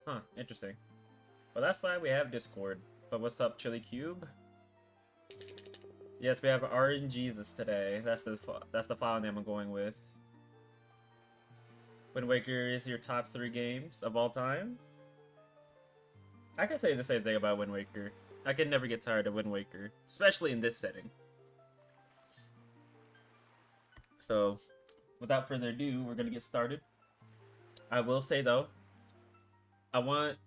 Huh, interesting. Well, that's why we have Discord. But what's up, Chili Cube? Yes, we have RNGesus today. That's the file name I'm going with. Wind Waker is your top 3 games of all time. I can say the same thing about Wind Waker. I can never get tired of Wind Waker, especially in this setting. So, without further ado, we're gonna get started. I will say though, I want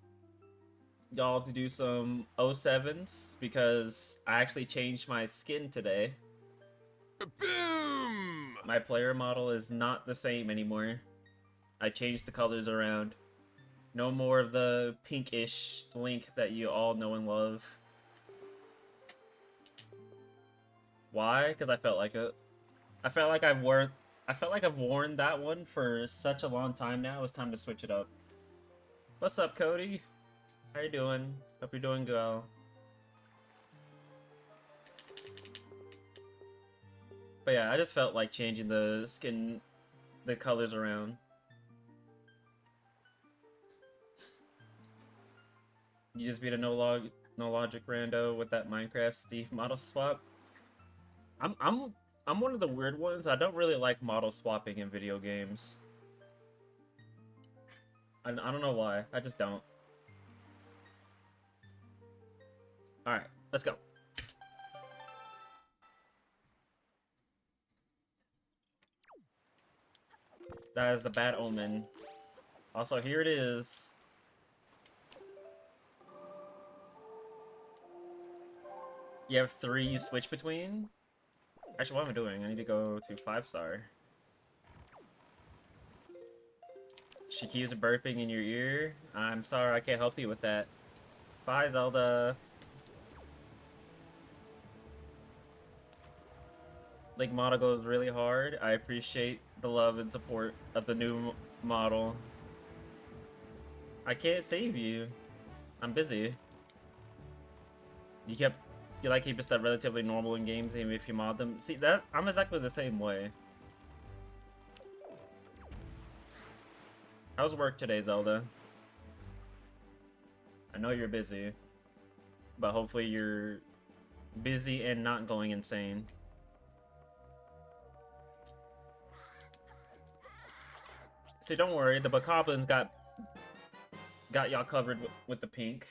y'all to do some 07s because I actually changed my skin today. Boom! My player model is not the same anymore. I changed the colors around. No more of the pinkish Link that you all know and love. Why? Because I felt like it. I felt like I've worn that one for such a long time now. It's time to switch it up. What's up, Cody? How you doing? Hope you're doing well. But yeah, I just felt like changing the colors around. You just beat a no logic rando with that Minecraft Steve model swap. I'm one of the weird ones. I don't really like model swapping in video games. I don't know why. I just don't. Alright, let's go. That is a bad omen. Also, here it is. You have 3 you switch between? Actually, what am I doing? I need to go to 5-star. She keeps burping in your ear. I'm sorry, I can't help you with that. Bye, Zelda. Link model goes really hard. I appreciate the love and support of the new model. I can't save you. I'm busy. You like keep stuff relatively normal in games even if you mod them. See, that I'm exactly the same way. How's work today, Zelda? I know you're busy, but hopefully you're busy and not going insane. See, don't worry, the Bokoblins got y'all covered with the pink.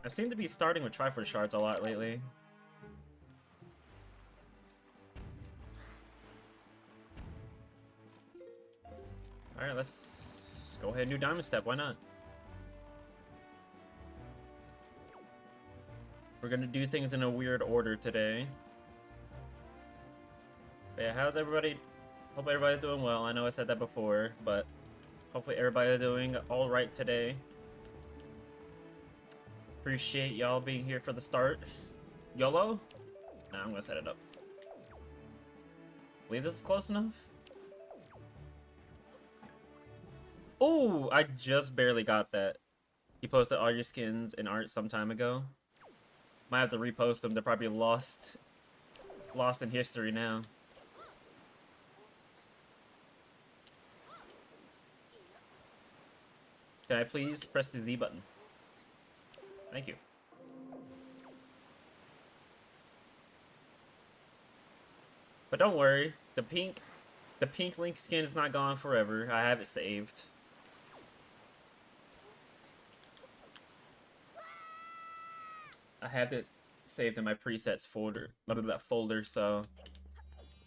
I seem to be starting with Triforce Shards a lot lately. Alright, let's go ahead and do Diamond Step, why not? We're gonna do things in a weird order today. But yeah, how's everybody? Hope everybody's doing well. I know I said that before, but hopefully everybody's doing alright today. Appreciate y'all being here for the start. YOLO? Nah, I'm gonna set it up. Believe this is close enough? Oh, I just barely got that. You posted all your skins and art some time ago. Might have to repost them. They're probably lost in history now. Can I please press the Z button? Thank you. But don't worry, the pink Link skin is not gone forever. I have it saved. I have it saved in my presets folder, so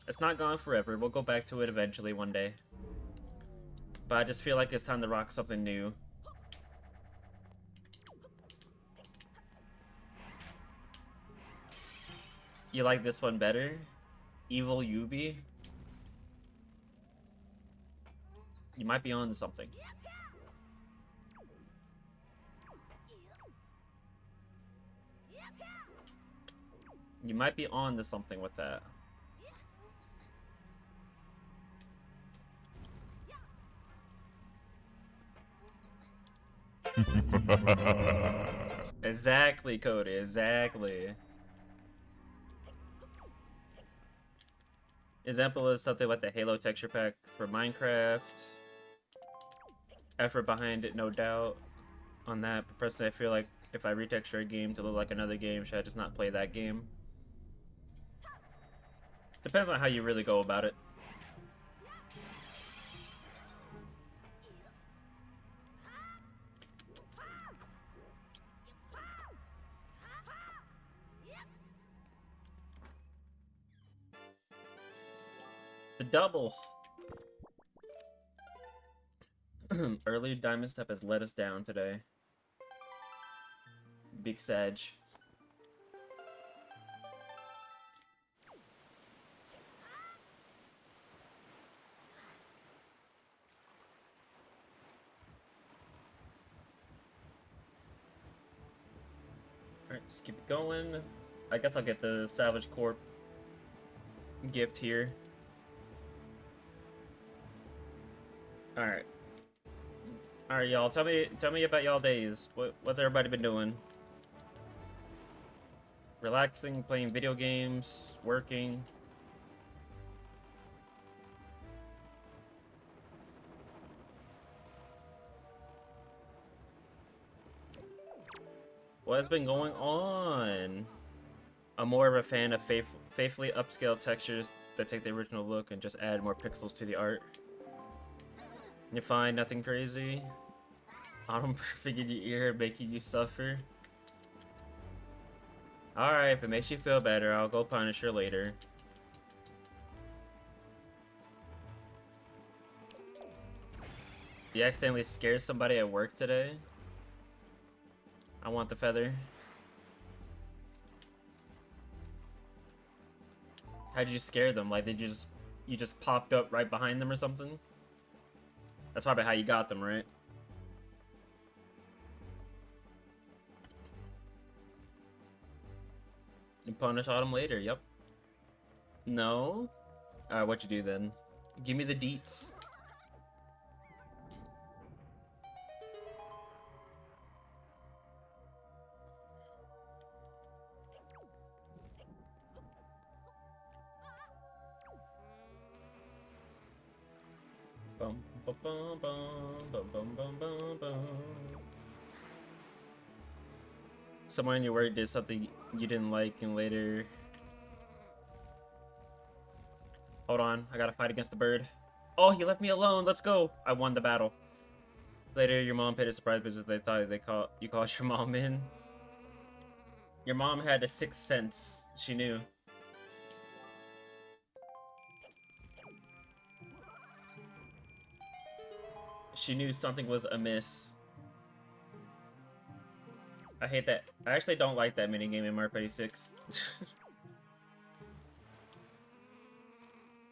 it's not gone forever. We'll go back to it eventually one day. But I just feel like it's time to rock something new. You like this one better? Evil Yubi? You might be on to something. You might be on to something with that. Exactly, Cody, exactly. Example is something like the Halo texture pack for Minecraft. effort behind it, no doubt on that. But personally, I feel like if I retexture a game to look like another game, should I just not play that game? Depends on how you really go about it. The double. Early Diamond Step has let us down today. Big Sag. Alright, just keep it going. I guess I'll get the Salvage Corp gift here. Alright. Alright, y'all. Tell me about y'all days. What's everybody been doing? Relaxing, playing video games, working. What has been going on? I'm more of a fan of faithfully upscale textures that take the original look and just add more pixels to the art. You find nothing crazy? Autumn perfect in your ear, making you suffer? Alright, if it makes you feel better, I'll go punish her later. You accidentally scared somebody at work today? I want the feather. How'd you scare them? Like, you just popped up right behind them or something? That's probably how you got them, right? You punish Autumn later, yep. No? Alright, what you do then? Give me the deets. Bum, bum, bum, bum, bum, bum, bum, bum. Someone in your work did something you didn't like and later... Hold on, I gotta fight against the bird. Oh, he left me alone, let's go! I won the battle. Later, your mom paid a surprise visit. They thought you called your mom in. Your mom had a sixth sense. She knew. She knew something was amiss. I hate that. I actually don't like that minigame in Mario Party 6.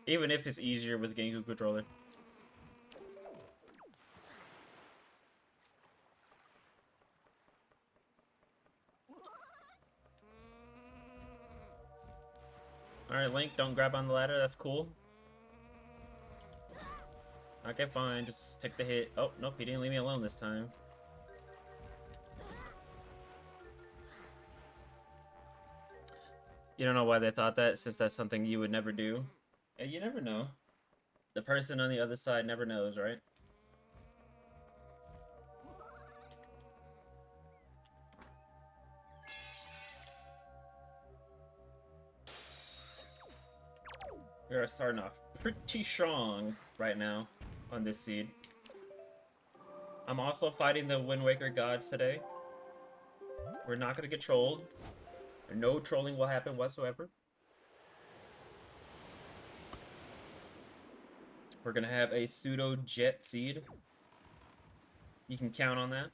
Even if it's easier with GameCube controller. Alright, Link, don't grab on the ladder. That's cool. Okay, fine. Just take the hit. Oh, nope. He didn't leave me alone this time. You don't know why they thought that, since that's something you would never do. Yeah, you never know. The person on the other side never knows, right? We are starting off pretty strong right now on this seed. I'm also fighting the Wind Waker gods today. We're not going to get trolled. No trolling will happen whatsoever. We're going to have a pseudo jet seed. You can count on that.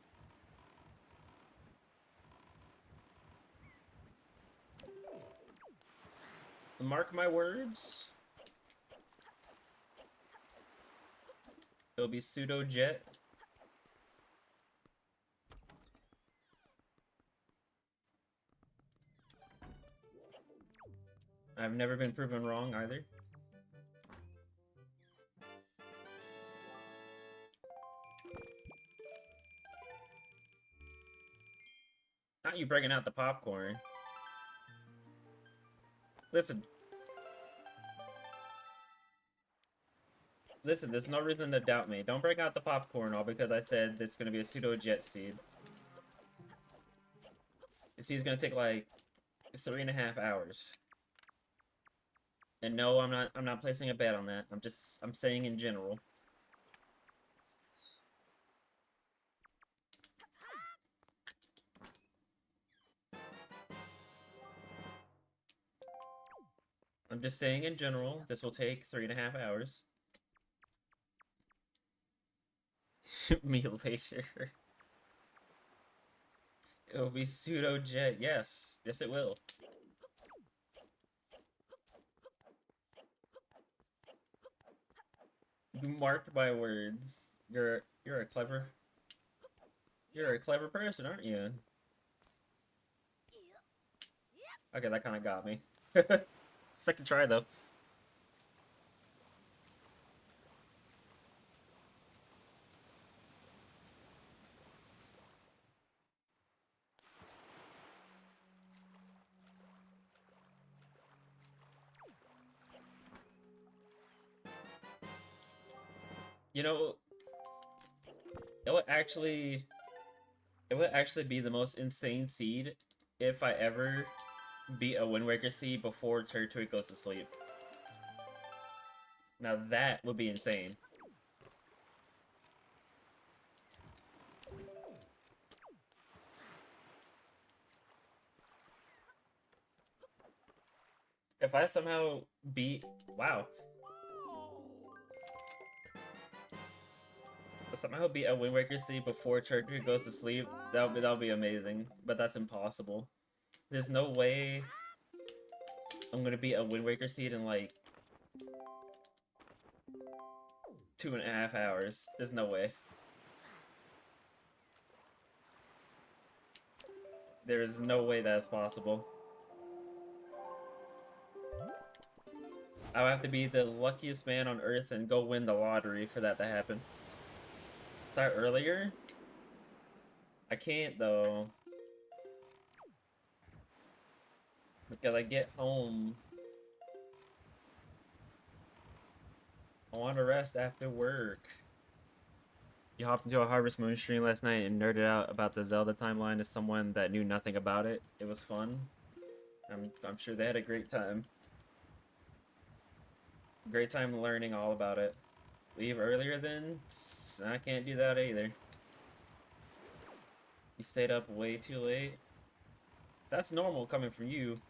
Mark my words. It'll be pseudo jet. I've never been proven wrong either. Not you bringing out the popcorn. Listen. Listen, there's no reason to doubt me. Don't bring out the popcorn all because I said it's gonna be a pseudo jet seed. The seed's gonna take like 3.5 hours. And no, I'm not placing a bet on that. I'm saying in general. I'm just saying in general, this will take 3.5 hours. Me later. It will be pseudo jet. Yes. Yes, it will. You marked my words. You're a clever person, aren't you? Okay, that kind of got me. Second try though. You know, it would actually be the most insane seed if I ever beat a Wind Waker seed before Territory goes to sleep. Now that would be insane. If I somehow beat... Wow. Somehow beat a Wind Waker seed before Territory goes to sleep, that'll be amazing. But that's impossible. There's no way I'm gonna beat a Wind Waker seed in like 2.5 hours. There's no way. There is no way that's possible. I would have to be the luckiest man on earth and go win the lottery for that to happen. Start earlier? I can't though. Because I get home. I want to rest after work. You hopped into a Harvest Moon stream last night and nerded out about the Zelda timeline as someone that knew nothing about it. It was fun. I'm sure they had a great time. Great time learning all about it. Leave earlier then? I can't do that either. You stayed up way too late? That's normal coming from you.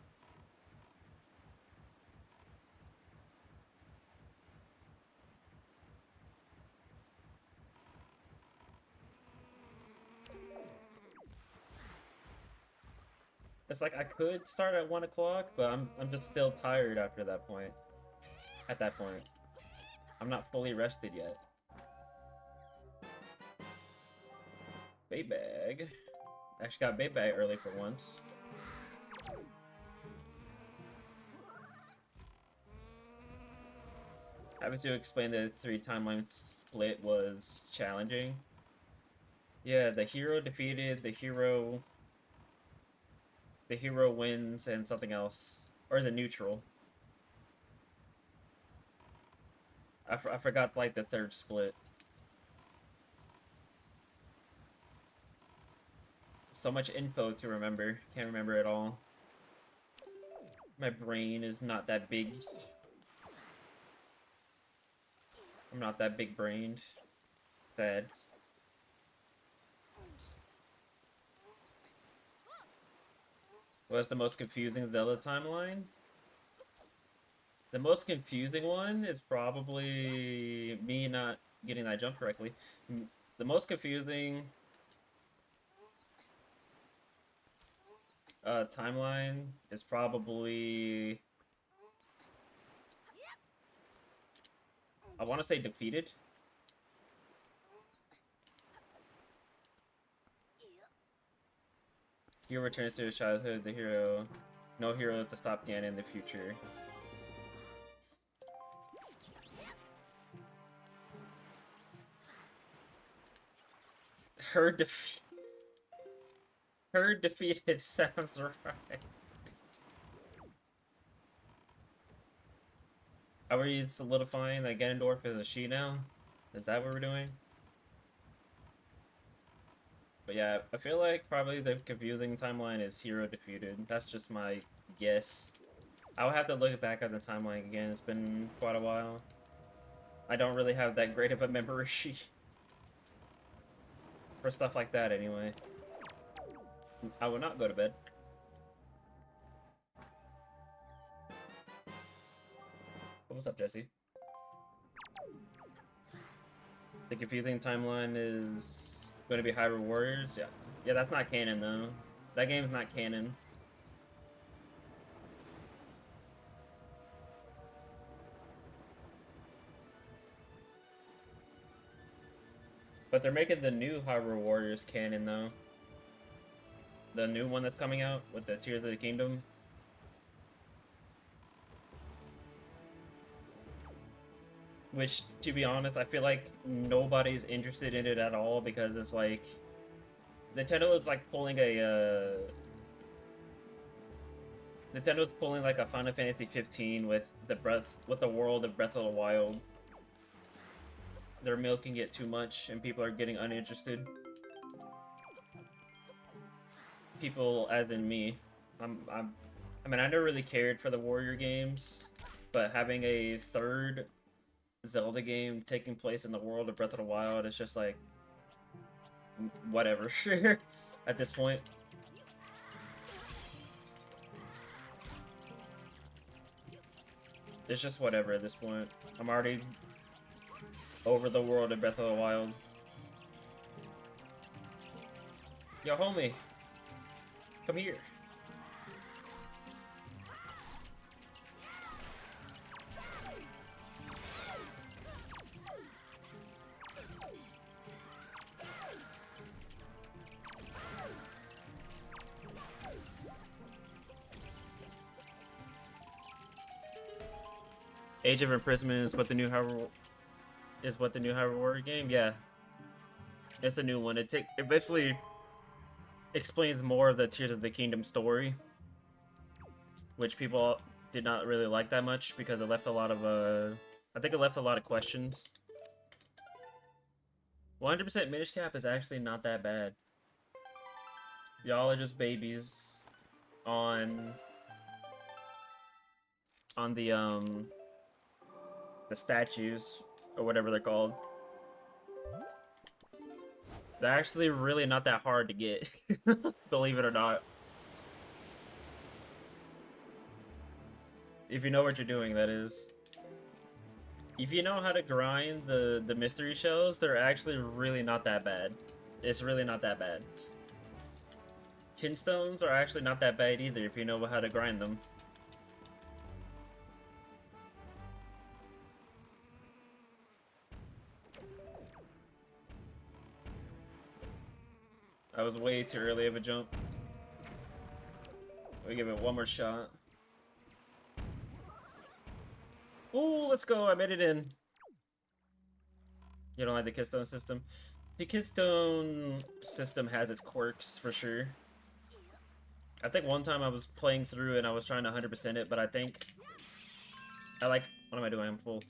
It's like I could start at 1 o'clock, but I'm just still tired after that point. At that point. I'm not fully rested yet. Bait bag. Actually got bait bag early for once. Having to explain the 3 timeline split was challenging. Yeah, the hero defeated, the hero wins and something else. Or the neutral. I forgot like the 3rd split. So much info to remember. Can't remember it all. My brain is not that big. I'm not that big brained. Sad. What's the most confusing Zelda timeline? The most confusing one is probably me not getting that jump correctly. The most confusing timeline is probably... I want to say defeated. Hero returns to his childhood, the hero... No hero to stop Ganon in the future. Her defeated sounds right. Are we solidifying that Ganondorf is a she now? Is that what we're doing? But yeah, I feel like probably the confusing timeline is hero defeated. That's just my guess. I'll have to look back at the timeline again. It's been quite a while. I don't really have that great of a memory for stuff like that anyway. I will not go to bed. What's up, Jesse? The confusing timeline is going to be Hyrule Warriors. Yeah, yeah, that's not canon though. That game's not canon. But they're making the new Hyrule Warriors canon though. The new one that's coming out with the Tears of the Kingdom. Which, to be honest, I feel like nobody's interested in it at all because it's like Nintendo is like pulling a Nintendo's pulling like a Final Fantasy 15 with the world of Breath of the Wild. They're milking it too much, and people are getting uninterested. People, as in me, I mean, I never really cared for the Warrior games, but having a third Zelda game taking place in the world of Breath of the Wild is just like whatever. Sure, at this point. It's just whatever at this point. I'm already over the world of Breath of the Wild. Yo, homie, come here. Age of Imprisonment is what the new Hyrule Warrior game. Yeah, it's the new one. It basically explains more of the Tears of the Kingdom story, which people did not really like that much because it left a lot of I think it left a lot of questions. 100% Minish Cap is actually not that bad. Y'all are just babies on the statues, or whatever they're called. They're actually really not that hard to get, believe it or not. If you know what you're doing, that is. If you know how to grind the mystery shells, they're actually really not that bad. It's really not that bad. Kinstones are actually not that bad either if you know how to grind them. I was way too early of a jump. We give it one more shot. Ooh, let's go. I made it in. You don't like the Keystone system? The Keystone system has its quirks, for sure. I think one time I was playing through and I was trying to 100% it, but I think... what am I doing? I'm full.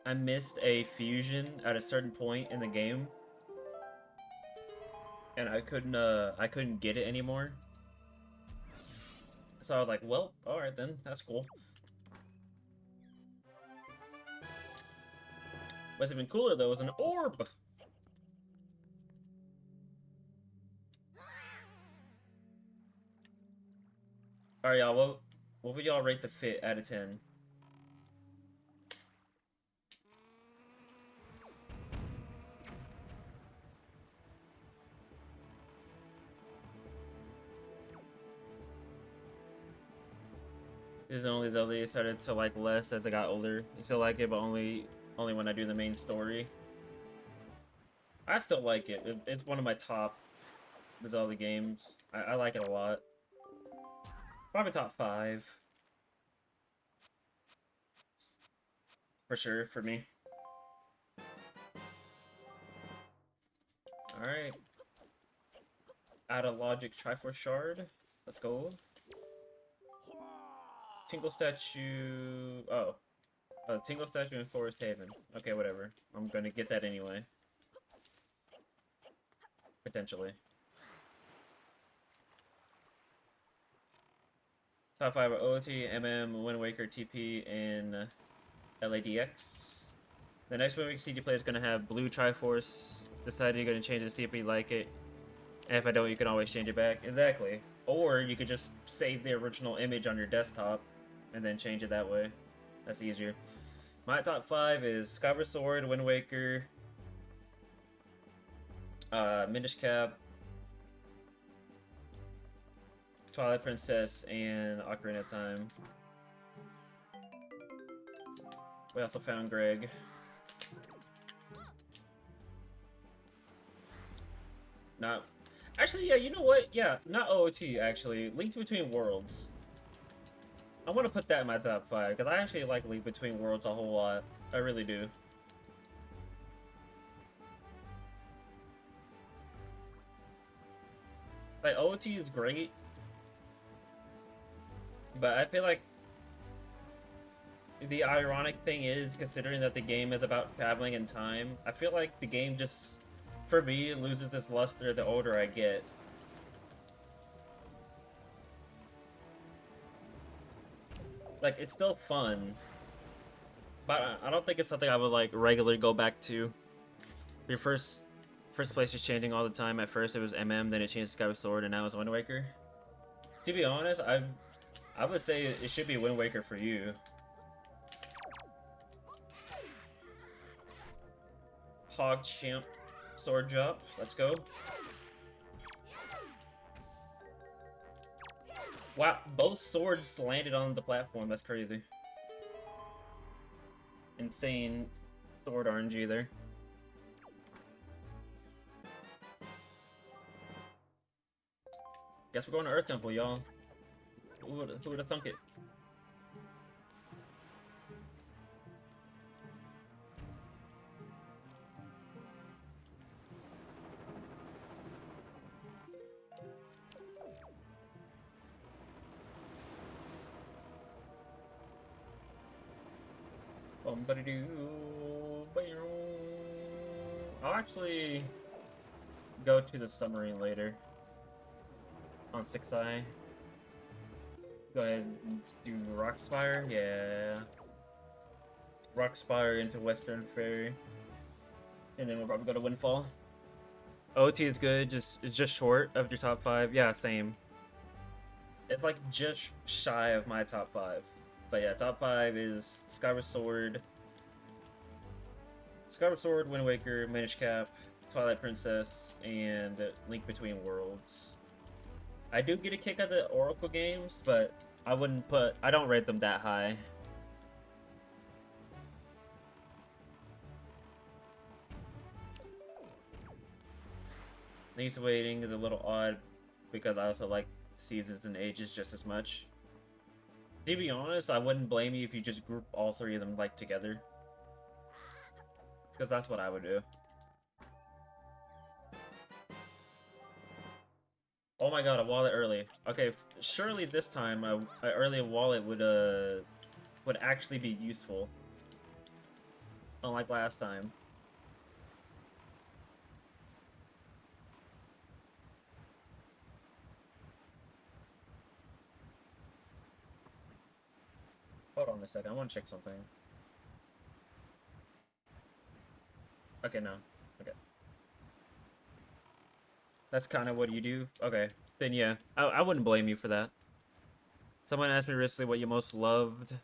I missed a fusion at a certain point in the game. And I couldn't get it anymore. So I was like, well, alright then, that's cool. What's even cooler though is an orb! Alright y'all, what would y'all rate the fit out of 10? This is the only Zelda I started to like less as I got older. I still like it, but only when I do the main story. I still like it. It's one of my top Zelda games. I like it a lot. Probably top 5. For sure, for me. Alright. Add a Logic Triforce Shard. Let's go. Tingle statue. Oh. Tingle statue in Forest Haven. Okay, whatever. I'm gonna get that anyway. Potentially. Top 5 are OOT, MM, Wind Waker, TP, and LADX. The next Wind Waker CD player is gonna have Blue Triforce. Decided you're gonna change it to see if you like it. And if I don't, you can always change it back. Exactly. Or you could just save the original image on your desktop and then change it that way. That's easier. My top 5 is Skyward Sword, Wind Waker, Minish Cap, Twilight Princess, and Ocarina of Time. We also found Greg. Not... Actually, yeah, you know what? Yeah, not OOT, actually. Link Between Worlds. I want to put that in my top 5, because I actually like Link Between Worlds a whole lot. I really do. Like, OOT is great, but I feel like the ironic thing is, considering that the game is about traveling in time, I feel like the game just, for me, loses its luster the older I get. Like, it's still fun, but I don't think it's something I would, like, regularly go back to. Your first place is changing all the time. At first it was MM, then it changed to Skyward Sword, and now it's Wind Waker. To be honest, I would say it should be Wind Waker for you. PogChamp sword drop. Let's go. Wow, both swords landed on the platform. That's crazy. Insane sword RNG there. Guess we're going to Earth Temple, y'all. Who would have thunk it? I'll actually go to the submarine later. On 6i. Go ahead and do Rockspire. Yeah. Rockspire into Western Ferry. And then we'll probably go to Windfall. OT is good, it's just short of your top 5. Yeah, same. It's like just shy of my top 5. But yeah, top 5 is Skyward Sword, Wind Waker, Minish Cap, Twilight Princess, and Link Between Worlds. I do get a kick out of the Oracle games, but I don't rate them that high. Link's Awakening is a little odd because I also like Seasons and Ages just as much. To be honest, I wouldn't blame you if you just group all 3 of them like together, because that's what I would do. Oh my god, a wallet early. Okay, surely this time an early wallet would actually be useful, unlike last time. Hold on a second, I want to check something. Okay, no. Okay. That's kind of what you do? Okay. Then yeah, I wouldn't blame you for that. Someone asked me recently what you most loved.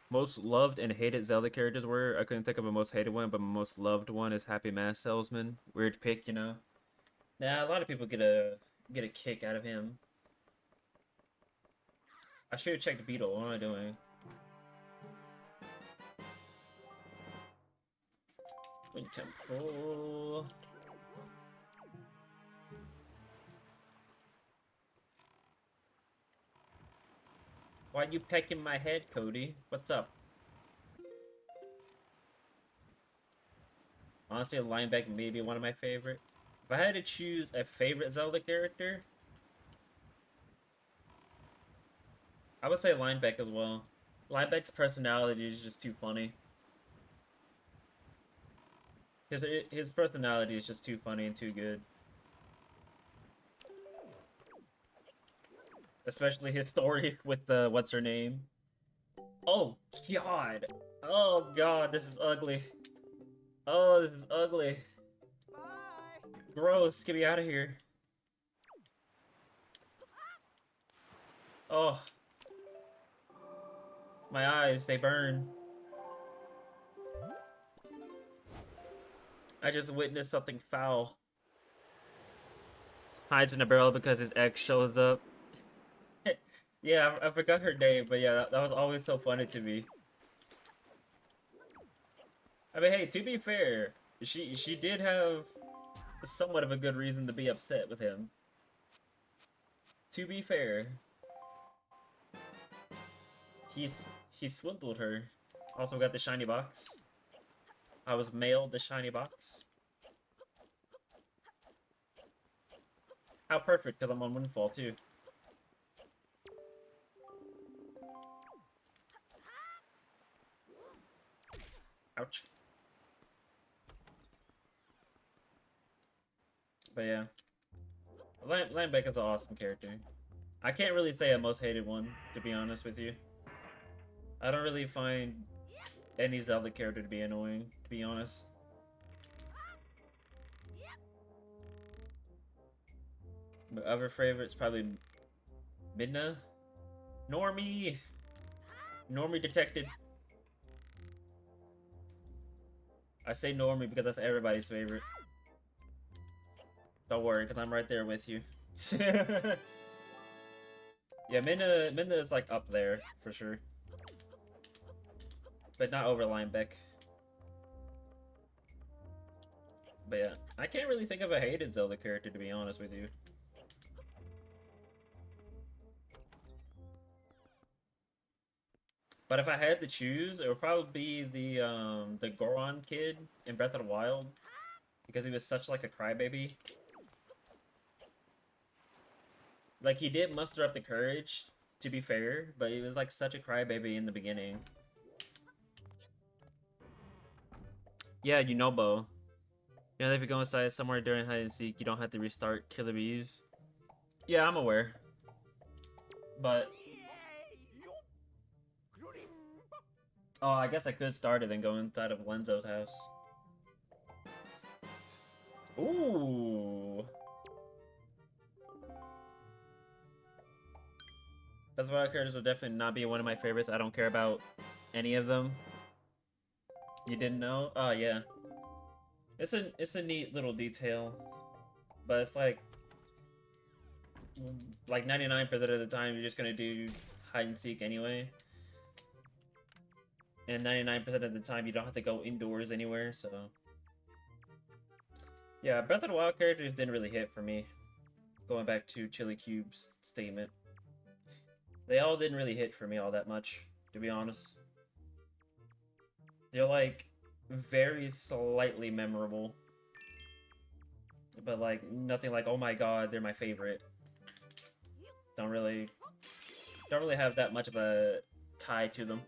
Most loved and hated Zelda characters were. I couldn't think of a most hated one, but my most loved one is Happy Mask Salesman. Weird pick, you know? Nah, a lot of people get a kick out of him. I should have checked Beetle. What am I doing? Wind Temple. Why you pecking my head, Cody? What's up? Honestly, Lineback may be one of my favorite. If I had to choose a favorite Zelda character, I would say Linebeck as well. Linebeck's personality is just too funny. His personality is just too funny and too good. Especially his story with the what's her name. Oh god. Oh god, this is ugly. Oh, this is ugly. Bye. Gross, get me out of here. Oh, my eyes, they burn. I just witnessed something foul. Hides in a barrel because his ex shows up. Yeah, I forgot her name, but yeah, that was always so funny to me. I mean, hey, to be fair, she did have somewhat of a good reason to be upset with him. To be fair, he's he swindled her. Also got the shiny box. I was mailed the shiny box. How perfect, because I'm on Windfall too. Ouch. But yeah, Linebeck is an awesome character. I can't really say a most hated one, to be honest with you. I don't really find any Zelda character to be annoying, to be honest. But other favorites probably Midna, Normie, Normie detected. I say Normie because that's everybody's favorite. Don't worry, because I'm right there with you. Yeah, Midna is like up there for sure, but not over Linebeck. But yeah, I can't really think of a hated Zelda character, to be honest with you. But if I had to choose, it would probably be the Goron kid in Breath of the Wild, because he was such like a crybaby. Like he did muster up the courage, to be fair, but he was like such a crybaby in the beginning. Yeah, you know, Bo. You know, if you go inside somewhere during hide and seek, you don't have to restart Killer Bees. Yeah, I'm aware. But oh, I guess I could start it and go inside of Lenzo's house. Ooh. That's why characters will definitely not be one of my favorites. I don't care about any of them. You didn't know? Oh yeah. It's a neat little detail. But it's like 99% of the time you're just gonna do hide and seek anyway. And 99% of the time you don't have to go indoors anywhere, so yeah, Breath of the Wild characters didn't really hit for me. Going back to Chili Cube's statement. They all didn't really hit for me all that much, to be honest. They're like very slightly memorable. But like nothing like, oh my god, they're my favorite. Don't really have that much of a tie to them.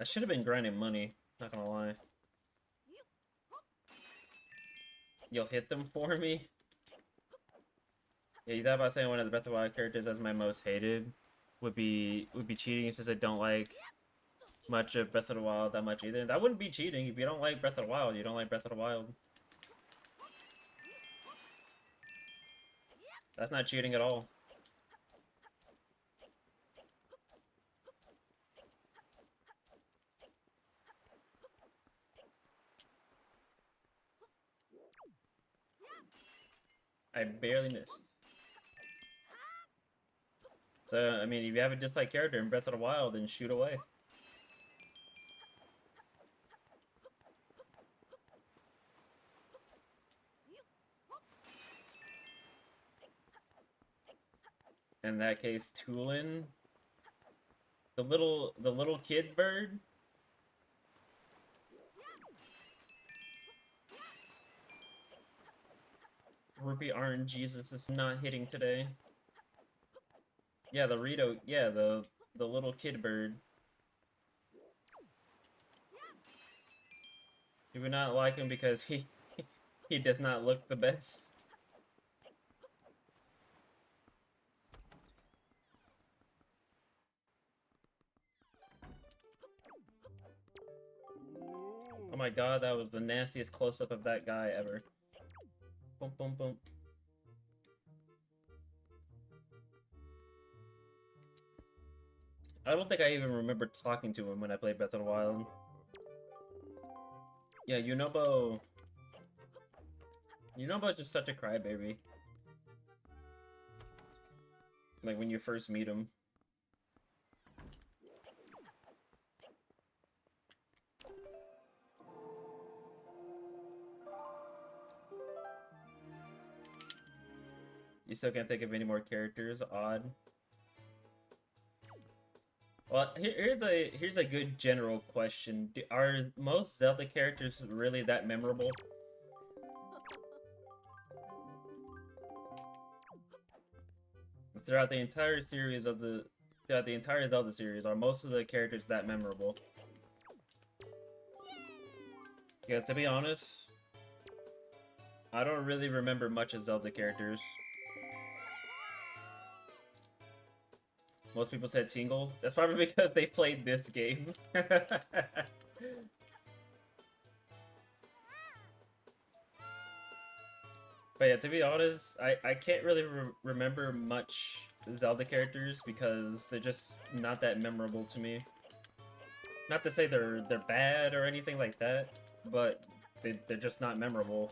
I should have been grinding money, not gonna lie. You'll hit them for me? Yeah, you thought about saying one of the Breath of the Wild characters as my most hated would be cheating since I don't like much of Breath of the Wild that much either. That wouldn't be cheating. If you don't like Breath of the Wild, you don't like Breath of the Wild. That's not cheating at all. I barely missed. So, I mean, if you have a dislike character in Breath of the Wild, then shoot away. In that case, Tulin. The little kid bird. Rupee RNGesus is not hitting today. Yeah, the Rito, yeah, the little kid bird. Do we not like him because he does not look the best? Oh my god, that was the nastiest close-up of that guy ever. Boom, boom, boom. I don't think I even remember talking to him when I played Breath of the Wild. Yeah, Yunobo. Yunobo just such a crybaby. Like when you first meet him. You still can't think of any more characters? Odd. Well, here's a good general question. Are most Zelda characters really that memorable? Throughout the entire Zelda series, are most of the characters that memorable? Because to be honest, I don't really remember much of Zelda characters. Most people said Tingle. That's probably because they played this game. But yeah, to be honest, I can't really remember much Zelda characters because they're just not that memorable to me. Not to say they're bad or anything like that, but they're just not memorable.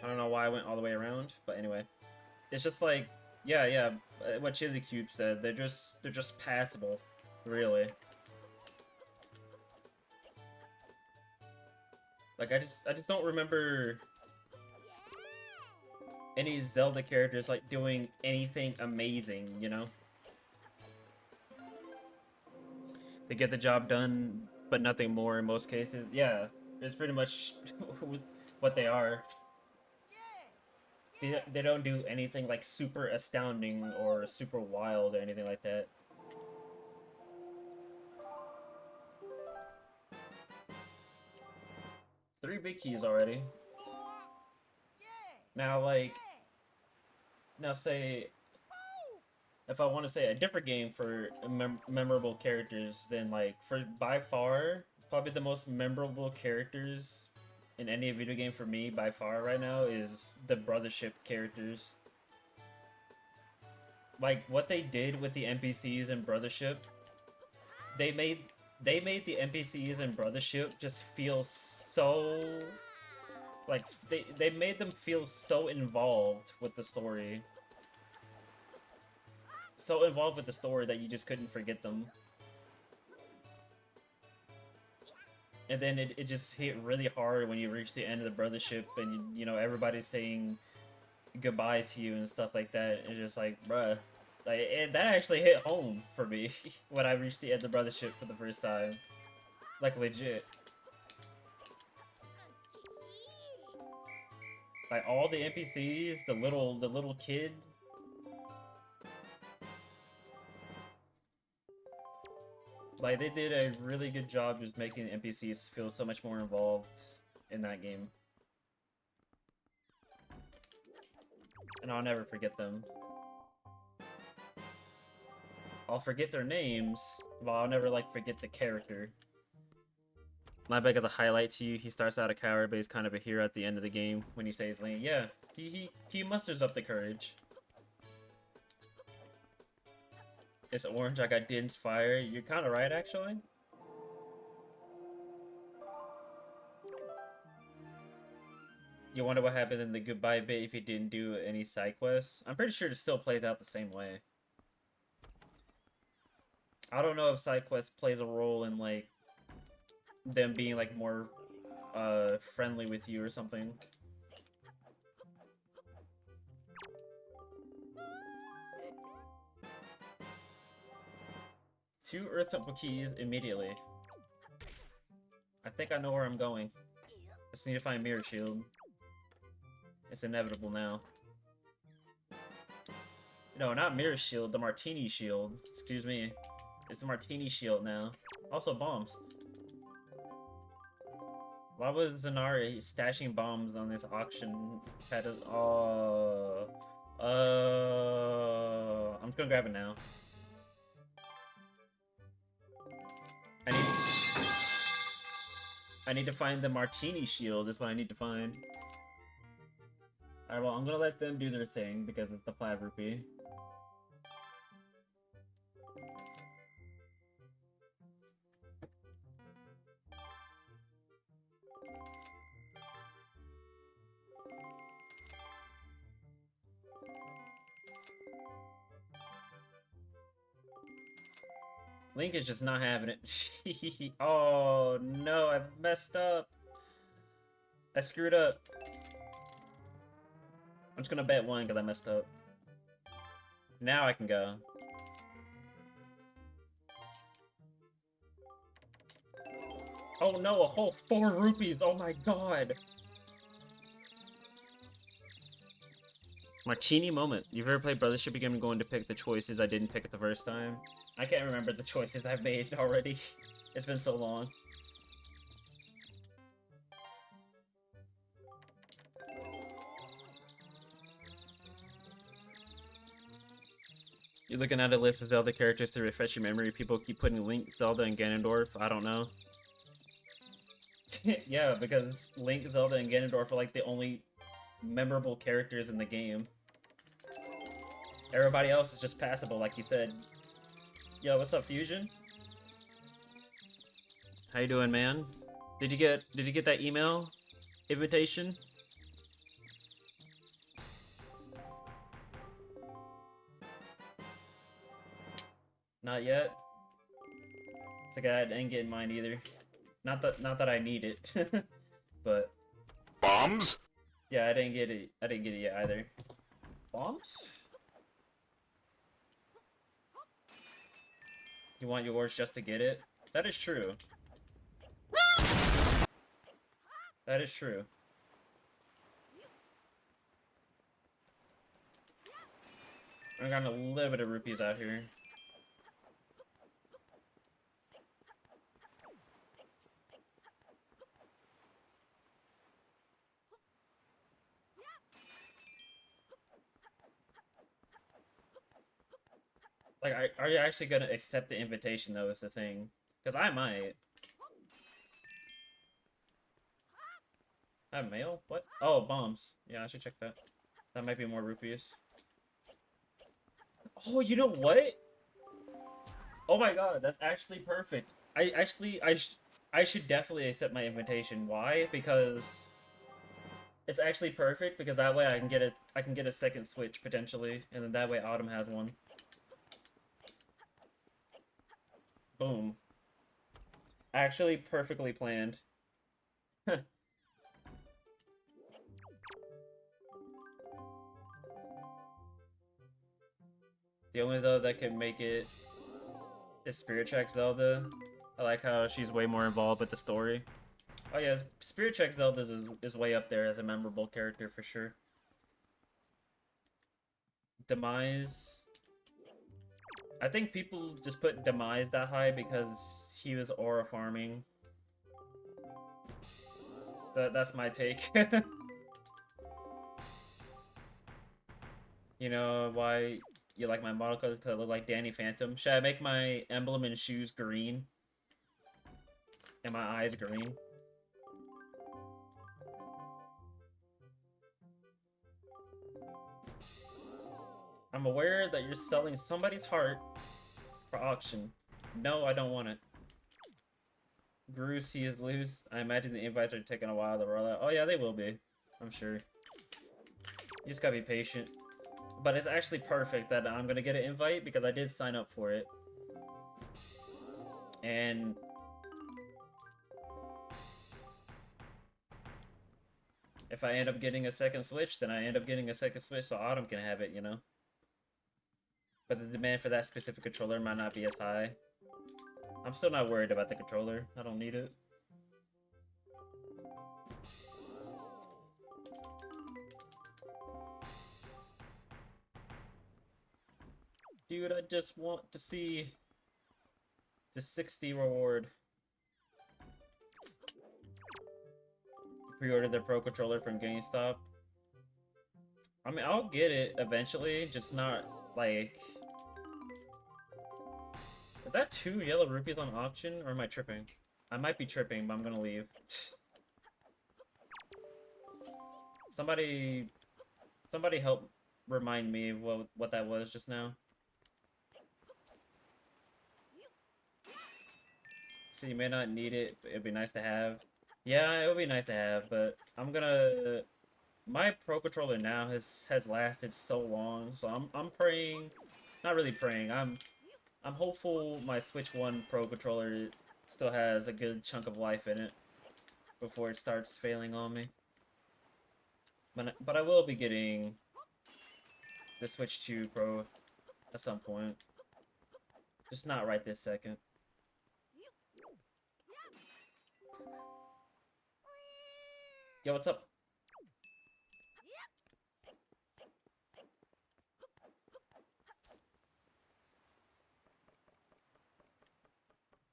I don't know why I went all the way around, but anyway. It's just like, yeah, what Chili Cube said, they're just passable, really. Like I just don't remember any Zelda characters like doing anything amazing, you know? They get the job done, but nothing more in most cases. Yeah, it's pretty much what they are. They don't do anything like super astounding or super wild or anything like that. Three big keys already. Now, like, now say, if I want to say a different game for memorable characters, then like, for by far, probably the most memorable characters in any video game for me by far right now is the Brothership characters. Like, what they did with the NPCs in Brothership, they made the NPCs in Brothership just feel so like they made them feel so involved with the story. So involved with the story that you just couldn't forget them. And then it just hit really hard when you reach the end of the Brothership and you know everybody's saying goodbye to you and stuff like that. It's just like, bruh. Like, that actually hit home for me when I reached the end of Brothership for the first time. Like, legit. Like, all the NPCs, the little kid. Like, they did a really good job just making NPCs feel so much more involved in that game. And I'll never forget them. I'll forget their names, but I'll never, like, forget the character. Lineback as a highlight to you, he starts out a coward, but he's kind of a hero at the end of the game when he saves Lane. Yeah, he musters up the courage. It's orange, I got Din's fire. You're kind of right, actually. You wonder what happens in the goodbye bit if he didn't do any side quests? I'm pretty sure it still plays out the same way. I don't know if side quest plays a role in, like, them being, like, more friendly with you or something. Two Earth Temple keys immediately. I think I know where I'm going. Just need to find Mirror Shield. It's inevitable now. No, not Mirror Shield, the Martini Shield. Excuse me. It's the Martini Shield now. Also bombs. Why was Zanari stashing bombs on this auction pad? I'm just gonna grab it now. I need to find the Martini Shield. Is what I need to find. Alright, well, I'm gonna let them do their thing because it's the 5 rupee. Link is just not having it. Oh no, I messed up. I screwed up. I'm just gonna bet 1 because I messed up. Now I can go. Oh no, a whole 4 rupees! Oh my god! Martini moment. You've ever played Brothership again and going to pick the choices I didn't pick it the first time? I can't remember the choices I've made already. It's been so long. You're looking at a list of Zelda characters to refresh your memory. People keep putting Link, Zelda, and Ganondorf. I don't know. Yeah, because it's Link, Zelda, and Ganondorf are like the only memorable characters in the game. Everybody else is just passable, like you said. Yo, what's up, Fusion? How you doing, man? Did you get that email invitation? Not yet. It's like I didn't get mine either. Not that I need it, but Bombs? yeah, I didn't get it. I didn't get it yet either. Bombs? You want yours just to get it? That is true. That is true. I got a little bit of rupees out here. Like, are you actually gonna accept the invitation, though, is the thing. Because I might. I have mail? What? Oh, bombs. Yeah, I should check that. That might be more rupees. Oh, you know what? Oh my god, that's actually perfect. I should definitely accept my invitation. Why? Because it's actually perfect because that way I can get a second Switch potentially, and then that way Autumn has one. Boom. Actually perfectly planned. The only Zelda that can make it is Spirit Check Zelda. I like how she's way more involved with the story. Oh yeah, Spirit Check Zelda is way up there as a memorable character for sure. Demise. I think people just put Demise that high because he was aura farming. That's my take. You know why you like my model colors? Because I look like Danny Phantom. Should I make my emblem and shoes green? And my eyes green? I'm aware that you're selling somebody's heart for auction. No, I don't want it. Bruce, he is loose. I imagine the invites are taking a while to roll out. Oh yeah, they will be. I'm sure. You just gotta be patient. But it's actually perfect that I'm gonna get an invite because I did sign up for it. And If I end up getting a second Switch, then I end up getting a second Switch so Autumn can have it, you know? But the demand for that specific controller might not be as high. I'm still not worried about the controller. I don't need it. Dude, I just want to see the 60 reward. Pre-ordered the Pro Controller from GameStop. I mean, I'll get it eventually, just not, like... Is that 2 yellow rupees on auction, or am I tripping? I might be tripping, but I'm gonna leave. Somebody help remind me what that was just now. So you may not need it, but it'd be nice to have. Yeah, it would be nice to have, but I'm gonna... My Pro Controller now has lasted so long, so I'm praying... Not really praying, I'm hopeful my Switch 1 Pro Controller still has a good chunk of life in it before it starts failing on me. But I will be getting the Switch 2 Pro at some point. Just not right this second. Yo, what's up?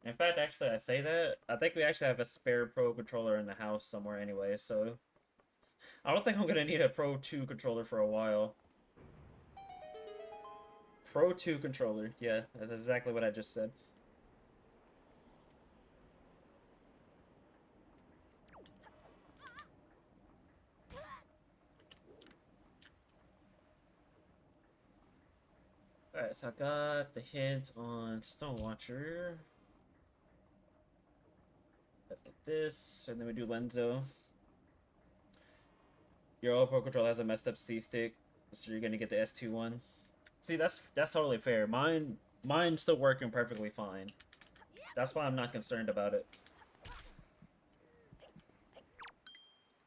In fact, actually, I say that, I think we actually have a spare Pro controller in the house somewhere anyway, so... I don't think I'm gonna need a Pro 2 controller for a while. Pro 2 controller, yeah, that's exactly what I just said. Alright, so I got the hint on Stonewatcher. Let's get this, and then we do Lenzo. Your old Pro Controller has a messed up C-stick, so you're gonna get the S2 one. See, that's totally fair. Mine's still working perfectly fine. That's why I'm not concerned about it.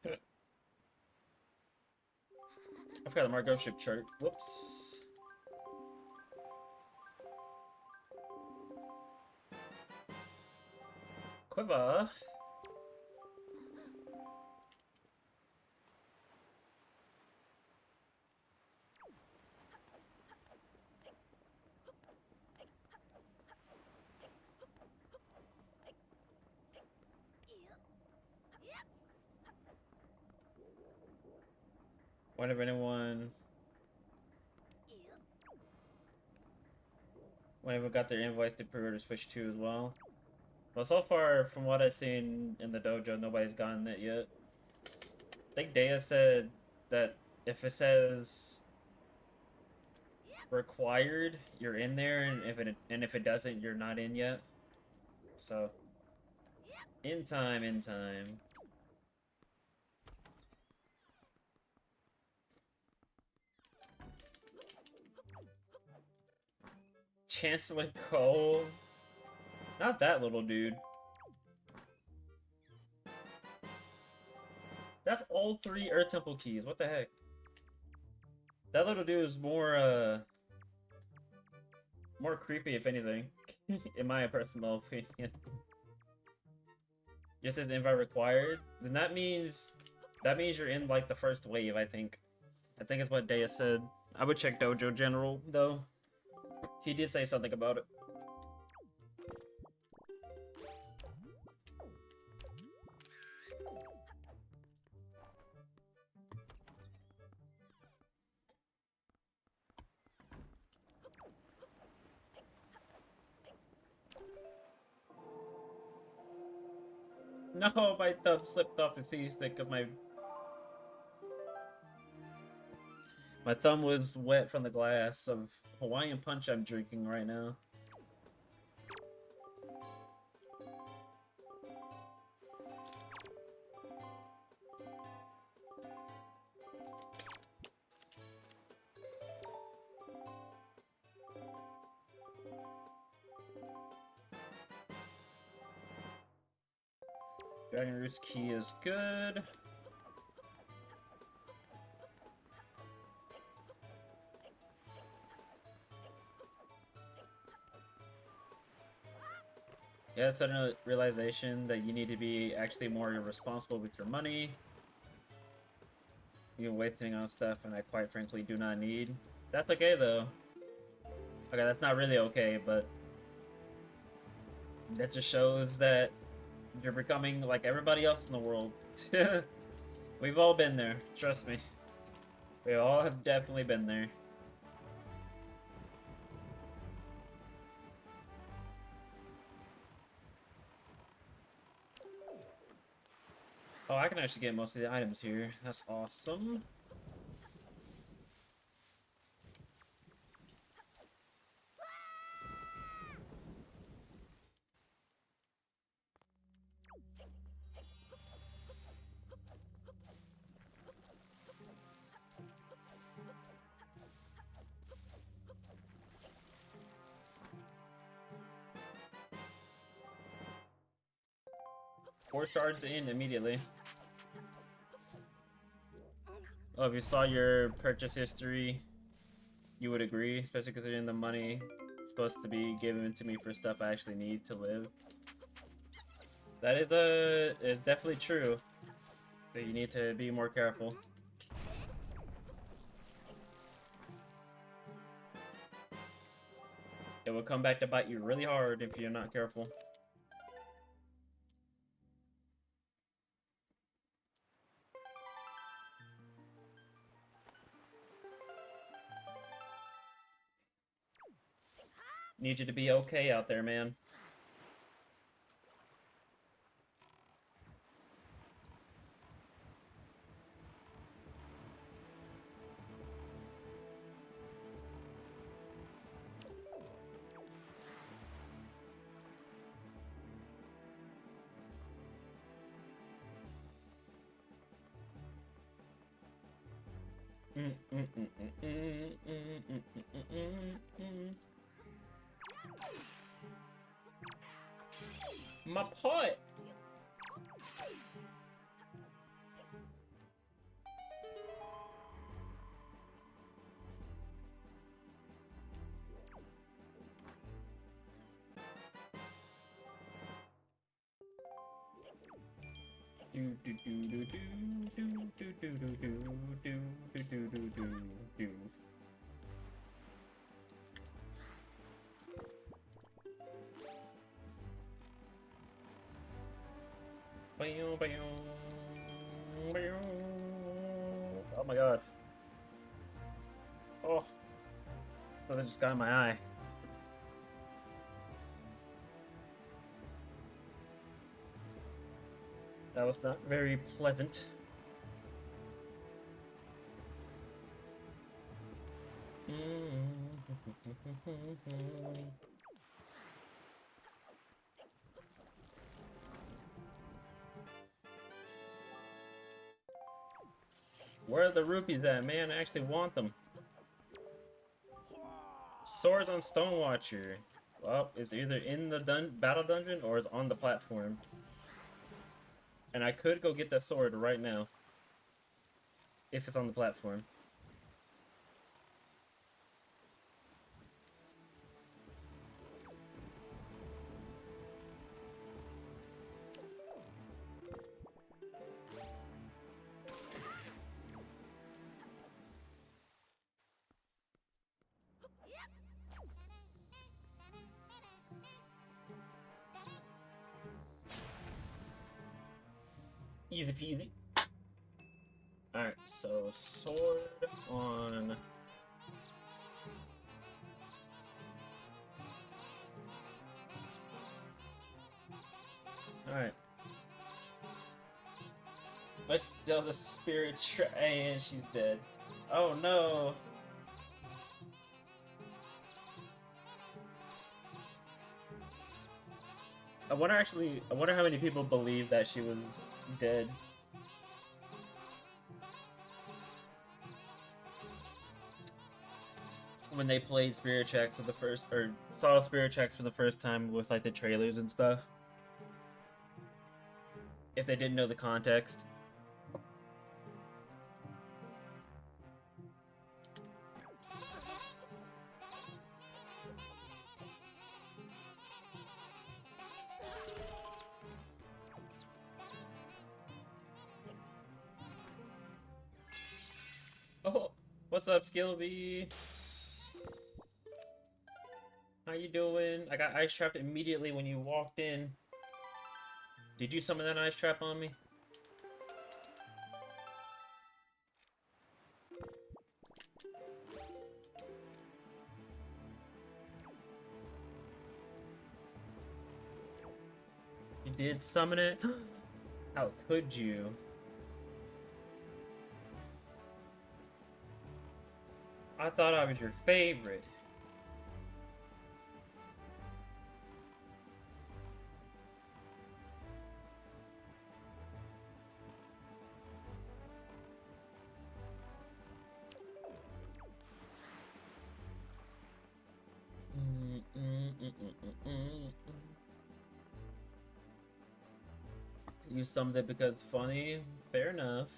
I forgot the Margot ship chart. Whoops. Quiver. Wonder if anyone got their invoice to pre-order Switch 2 as well. Well, so far, from what I've seen in the dojo, nobody's gotten it yet. I think Dea said that if it says required, you're in there, and if it doesn't, you're not in yet. So, in time, in time. Chancellor Cole. Not that little dude. That's all 3 Earth Temple keys. What the heck? That little dude is more creepy, if anything. In my personal opinion. Just as invite required, then that means you're in like the first wave, I think. I think it's what Dea said. I would check Dojo General though. He did say something about it. No, my thumb slipped off the C stick because my thumb was wet from the glass of Hawaiian Punch I'm drinking right now. Dragon Roost key is good. Yeah, sudden realization that you need to be actually more responsible with your money. You're wasting on stuff and I quite frankly do not need. That's okay though. Okay, that's not really okay, but that just shows that you're becoming like everybody else in the world. We've all been there, trust me. We all have definitely been there. Oh, I can actually get most of the items here. That's awesome. Four shards in immediately. Oh, if you saw your purchase history, you would agree, especially considering the money is supposed to be given to me for stuff I actually need to live. That is definitely true. But you need to be more careful. It will come back to bite you really hard if you're not careful. Need you to be okay out there, man. My pot. Do do do do do do do do do do do do do do do. Oh my god. Oh, that just got in my eye. That was not very pleasant. Where are the rupees at, man? I actually want them. Swords on Stonewatcher. Well, it's either in the battle dungeon or it's on the platform. And I could go get that sword right now. If it's on the platform. Easy peasy. Alright, so sword on... Alright. Let's deal the spirit and she's dead. Oh no! I wonder how many people believe that she was dead. When they played Spirit Tracks for the first, or saw Spirit Tracks for the first time with like the trailers and stuff. If they didn't know the context. What's up, Skillby? How you doing? I got ice trapped immediately when you walked in. Did you summon that ice trap on me? You did summon it? How could you? I thought I was your favorite. You summoned it because it's funny? Fair enough.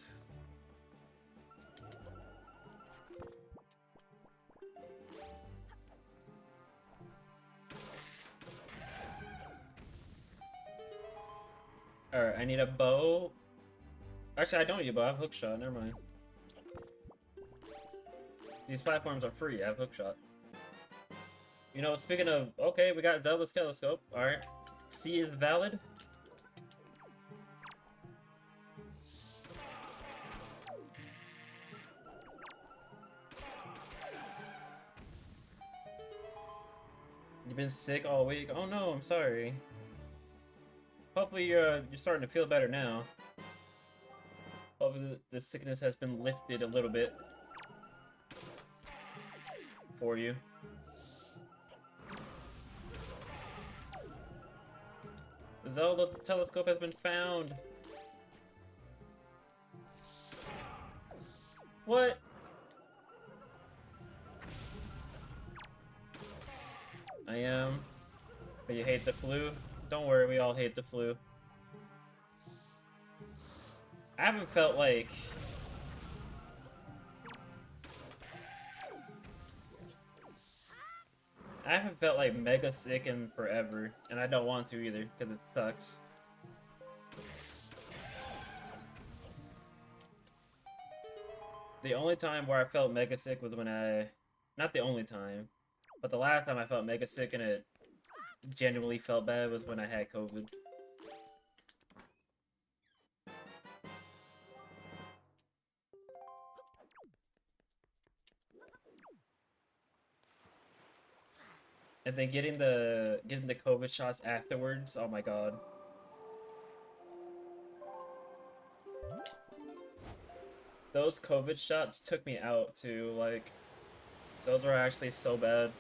Alright, I need a bow. Actually, I don't need a bow. I have hookshot. Never mind. These platforms are free. I have hookshot. You know, speaking of... Okay, we got Zelda's telescope. Alright. C is valid. You've been sick all week? Oh no, I'm sorry. Hopefully you're starting to feel better now. Hopefully the sickness has been lifted a little bit for you. The Zelda telescope has been found. What? I am. But you hate the flu? Don't worry, we all hate the flu. I haven't felt like... I haven't felt like mega sick in forever, and I don't want to either, because it sucks. The only time where I felt mega sick was when not the only time, but the last time I felt mega sick and it genuinely felt bad was when I had COVID. And then getting the COVID shots afterwards, oh my god. Those COVID shots took me out too, like, those were actually so bad.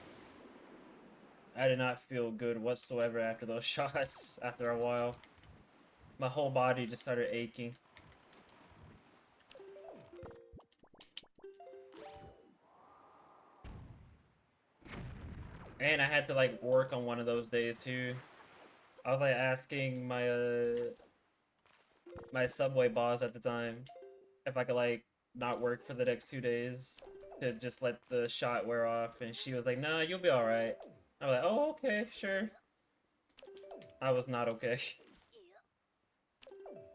I did not feel good whatsoever after those shots after a while. My whole body just started aching. And I had to like work on one of those days too. I was like asking my Subway boss at the time if I could like not work for the next 2 days to just let the shot wear off, and she was like, "Nah, you'll be all right." I was like, "Oh, okay, sure." I was not okay.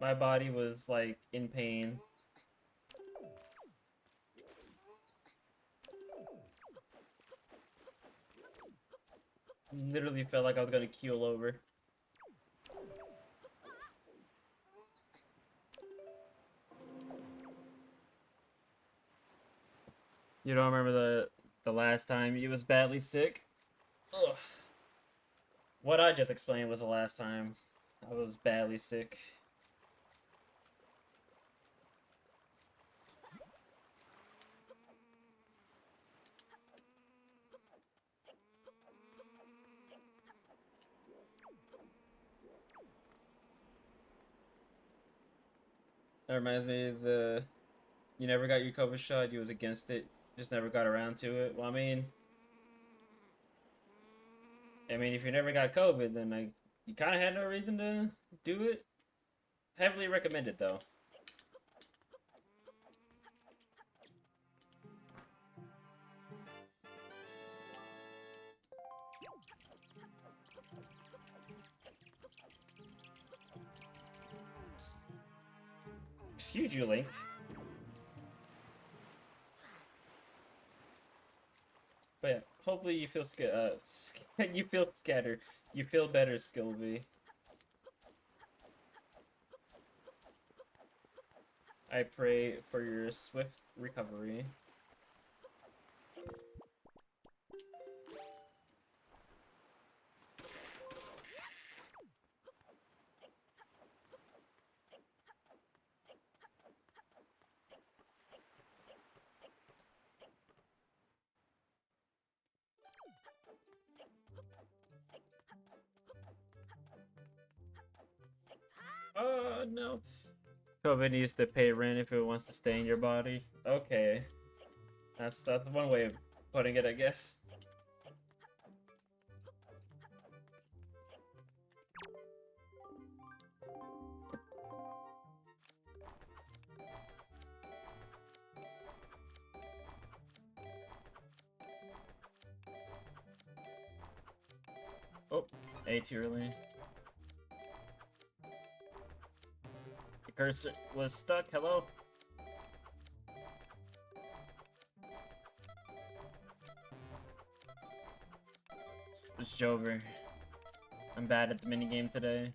My body was like in pain. Literally felt like I was gonna keel over. You don't remember the last time you was badly sick? Ugh. What I just explained was the last time I was badly sick. That reminds me of you never got your COVID shot, you was against it, just never got around to it. Well, I mean, if you never got COVID, then like you kind of had no reason to do it. Heavily recommended though. Excuse you, Link. hopefully you feel you feel scattered. You feel better, Skilby. I pray for your swift recovery. Oh no. COVID needs to pay rent if it wants to stay in your body. Okay. That's one way of putting it, I guess. Oh, A too early. The cursor was stuck. Hello? It's Jover. I'm bad at the minigame today.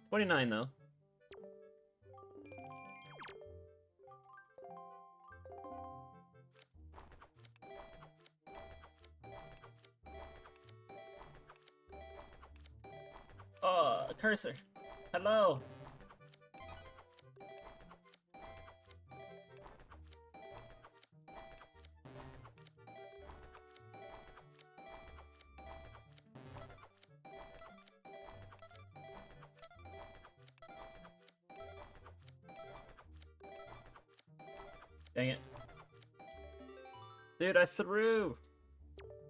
29 though. Oh, a cursor. Hello. Dang it. Dude, I threw!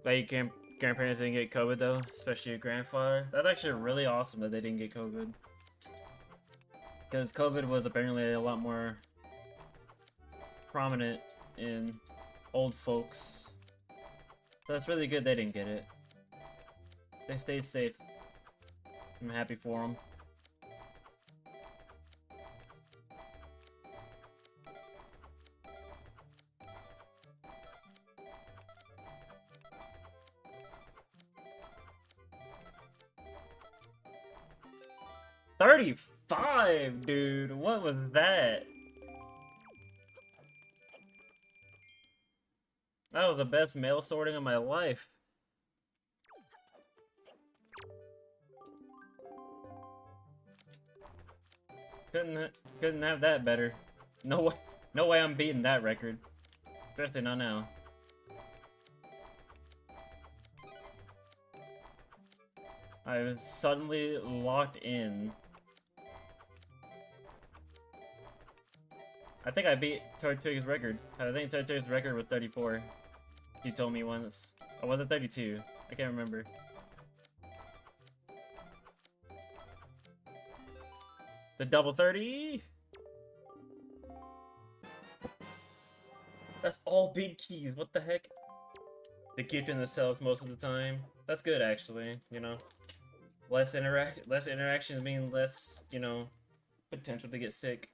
Like, grandparents didn't get COVID though, especially your grandfather. That's actually really awesome that they didn't get COVID. Because COVID was apparently a lot more prominent in old folks. So that's really good they didn't get it. They stayed safe. I'm happy for them. $35, dude. What was that? That was the best mail sorting of my life. Couldn't have that better. No way I'm beating that record. Especially not now. I was suddenly locked in. I think I beat Tortuga's record. I think Tortuga's record was 34. He told me once. Or was it 32? I can't remember. The double 30! That's all big keys, what the heck? They keep you in the cells most of the time. That's good, actually, you know? Less interaction mean less, you know, potential to get sick.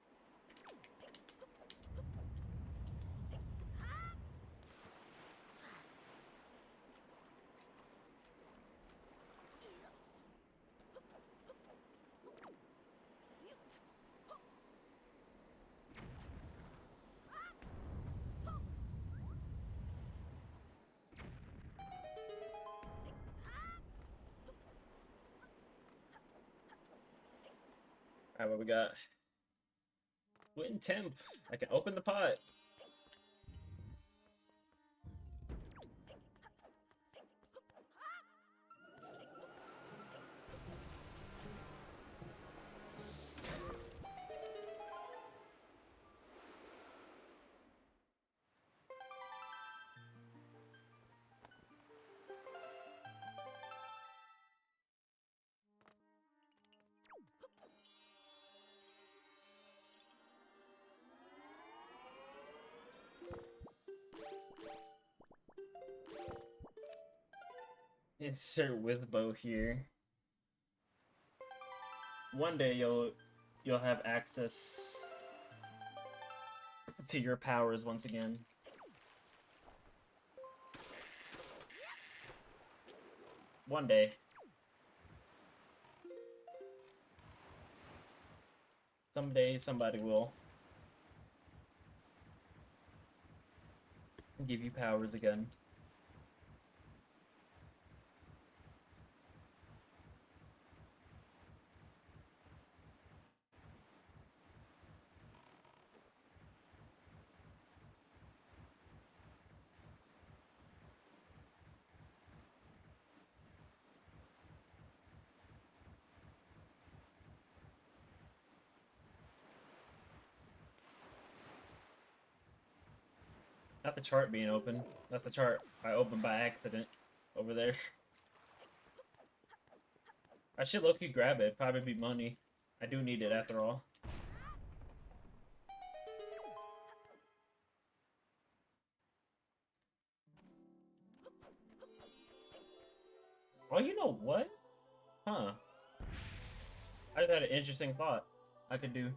Alright, what we got? Win temp. I can open the pot. Insert Withbow here. One day you'll have access to your powers once again. One day. Someday somebody will give you powers again. Not the chart being open. That's the chart I opened by accident over there. I should low-key grab it. Probably be money. I do need it after all. Oh, you know what? Huh. I just had an interesting thought I could do.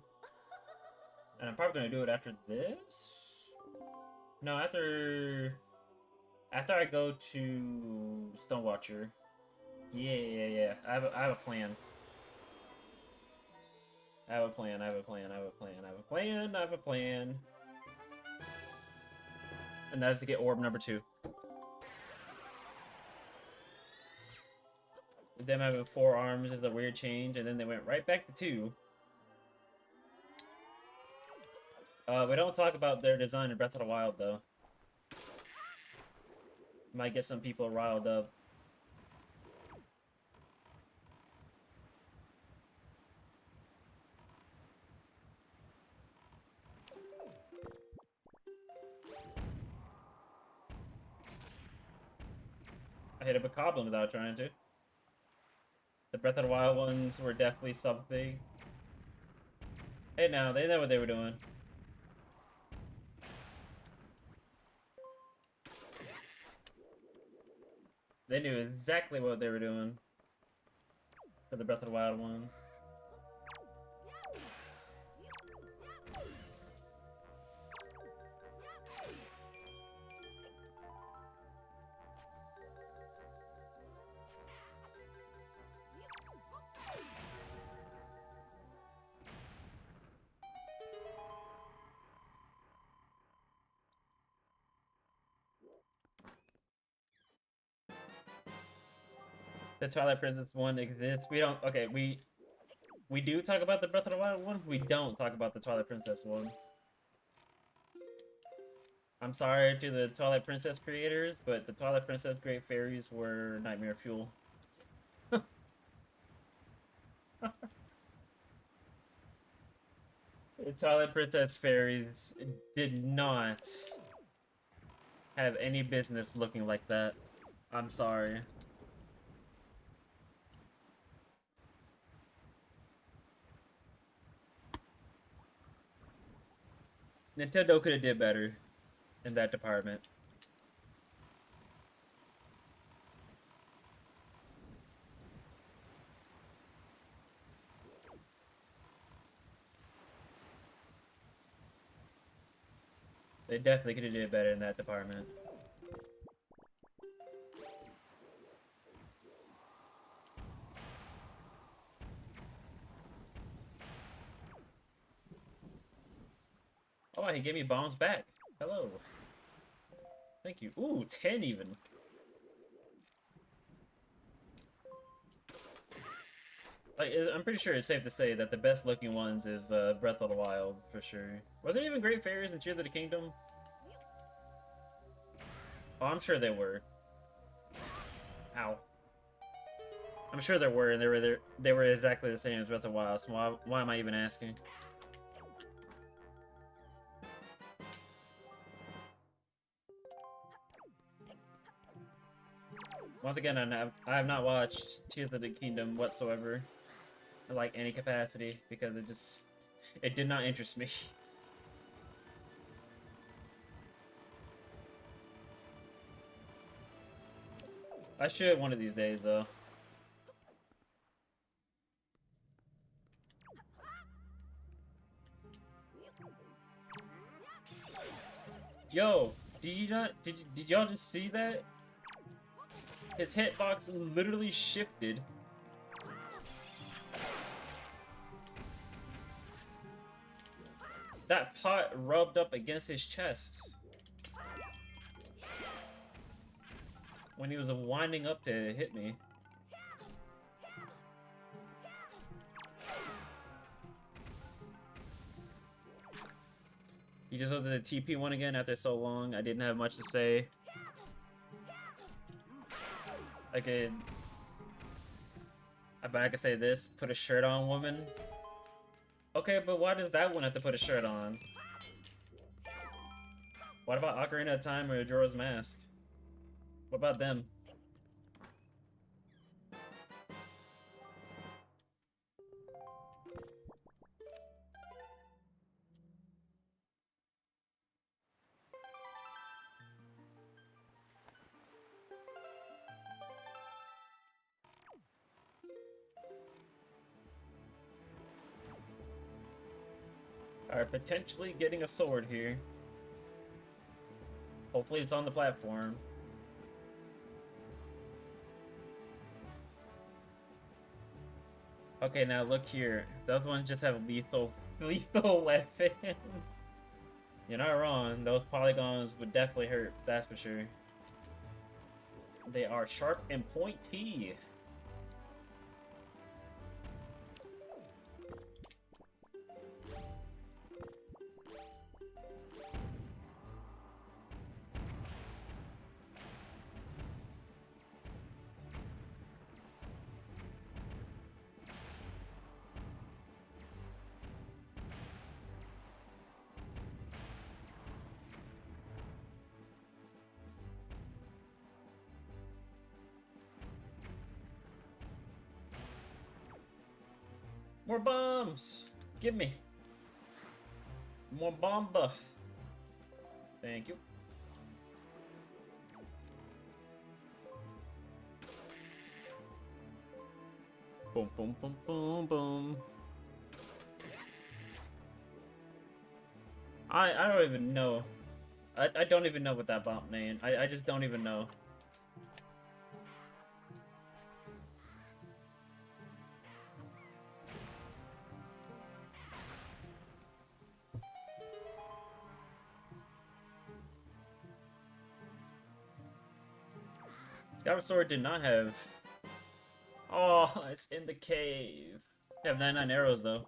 And I'm probably gonna do it after this? No, after I go to Stonewatcher. Yeah. I have a plan. I have a plan. And that is to get orb number 2. Them having 4 arms is a weird change, and then they went right back to 2. We don't talk about their design in Breath of the Wild, though. Might get some people riled up. I hit a Bokoblin without trying to. The Breath of the Wild ones were definitely something. Hey, now, they know what they were doing. They knew exactly what they were doing for the Breath of the Wild one. The Twilight Princess one exists. We don't. Okay, we do talk about the Breath of the Wild one. We don't talk about the Twilight Princess one. I'm sorry to the Twilight Princess creators, but the Twilight Princess Great Fairies were nightmare fuel. The Twilight Princess fairies did not have any business looking like that. I'm sorry. Nintendo could have did better in that department. They definitely could have did better in that department. Oh, he gave me bombs back. Hello. Thank you. Ooh, 10 even. Like, I'm pretty sure it's safe to say that the best looking ones is Breath of the Wild, for sure. Were there even Great Fairies in Tears of the Kingdom? Oh, I'm sure they were. Ow. I'm sure there were, and they were exactly the same as Breath of the Wild, so why am I even asking? Once again, I have not watched Tears of the Kingdom whatsoever, in like any capacity, because it did not interest me. I should one of these days, though. Yo, did y'all just see that? His hitbox literally shifted. That pot rubbed up against his chest when he was winding up to hit me. You just looked at the TP one again after so long. I didn't have much to say. I could say this: put a shirt on, woman. Okay, but why does that one have to put a shirt on? What about Ocarina of Time or Majora's Mask? What about them? Alright, potentially getting a sword here. Hopefully it's on the platform. Okay, now look here. Those ones just have lethal weapons. You're not wrong. Those polygons would definitely hurt, that's for sure. They are sharp and pointy. More bombs! Give me! More bomba! Thank you. Boom, boom, boom, boom, boom. I don't even know. I don't even know what that bomb name. I just don't even know. Skyward Sword did not have... Oh, it's in the cave. They have 99 arrows, though.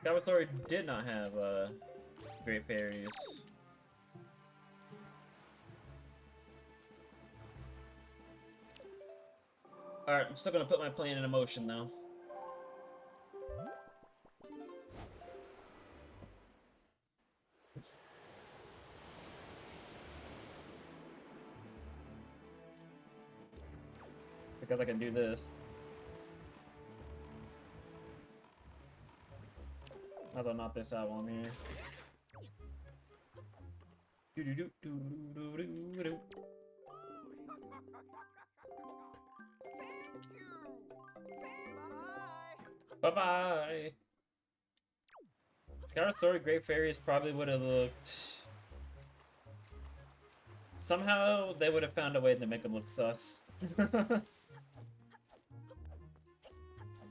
Skyward Sword did not have, Great Fairies. Alright, I'm still gonna put my plan in motion, though. Because I can do this. Might as well knock this out on here. Do do do do do do do. Bye bye. Skyward Sword Great Fairies probably would have looked. Somehow they would have found a way to make them look sus.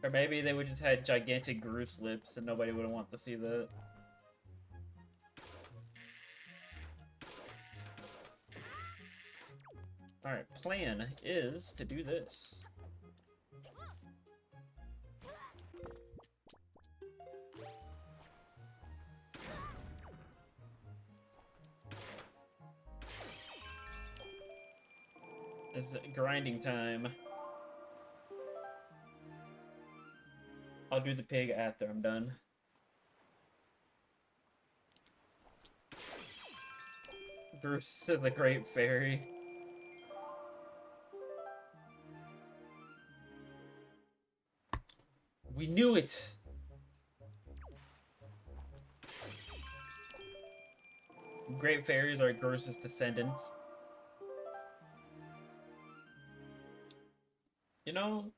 Or maybe they would just had gigantic Groose lips and nobody would want to see that. Alright, plan is to do this. It's grinding time. I'll do the pig after I'm done. Bruce is a great fairy. We knew it! Great fairies are Gross's descendants. You know,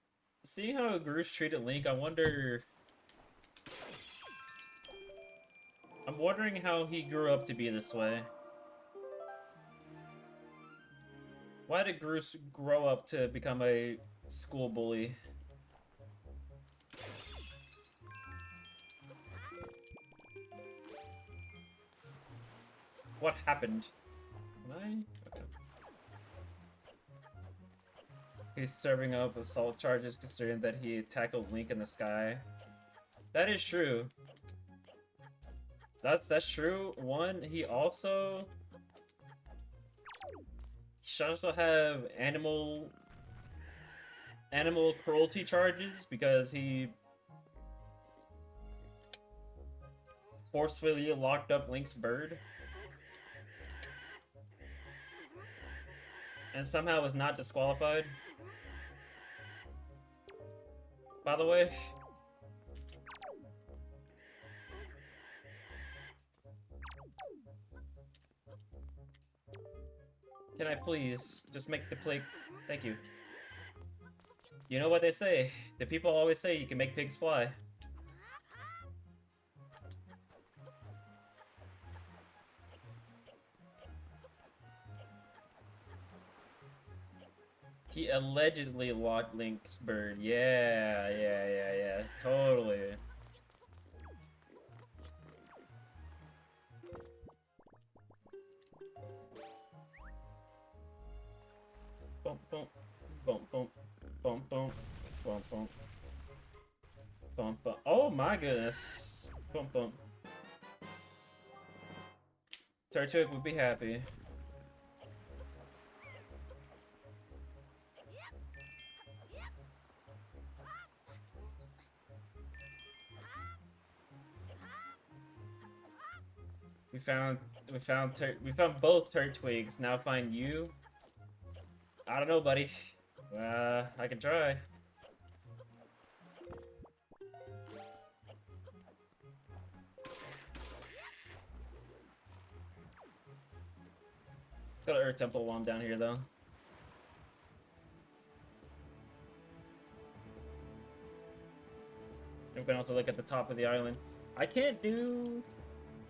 seeing how Groose treated Link, I'm wondering how he grew up to be this way. Why did Groose grow up to become a school bully? What happened? Can I? Okay. He's serving up assault charges considering that he tackled Link in the sky. That is true. That's true. One, he should also have animal cruelty charges because he forcefully locked up Link's bird and somehow was not disqualified. By the way, can I please just make the play? Thank you. You know what they say? The people always say you can make pigs fly. He allegedly locked Link's bird. Yeah. Totally. Boom, boom, boom, boom, boom, boom, boom, boom, boom, boom. Oh my goodness. Boom, boom. Turtwig would be happy. We found both Turtwigs. Now find you. I don't know, buddy. I can try. Let's go to Earth Temple while I'm down here, though. I'm gonna also look at the top of the island. I can't do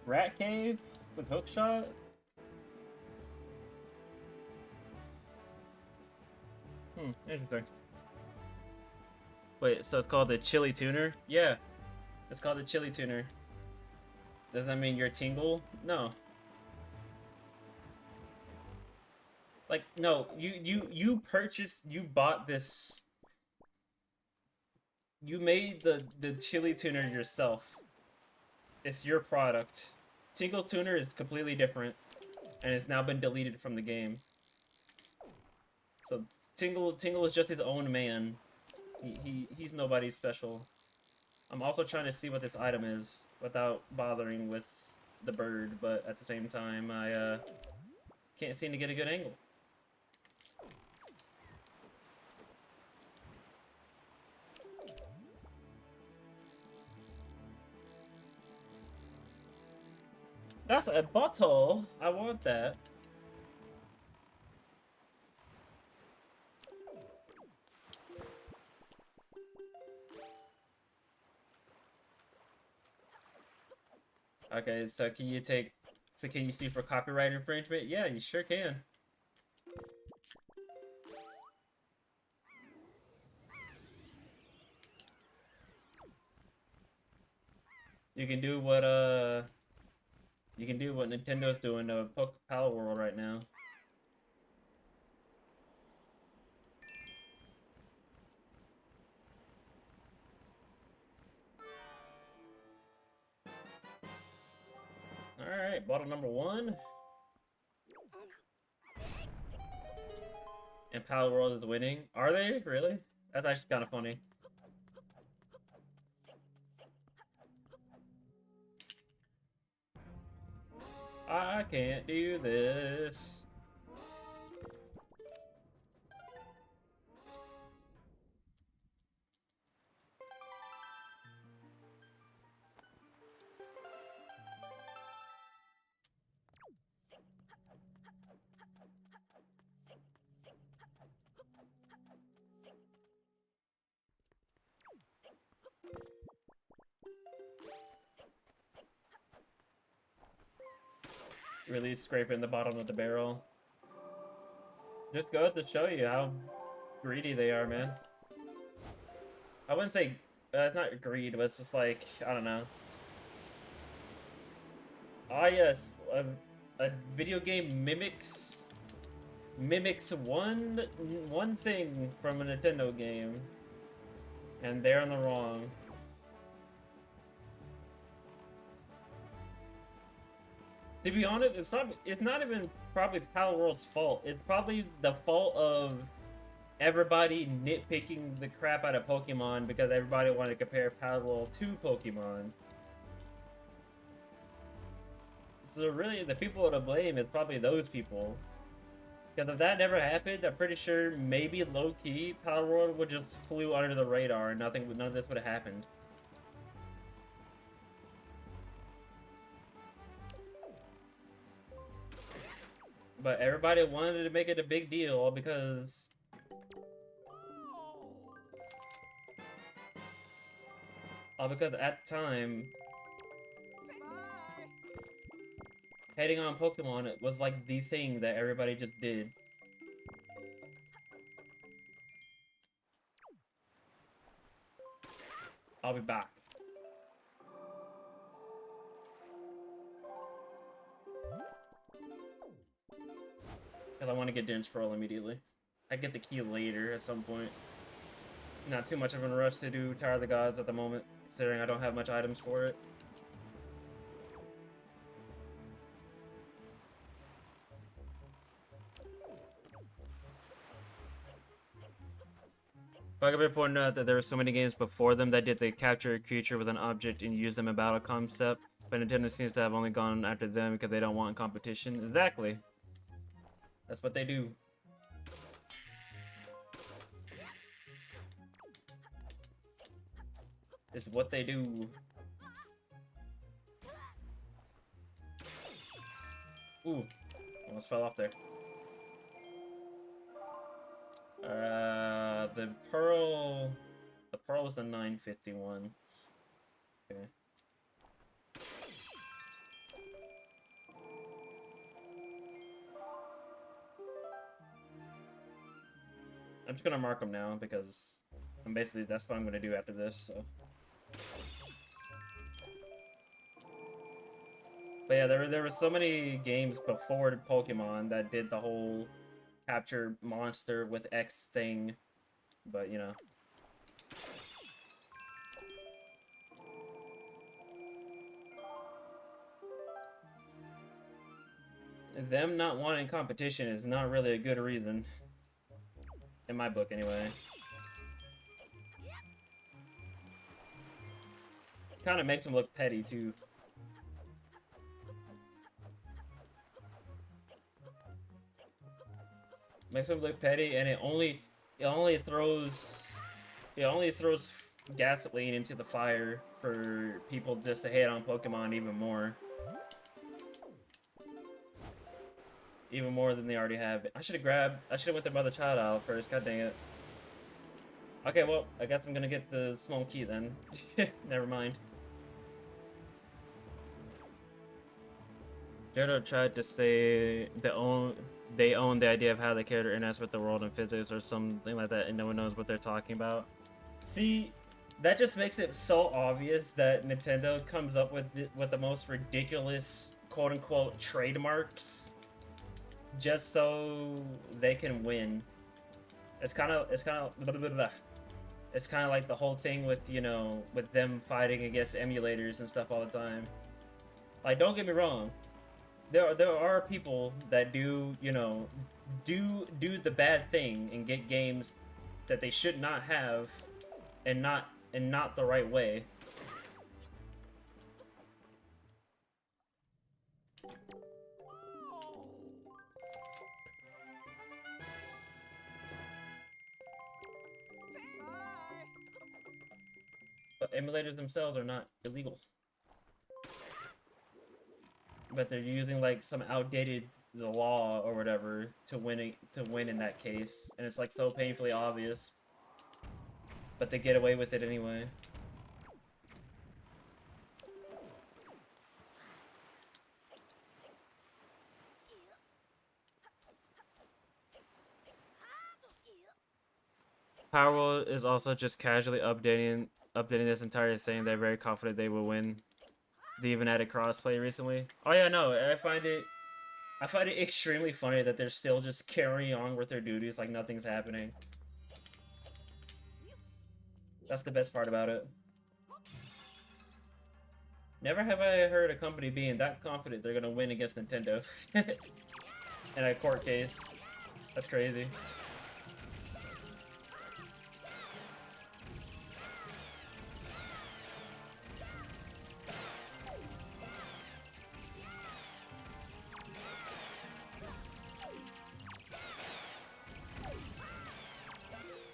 Rat Cave with Hookshot. Interesting. Wait, so it's called the Chili Tuner? Yeah, it's called the Chili Tuner. Does that mean you're Tingle? No. Like, no, you bought this. You made the Chili Tuner yourself. It's your product. Tingle Tuner is completely different, and it's now been deleted from the game. So Tingle is just his own man. He's nobody special. I'm also trying to see what this item is without bothering with the bird, but at the same time, I can't seem to get a good angle. That's a bottle. I want that. Okay, so can you sue for copyright infringement? Yeah, you sure can. You can do what Nintendo's doing to Pal World right now. Alright, bottle number 1. And Pal World is winning. Are they? Really? That's actually kind of funny. I can't do this. Really scraping the bottom of the barrel. Just go to show you how greedy they are, man. I wouldn't say it's not greed, but it's just like I don't know. Ah, yes, a video game mimics one thing from a Nintendo game, and they're on the wrong. To be honest, it's not even probably Pal World's fault. It's probably the fault of everybody nitpicking the crap out of Pokemon because everybody wanted to compare Pal World to Pokemon. So really, the people to blame is probably those people. Because if that never happened, I'm pretty sure maybe low-key, Power World would just flew under the radar and none of this would have happened. But everybody wanted to make it a big deal all because at the time, Bye. hating on Pokemon was like the thing that everybody just did. I'll be back. Because I want to get Dense Pearl immediately. I get the key later at some point. Not too much of a rush to do Tower of the Gods at the moment, considering I don't have much items for it. Bugaboo pointed out that there were so many games before them that did the capture a creature with an object and use them in battle concept, but Nintendo seems to have only gone after them because they don't want competition. Exactly. That's what they do. It's what they do. Ooh, almost fell off there. The pearl is the 951. Okay. I'm just gonna mark them now because that's what I'm gonna do after this. So. But yeah, there were so many games before Pokemon that did the whole capture monster with X thing, but you know. Them not wanting competition is not really a good reason. In my book, anyway. Kind of makes them look petty, too. Makes them look petty, and it only throws gasoline into the fire for people just to hate on Pokemon even more. Even more than they already have. I should have went the Mother Child out first, god dang it. Okay, well, I guess I'm gonna get the small key then. Never mind. Gerdo tried to say they own the idea of how the character interacts with the world and physics or something like that, and no one knows what they're talking about. See, that just makes it so obvious that Nintendo comes up with the most ridiculous quote-unquote trademarks just so they can win. It's kind of like the whole thing with, you know, with them fighting against emulators and stuff all the time. Like, don't get me wrong. There are people that do, you know, do the bad thing and get games that they should not have and not the right way. But emulators themselves are not illegal. But they're using like some outdated law or whatever to win in that case, and it's like so painfully obvious. But they get away with it anyway. Power World is also just casually updating this entire thing. They're very confident they will win. They even added crossplay recently. Oh yeah, no, I find it extremely funny that they're still just carrying on with their duties like nothing's happening. That's the best part about it. Never have I heard a company being that confident they're gonna win against Nintendo in a court case. That's crazy.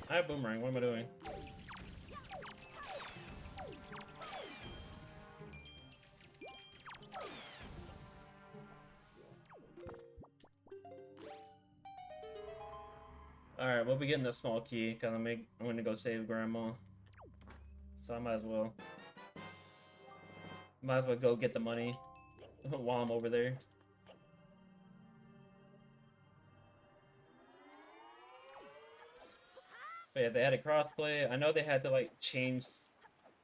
I have Boomerang, what am I doing? Alright, we'll be getting the small key, because I'm gonna go save Grandma. So I might as well. Might as well go get the money while I'm over there. But yeah, they had a crossplay. I know they had to like change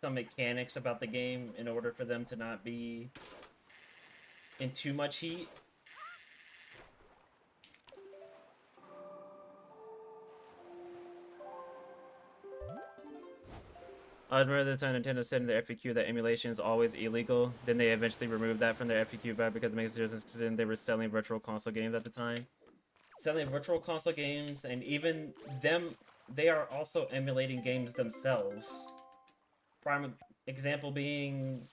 some mechanics about the game in order for them to not be in too much heat. I remember the time Nintendo said in their FAQ that emulation is always illegal. Then they eventually removed that from their FAQ back because it makes zero sense because then they were selling virtual console games at the time. Selling virtual console games, and even them, they are also emulating games themselves. Prime example being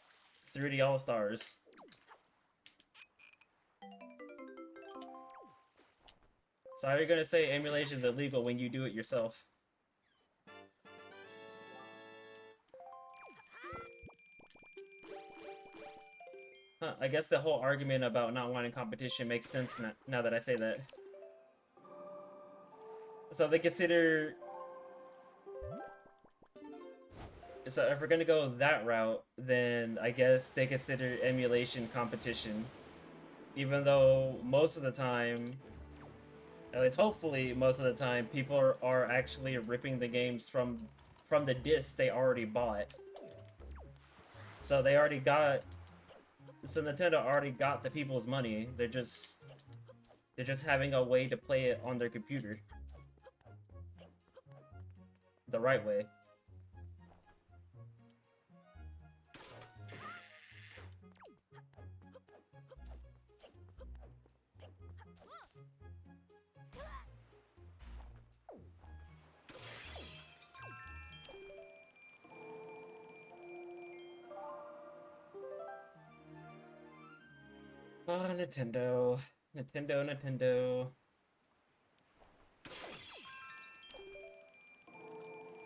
3D All Stars. So how are you gonna say emulation is illegal when you do it yourself? Huh, I guess the whole argument about not wanting competition makes sense now that I say that. So they consider... So if we're gonna go that route, then I guess they consider emulation competition. Even though most of the time, at least hopefully most of the time, people are actually ripping the games from the discs they already bought. So they already got... So Nintendo already got the people's money. They're just having a way to play it on their computer. The right way. Oh, Nintendo. Nintendo.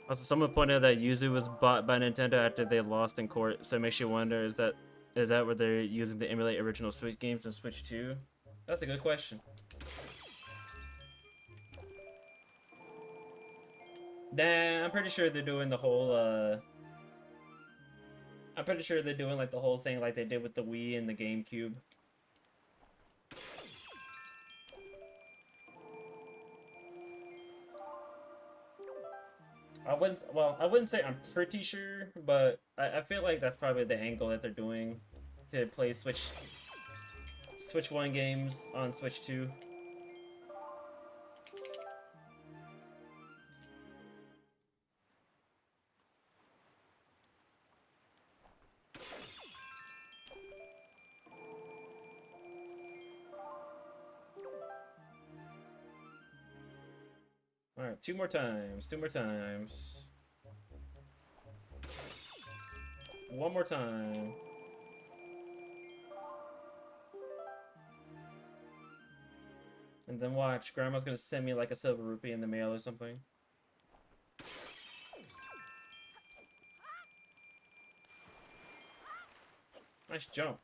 Also, someone pointed out that Yuzu was bought by Nintendo after they lost in court, so it makes you wonder, is that what they're using to emulate original Switch games on Switch 2? That's a good question. Nah, I'm pretty sure they're doing the whole, I'm pretty sure they're doing, like, the whole thing like they did with the Wii and the GameCube. I wouldn't say I'm pretty sure, but I feel like that's probably the angle that they're doing to play Switch 1 games on Switch 2. Alright, two more times. One more time. And then watch, Grandma's gonna send me like a silver rupee in the mail or something. Nice jump.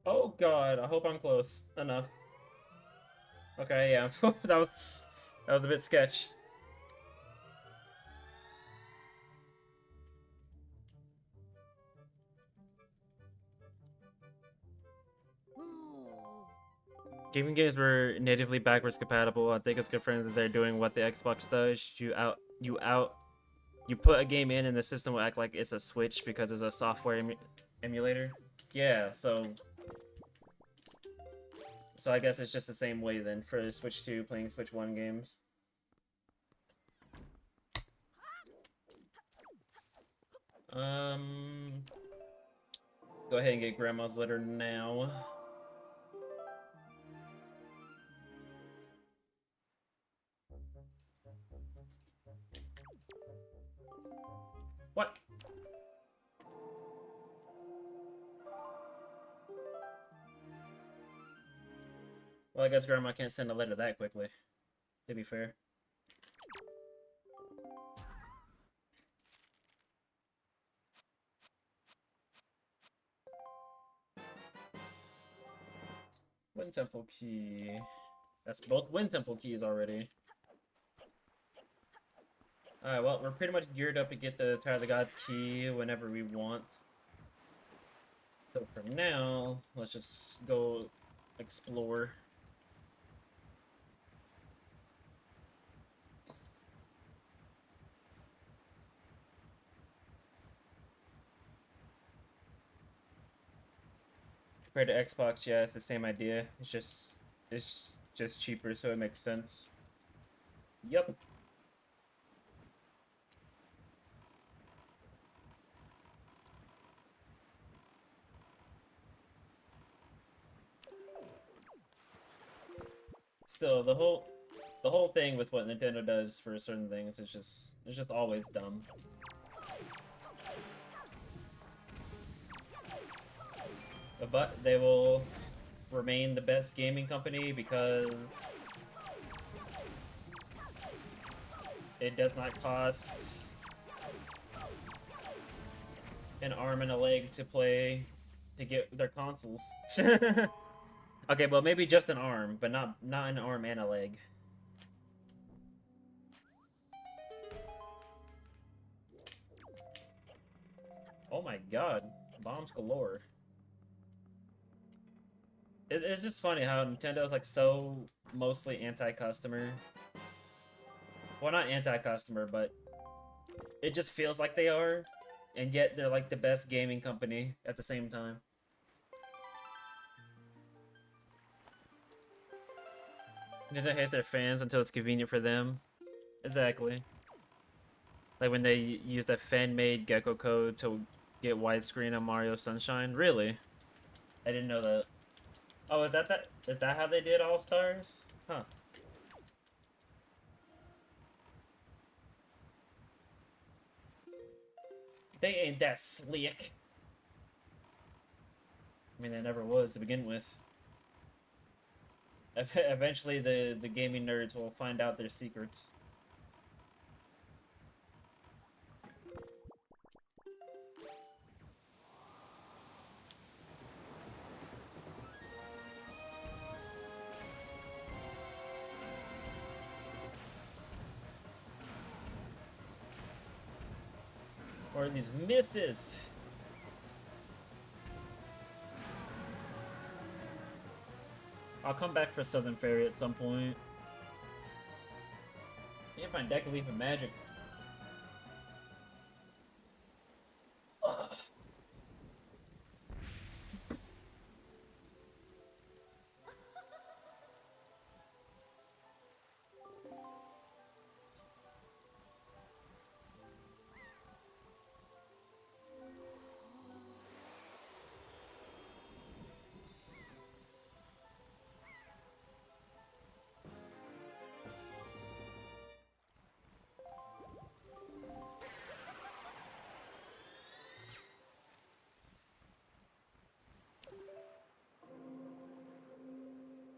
Oh god, I hope I'm close enough. Okay, yeah, that was a bit sketch. Gaming games were natively backwards compatible. I think it's good for them that they're doing what the Xbox does. You put a game in and the system will act like it's a Switch because it's a software emulator. Yeah, so I guess it's just the same way then for Switch 2 playing Switch 1 games. Um, Go ahead and get Grandma's letter now. What? Well, I guess Grandma can't send a letter that quickly, to be fair. Wind Temple key. That's both Wind Temple keys already. Alright, well, we're pretty much geared up to get the Tower of the Gods key whenever we want. So for now, let's just go explore. Compared to Xbox, yeah, it's the same idea. It's just cheaper, so it makes sense. Yep. Still, the whole thing with what Nintendo does for certain things is just always dumb. But they will remain the best gaming company because it does not cost an arm and a leg to play to get their consoles. Okay, well maybe just an arm, but not an arm and a leg. Oh my god, bombs galore. It's just funny how Nintendo's like so mostly anti-customer. Well, not anti-customer, but it just feels like they are, and yet they're like the best gaming company at the same time. Nintendo hates their fans until it's convenient for them. Exactly. Like when they used a fan-made Gecko code to get widescreen on Mario Sunshine. Really? I didn't know that. Oh, is that how they did All Stars? Huh. They ain't that slick. I mean, they never was to begin with. Eventually, the gaming nerds will find out their secrets. Or these misses. I'll come back for Southern Fairy at some point. I can't find Deck of Leaf and Magic. Ugh.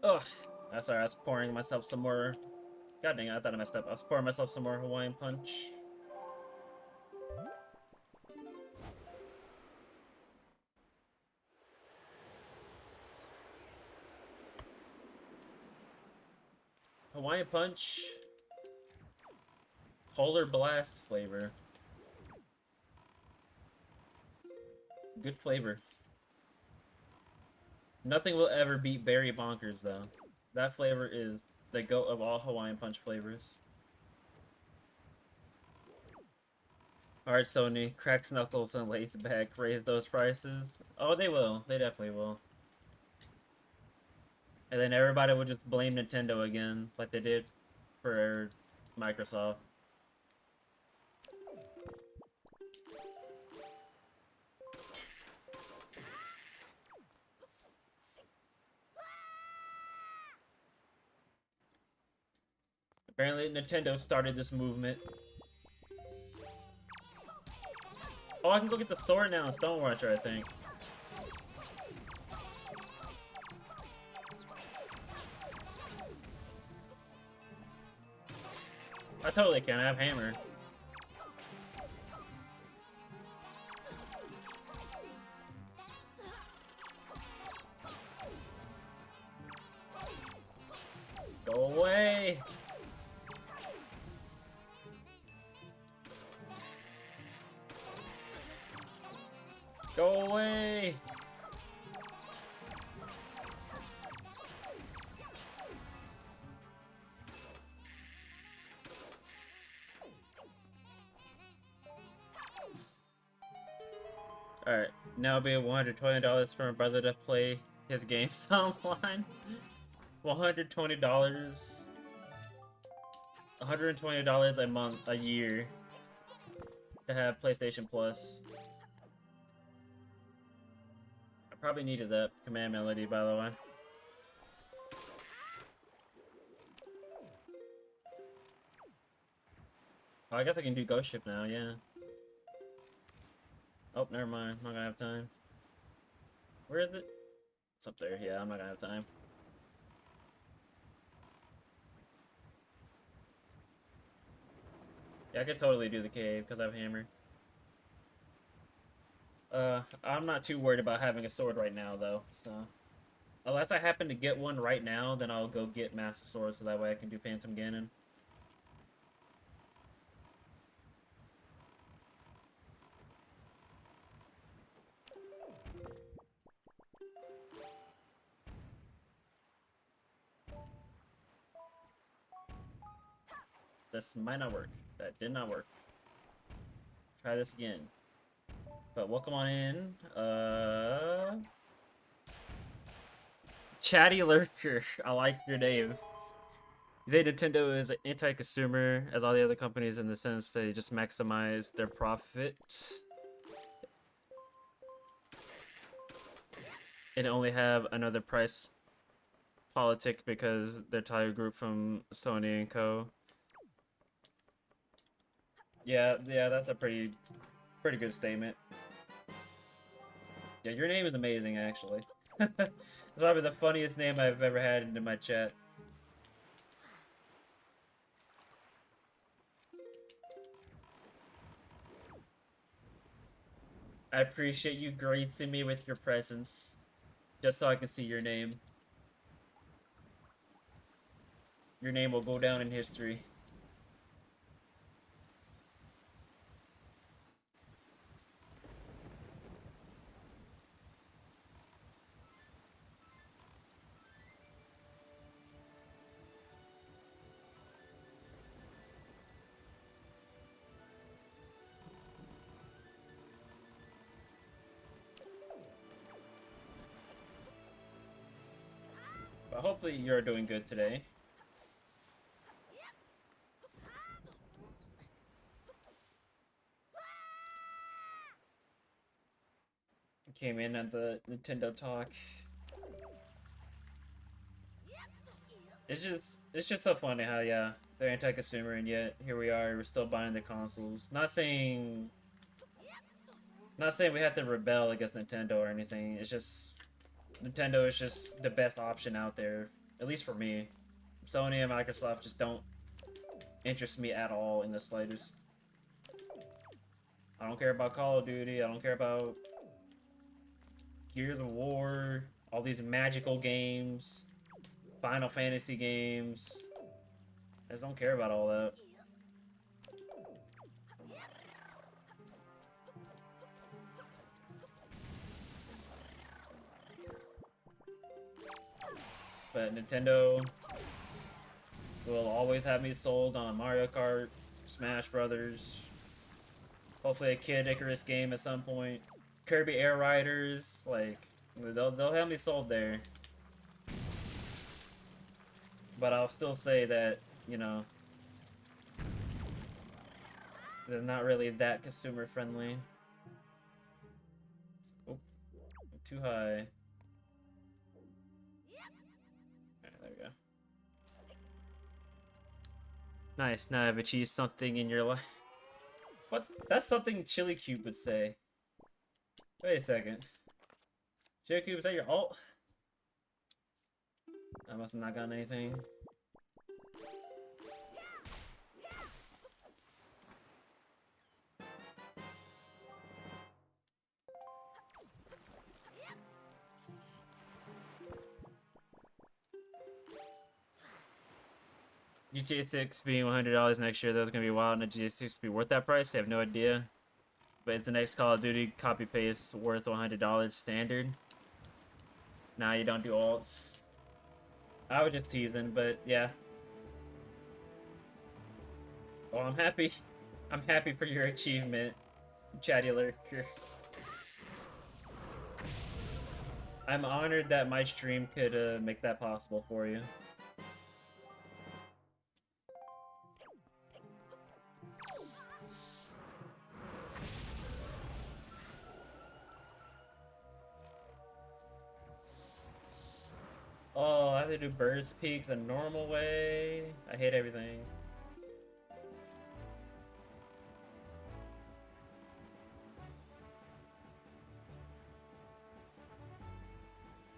Ugh. I'm sorry, I was pouring myself some more. God dang it, I thought I messed up. I was pouring myself some more Hawaiian Punch. Hawaiian Punch. Polar Blast flavor. Good flavor. Nothing will ever beat Berry Bonkers, though. That flavor is the goat of all Hawaiian Punch flavors. Alright, Sony. Cracks Knuckles and lays back. Raise those prices. Oh, they will. They definitely will. And then everybody will just blame Nintendo again, like they did for Microsoft. Apparently, Nintendo started this movement. Oh, I can go get the sword now in Stone Watcher, I think. I totally can. I have hammer. Go away! Go away! Alright, now it'll be $120 for my brother to play his games online. $120. $120 a month, a year to have PlayStation Plus. I probably needed that command melody, by the way. Oh, I guess I can do Ghost Ship now, yeah. Oh, never mind. I'm not gonna have time. Where is it? It's up there. Yeah, I'm not gonna have time. Yeah, I could totally do the cave because I have hammer. I'm not too worried about having a sword right now, though, so... Unless I happen to get one right now, then I'll go get Master Sword so that way I can do Phantom Ganon. This might not work. That did not work. Try this again. But welcome on in. Chatty Lurker. I like your name. You think Nintendo is anti-consumer as all the other companies in the sense they just maximize their profit and only have another price politic because they're tired group from Sony and Co. Yeah, that's a pretty good statement. Yeah, your name is amazing, actually. It's probably the funniest name I've ever had in my chat. I appreciate you gracing me with your presence, just so I can see your name. Your name will go down in history. But hopefully you're doing good today. Came in at the Nintendo talk. It's just so funny how, yeah, they're anti-consumer and yet here we are, we're still buying the consoles. Not saying we have to rebel against Nintendo or anything. It's just Nintendo is just the best option out there, at least for me. Sony and Microsoft just don't interest me at all in the slightest. I don't care about Call of Duty. I don't care about Gears of War. All these magical games, Final Fantasy games. I just don't care about all that. But Nintendo will always have me sold on Mario Kart, Smash Brothers, hopefully a Kid Icarus game at some point, Kirby Air Riders, like, they'll have me sold there. But I'll still say that, you know, they're not really that consumer friendly. Oh, too high. Alright, there we go. Nice, now I've achieved something in your life. What? That's something Chili Cube would say. Wait a second. Chili Cube, is that your alt? I must have not gotten anything. GTA 6 being $100 next year, that's gonna be wild, and GTA 6 be worth that price? I have no idea. But is the next Call of Duty copy paste worth $100 standard? Nah, you don't do alts. I was just teasing, but yeah. Well, I'm happy. I'm happy for your achievement, Chatty Lurker. I'm honored that my stream could make that possible for you. Oh, I have to do Burst Peak the normal way. I hate everything.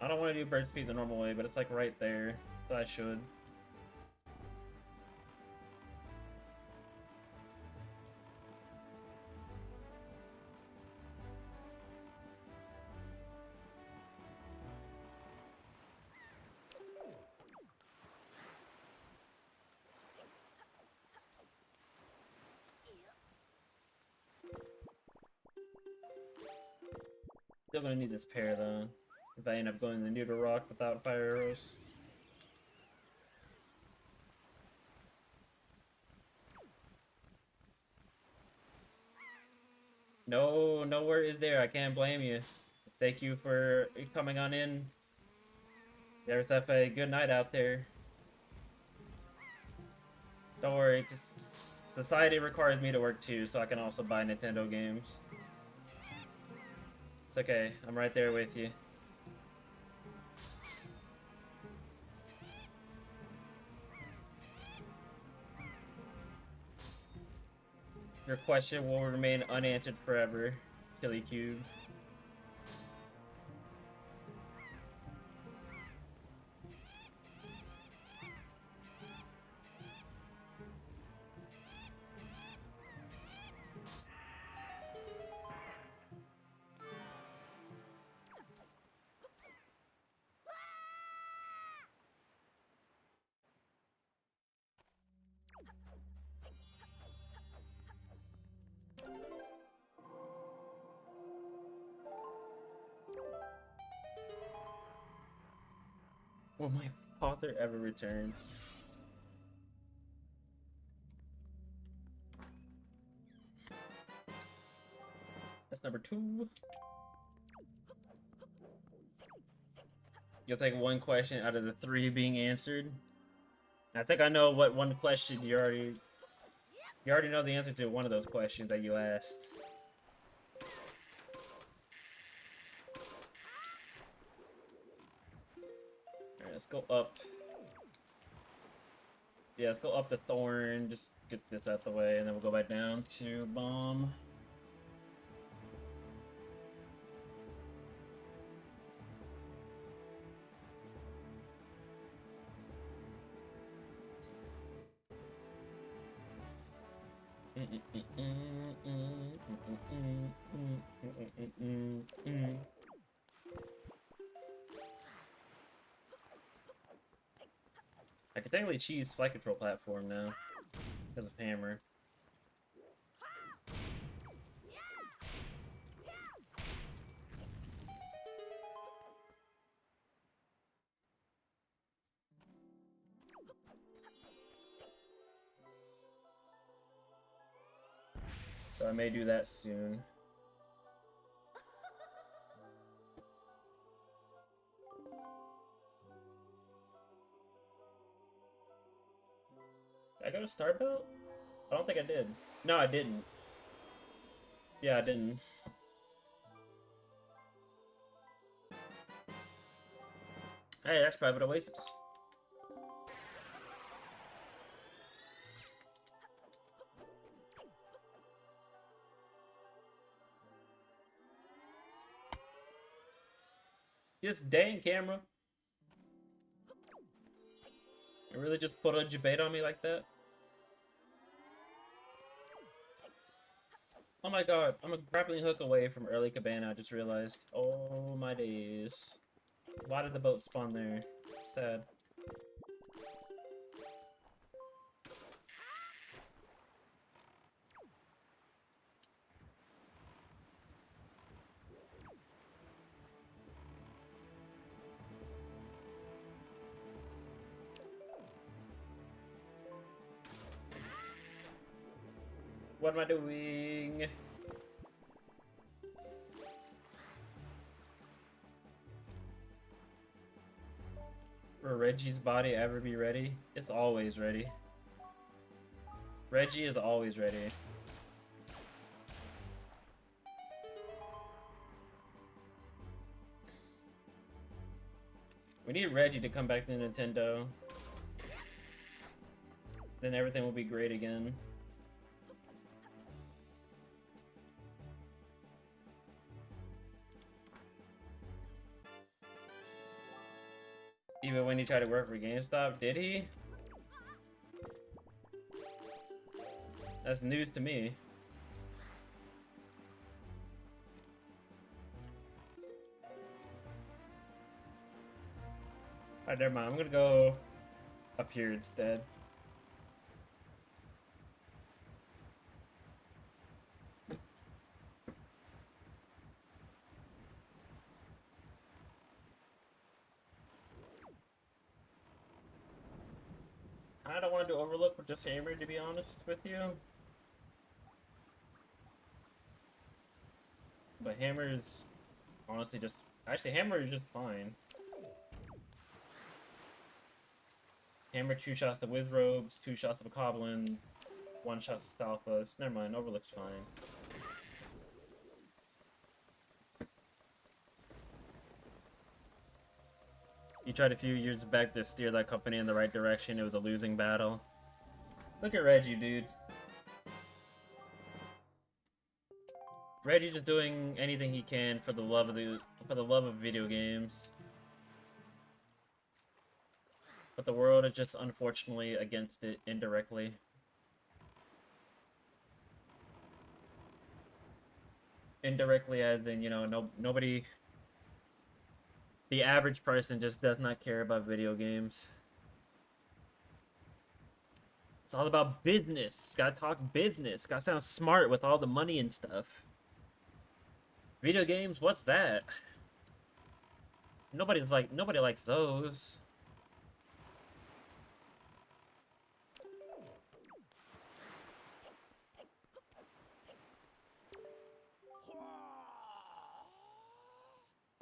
I don't want to do Burst Peak the normal way, but it's like right there, so I should. Still gonna need this pair though, if I end up going the Noodle Rock without fire arrows. No, nowhere is there. I can't blame you. Thank you for coming on in. You guys have a good night out there. Don't worry, 'cause society requires me to work too, so I can also buy Nintendo games. It's okay. I'm right there with you. Your question will remain unanswered forever, Killy Cube. Will my father ever return? That's number 2. You'll take one question out of the 3 being answered. I think I know what one question you already know the answer to one of those questions that you asked. Alright, let's go up. Yeah, let's go up the thorn, just get this out the way, and then we'll go back down to bomb. can technically cheese flight control platform now because of hammer. So I may do that soon. Did I go to Starbelt? I don't think I did. No, I didn't. Yeah, I didn't. Hey, that's Private Oasis. Just dang camera. You really just put a debate on me like that? Oh my god, I'm a grappling hook away from early cabana, I just realized. Oh my days. Why did the boat spawn there? Sad. What am I doing? Will Reggie's body ever be ready? It's always ready. Reggie is always ready. We need Reggie to come back to Nintendo. Then everything will be great again. Even when he tried to work for GameStop, did he? That's news to me. Alright, never mind. I'm gonna go up here instead. I don't want to do Overlook with just Hammer, to be honest with you. But Hammer is honestly just... Actually, Hammer is just fine. Hammer 2 shots to Wizrobes, 2 shots to Bokoblin, 1 shot to Stalfos. Never mind, Overlook's fine. He tried a few years back to steer that company in the right direction. It was a losing battle. Look at Reggie, dude. Reggie just doing anything he can for the love of video games. But the world is just unfortunately against it indirectly. Indirectly as in, you know, nobody... The average person just does not care about video games. It's all about business. Gotta talk business. Gotta sound smart with all the money and stuff. Video games, what's that? Nobody likes those.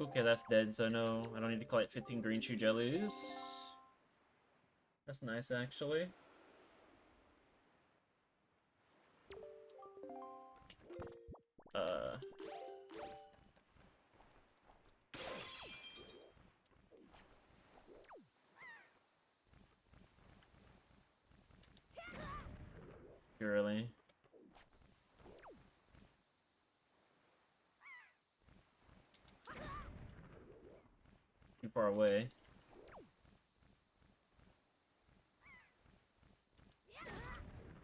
Okay, that's dead, so no, I don't need to collect 15 green shoe jellies. That's nice, actually. Purely. Too far away.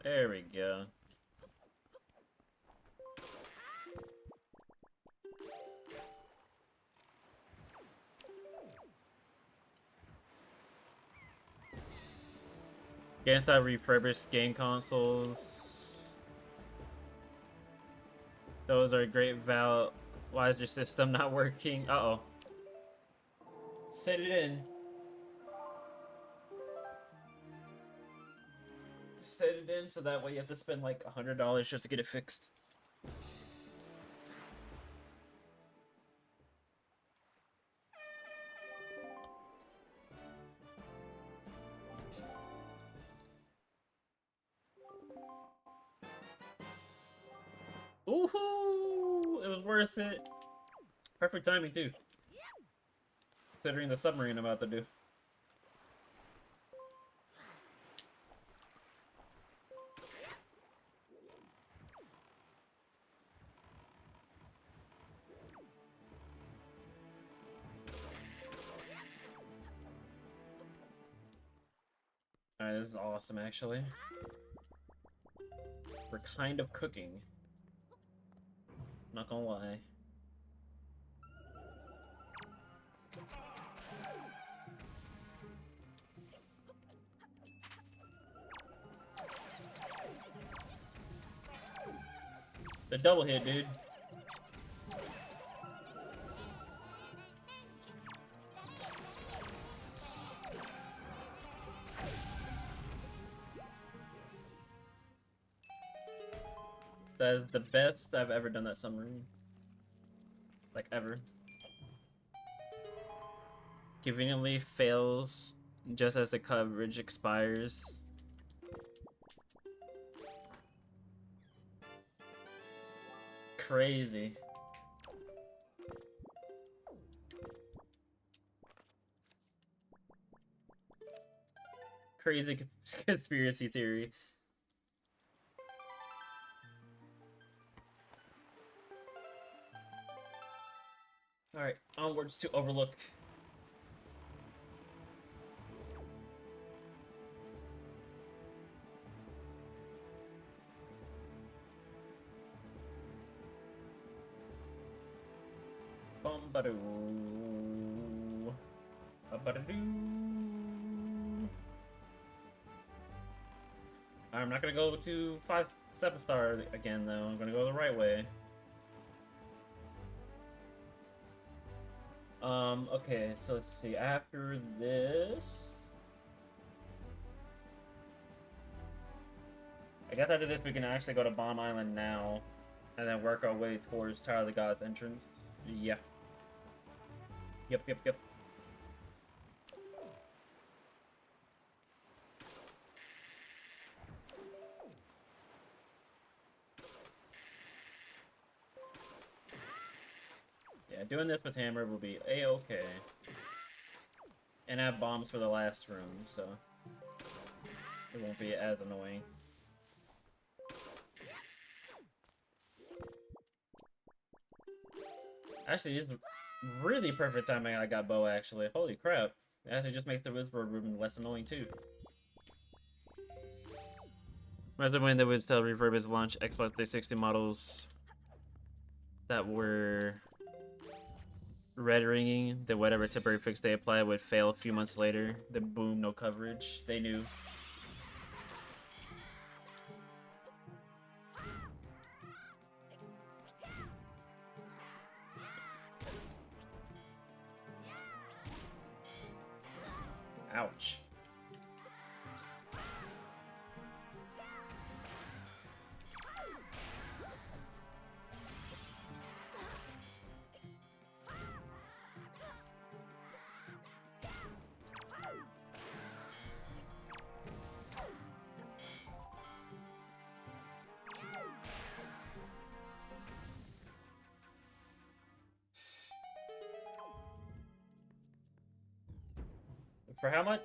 There we go. GameStop refurbished game consoles. Those are great val. Why is your system not working? Uh-oh. Set it in. Set it in so that way you have to spend like $100 just to get it fixed. Ooh, it was worth it. Perfect timing too. Considering the submarine I'm about to do. Alright, this is awesome actually. We're kind of cooking. Not gonna lie. The double hit, dude. That is the best I've ever done that submarine. Like, ever. Conveniently fails just as the coverage expires. Crazy. Crazy conspiracy theory. Alright, onwards to Overlook. Bum-ba-doo. Ba-ba-da-doo. I'm not gonna go to 5-7 star again though. I'm gonna go the right way. Okay, so let's see. After this, I guess after this we can actually go to Bomb Island now, and then work our way towards Tower of the Gods entrance. Yeah. Yep. Yeah, doing this with Hammer will be a-okay. And I have bombs for the last room, so it won't be as annoying. Actually, this is really perfect timing I got Bow, actually. Holy crap. It actually just makes the Whisper room less annoying, too. Rather when they would sell refurbished launch Xbox 360 models that were red ringing, that whatever temporary fix they applied would fail a few months later. Then boom, no coverage. They knew. Ouch. For how much,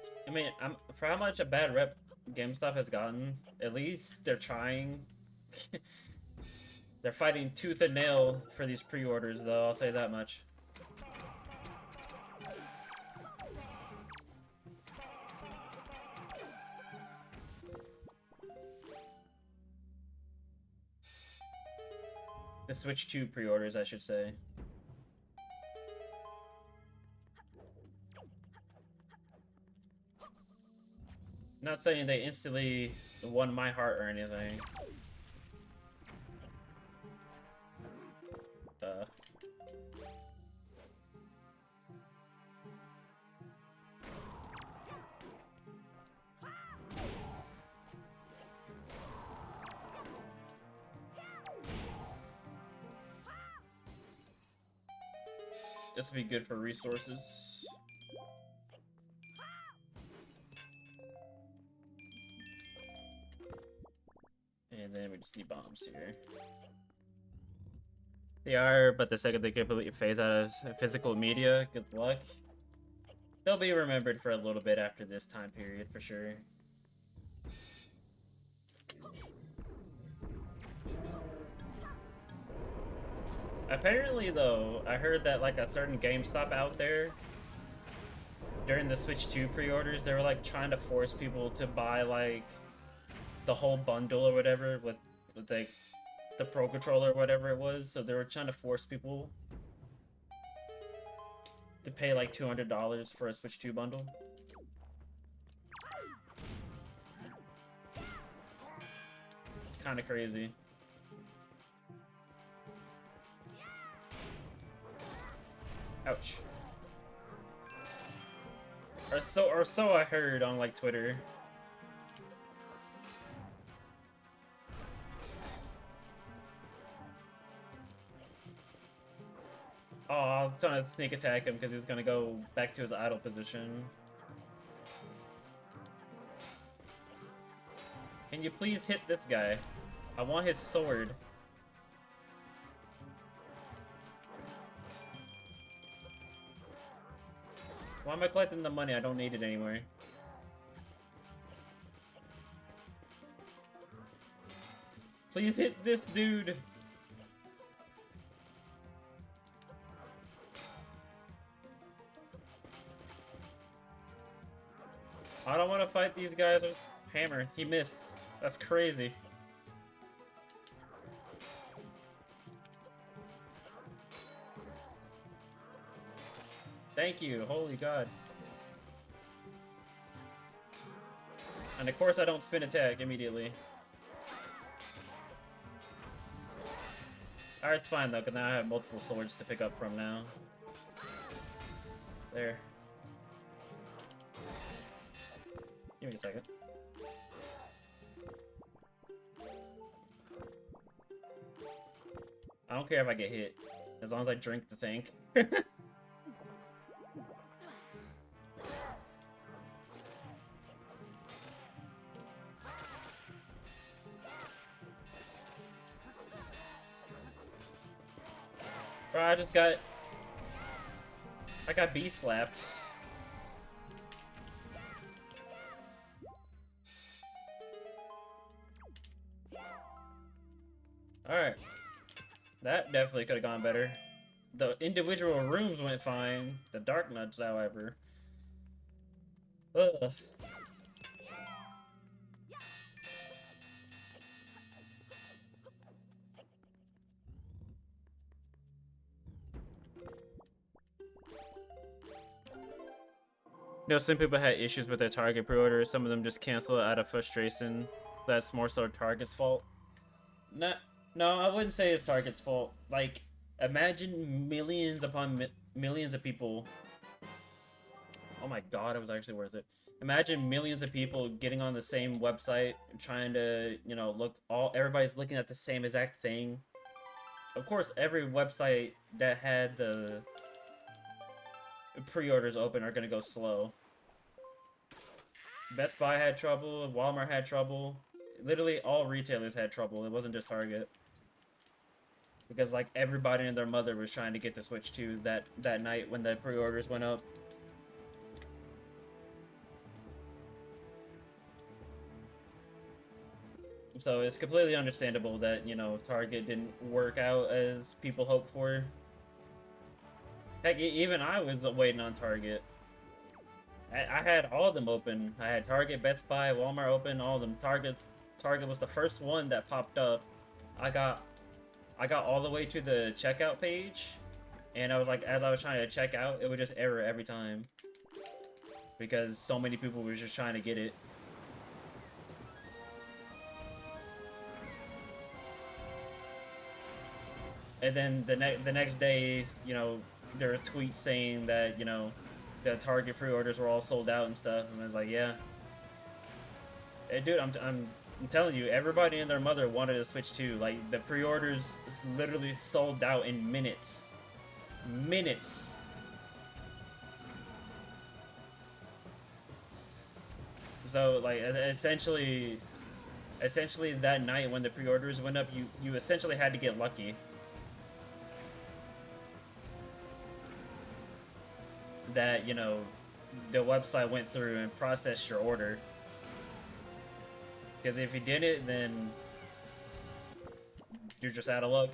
for how much a bad rep GameStop has gotten, at least they're trying. They're fighting tooth and nail for these pre-orders, though, I'll say that much. The Switch 2 pre-orders, I should say. Not saying they instantly won my heart or anything. This would be good for resources. And then we just need bombs here. They are, but the second they completely phase out of physical media, good luck. They'll be remembered for a little bit after this time period, for sure. Apparently, though, I heard that, like, a certain GameStop out there, during the Switch 2 pre-orders, they were, like, trying to force people to buy, like, the whole bundle or whatever with like, the Pro Controller or whatever it was. So they were trying to force people to pay, like, $200 for a Switch 2 bundle. Kind of crazy. Ouch. Or so I heard on, like, Twitter. Oh, I was trying to sneak attack him because he was gonna go back to his idle position. Can you please hit this guy? I want his sword. Why am I collecting the money? I don't need it anymore. Please hit this dude. I don't want to fight these guys with hammer. He missed. That's crazy. Thank you. Holy God. And of course I don't spin attack immediately. Alright, it's fine though, because now I have multiple swords to pick up from now. There. Give me a second. I don't care if I get hit, as long as I drink the thing. Bro, I got B-slapped. Alright. That definitely could have gone better. The individual rooms went fine. The Dark Nuts, however. Ugh. You know, some people had issues with their Target pre-order. Some of them just cancel it out of frustration. That's more so Target's fault. No, I wouldn't say it's Target's fault. Like, imagine millions upon millions of people. Oh my God, it was actually worth it. Imagine millions of people getting on the same website, trying to, you know, everybody's looking at the same exact thing. Of course, every website that had the pre-orders open are gonna go slow. Best Buy had trouble, Walmart had trouble. Literally all retailers had trouble. It wasn't just Target. Because, like, everybody and their mother was trying to get the Switch 2 that night when the pre-orders went up. So it's completely understandable that, you know, Target didn't work out as people hoped for. Heck, even I was waiting on Target. I had all of them open. I had Target, Best Buy, Walmart open, all of them. Target was the first one that popped up. I got all the way to the checkout page, and I was like, as I was trying to check out, it would just error every time. Because so many people were just trying to get it. And then the next day, you know, there are tweets saying that, you know, the Target pre-orders were all sold out and stuff. And I was like, yeah, hey, dude, I'm telling you, everybody and their mother wanted a Switch 2. Like the pre-orders literally sold out in minutes, minutes. So like essentially that night when the pre-orders went up, you essentially had to get lucky that, you know, the website went through and processed your order. Because if you didn't, then you're just out of luck.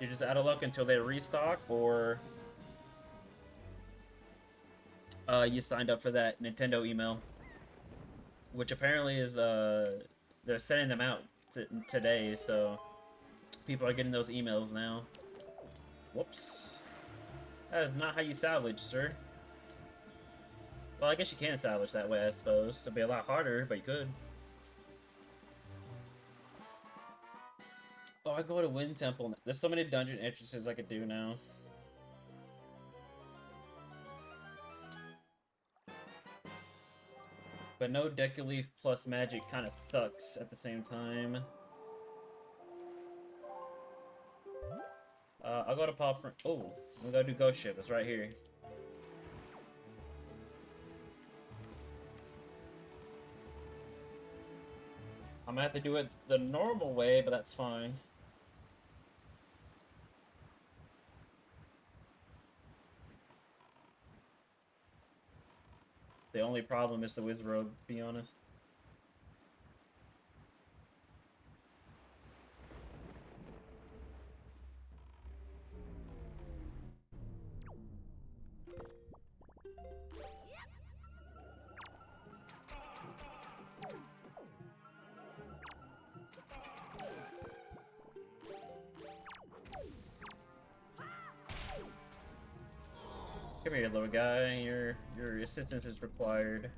You're just out of luck until they restock, or you signed up for that Nintendo email, which apparently is they're sending them out today, so people are getting those emails now. Whoops, that is not how you salvage, sir. Well, I guess you can salvage that way, I suppose. It'd be a lot harder, but you could. Oh, I go to Wind Temple. There's so many dungeon entrances I could do now. But no Deku Leaf plus magic kind of sucks at the same time. I'll go to Pop. Oh, we gotta do Ghost Ship. It's right here. I'm gonna have to do it the normal way, but that's fine. The only problem is the Wizrobe, to be honest. Come here, little guy. Your assistance is required.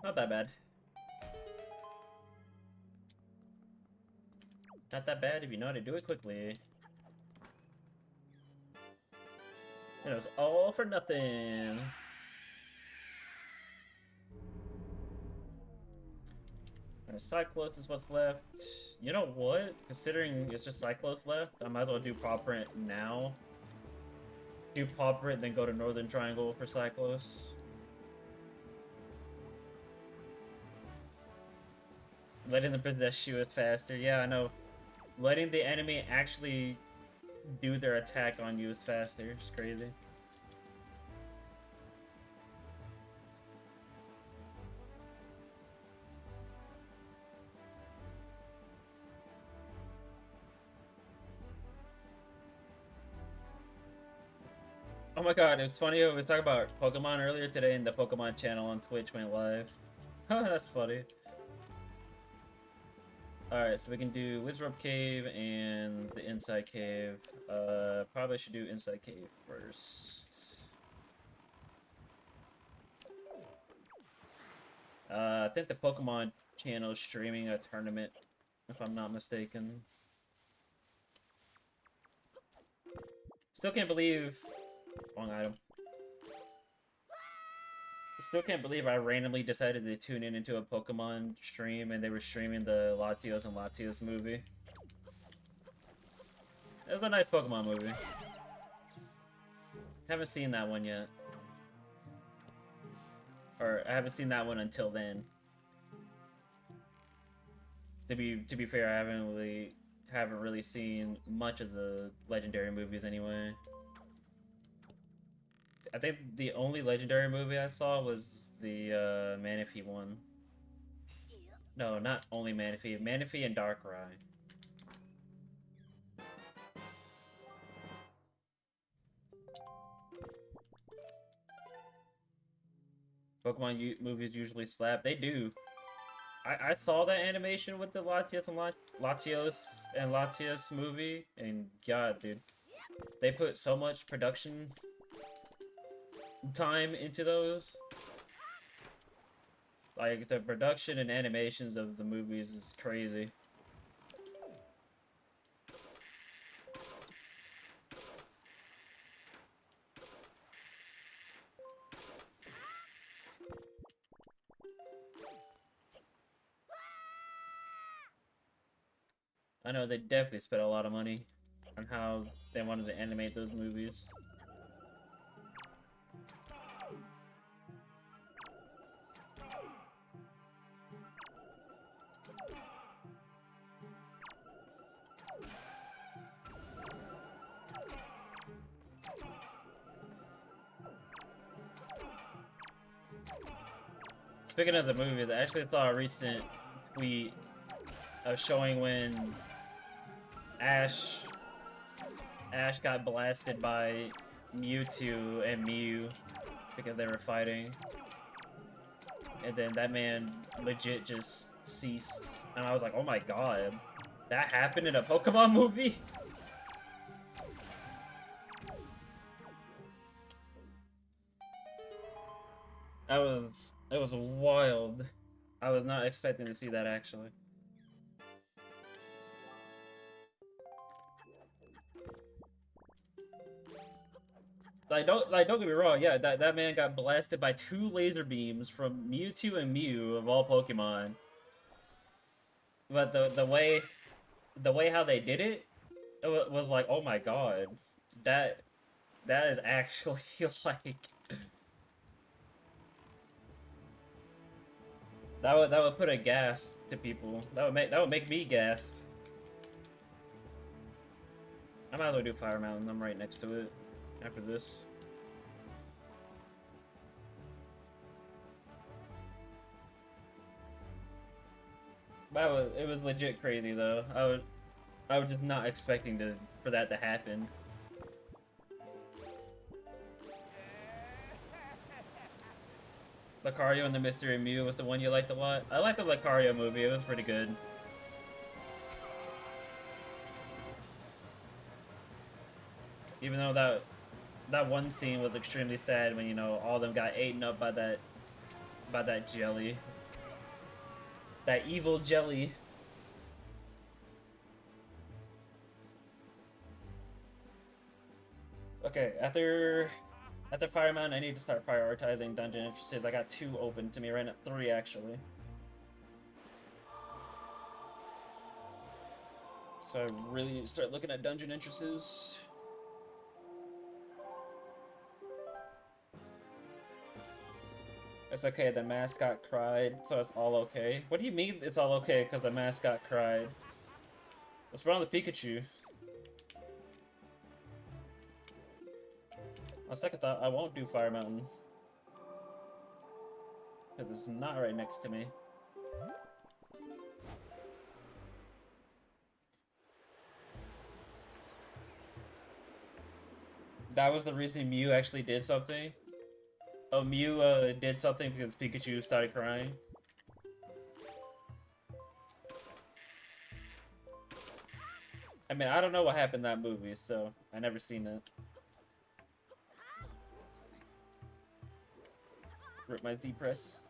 Not that bad. Not that bad if you know how to do it quickly. It was all for nothing. Cyclos is what's left. You know what? Considering it's just Cyclos left, I might as well do Paw Print now. Do Paw Print, then go to Northern Triangle for Cyclos. Letting the possess you is faster. Yeah, I know. Letting the enemy actually do their attack on you is faster. It's crazy. Oh my god, it was funny. We was talking about Pokemon earlier today, and the Pokemon channel on Twitch went live. That's funny. Alright, so we can do Wizrobe Cave and the Inside Cave. Probably should do Inside Cave first. I think the Pokemon channel is streaming a tournament, if I'm not mistaken. Still can't believe... Wrong item. Still can't believe I randomly decided to tune in into a Pokemon stream and they were streaming the Latios and Latios movie. It was a nice Pokemon movie. Haven't seen that one yet. Or I haven't seen that one until then. To be fair, I haven't really seen much of the legendary movies anyway. I think the only legendary movie I saw was the Manaphy one. No, not only Manaphy. Manaphy and Darkrai. Pokemon movies usually slap. They do. I saw that animation with the Latios movie, and God, dude, they put so much production time into those. Like, the production and animations of the movies is crazy. I know they definitely spent a lot of money on how they wanted to animate those movies. Speaking of the movies, I actually saw a recent tweet of showing when Ash got blasted by Mewtwo and Mew because they were fighting. And then that man legit just ceased. And I was like, oh my god. That happened in a Pokemon movie? It was wild. I was not expecting to see that actually. Don't get me wrong, yeah, that man got blasted by 2 laser beams from Mewtwo and Mew of all Pokemon. But the way how they did it, was like, oh my god. That is actually like that would put a gasp to people. That would make me gasp. I might as well do Fire Mountain. I'm right next to it after this. It was legit crazy though. I was just not expecting for that to happen. Lucario and the Mystery Mew was the one you liked a lot. I liked the Lucario movie. It was pretty good. Even though that one scene was extremely sad when, you know, all of them got eaten up by that jelly. That evil jelly. Okay, after Fire Mountain, I need to start prioritizing dungeon entrances. I got 2 open to me right now, 3 actually. So I really need to start looking at dungeon entrances. It's okay, the mascot cried, so it's all okay. What do you mean it's all okay because the mascot cried? What's wrong with Pikachu? On second thought, I won't do Fire Mountain. Because it's not right next to me. That was the reason Mew actually did something? Oh, Mew did something because Pikachu started crying? I mean, I don't know what happened in that movie, so I never seen it. Rip my Z-Press.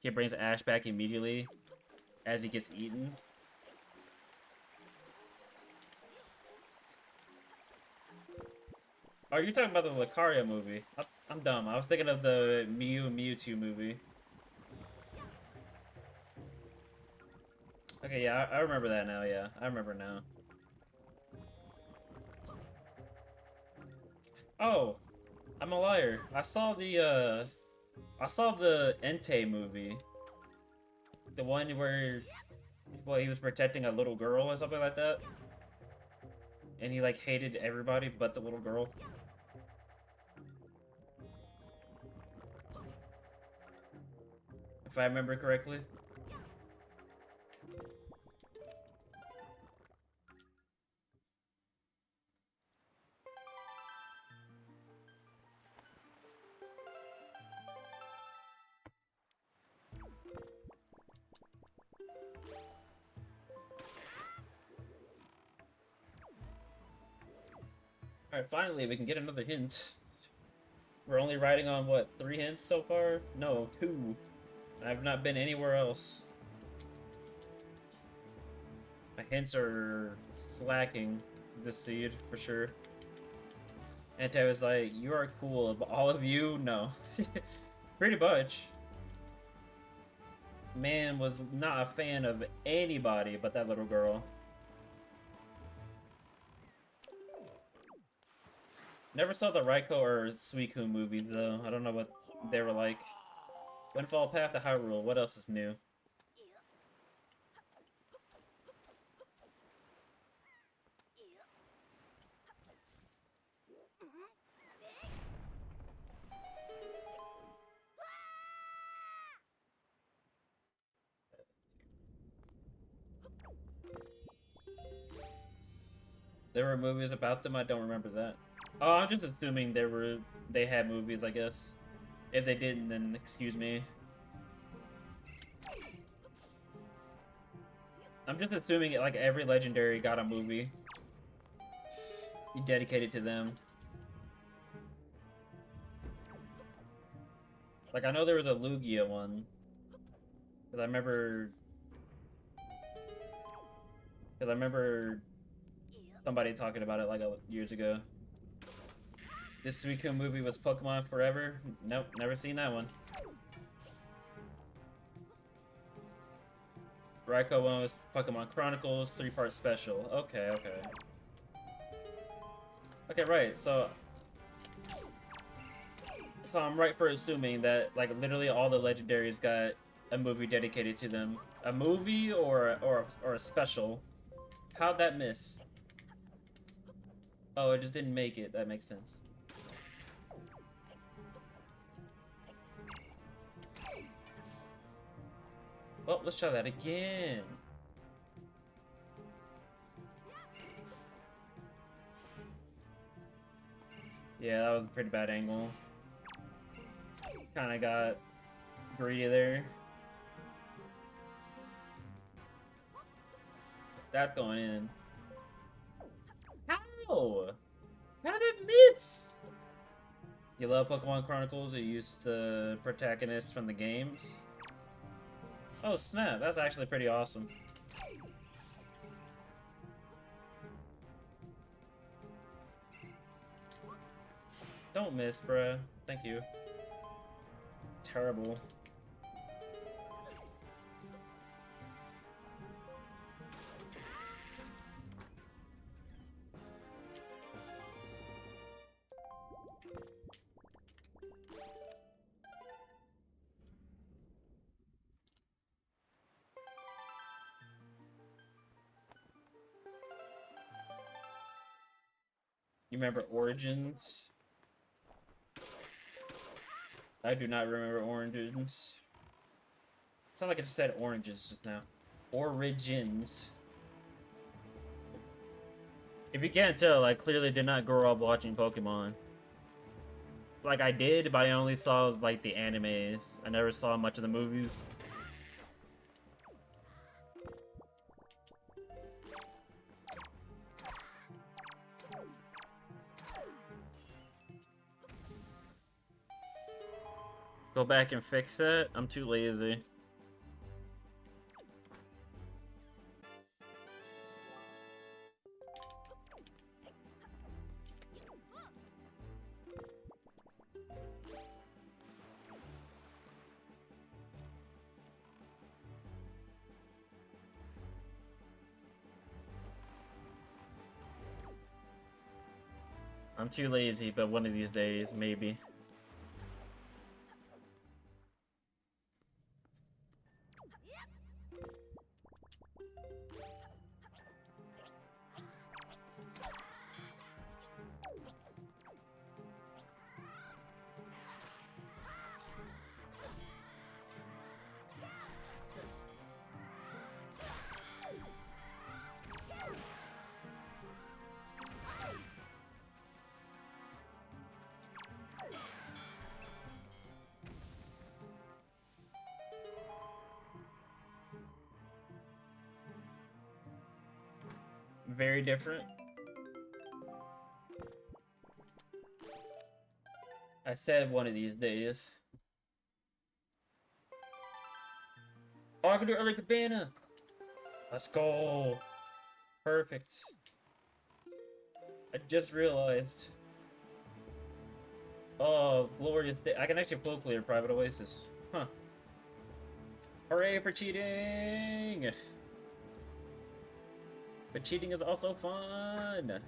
He brings Ash back immediately as he gets eaten. Oh, you're talking about the Lucario movie. I'm dumb. I was thinking of the Mew and Mewtwo movie. Okay, yeah, I remember that now, yeah. I remember now. Oh, I'm a liar. I saw the Entei movie. The one where, well, he was protecting a little girl or something like that. And he like hated everybody but the little girl. If I remember correctly. Alright, finally we can get another hint. We're only riding on, what, 3 hints so far? No, 2. I've not been anywhere else. My hints are slacking this seed, for sure. Ante was like, you are cool, but all of you, no. Pretty much. Man was not a fan of anybody but that little girl. Never saw the Raiko or Suicune movies, though. I don't know what they were like. Windfall Path to Hyrule. What else is new? There were movies about them. I don't remember that. Oh, I'm just assuming they had movies, I guess. If they didn't, then excuse me. I'm just assuming like every legendary got a movie dedicated to them. Like I know there was a Lugia one, because I remember somebody talking about it like years ago. This Suicune movie was Pokemon Forever? Nope, never seen that one. Raiko one was Pokemon Chronicles, 3-part special. Okay, okay. Okay, right, so I'm right for assuming that like literally all the legendaries got a movie dedicated to them. A movie or a special. How'd that miss? Oh, it just didn't make it. That makes sense. Well, let's try that again. Yeah, that was a pretty bad angle. Kinda got greedy there. That's going in. How? How did it miss? You love Pokemon Chronicles? You used the protagonist from the games? Oh snap, that's actually pretty awesome. Don't miss, bruh. Thank you. Terrible. You remember Origins? I do not remember Origins. It sounded like I just said oranges just now. Origins. If you can't tell, I clearly did not grow up watching Pokemon. Like I did, but I only saw like the animes. I never saw much of the movies. Go back and fix that? I'm too lazy. I'm too lazy, but one of these days, maybe. very different. I said one of these days. Oh, I can do early cabana. Let's go. Perfect. I just realized. Oh, glorious day. I can actually full clear Private Oasis. Huh. Hooray for cheating! But cheating is also fun!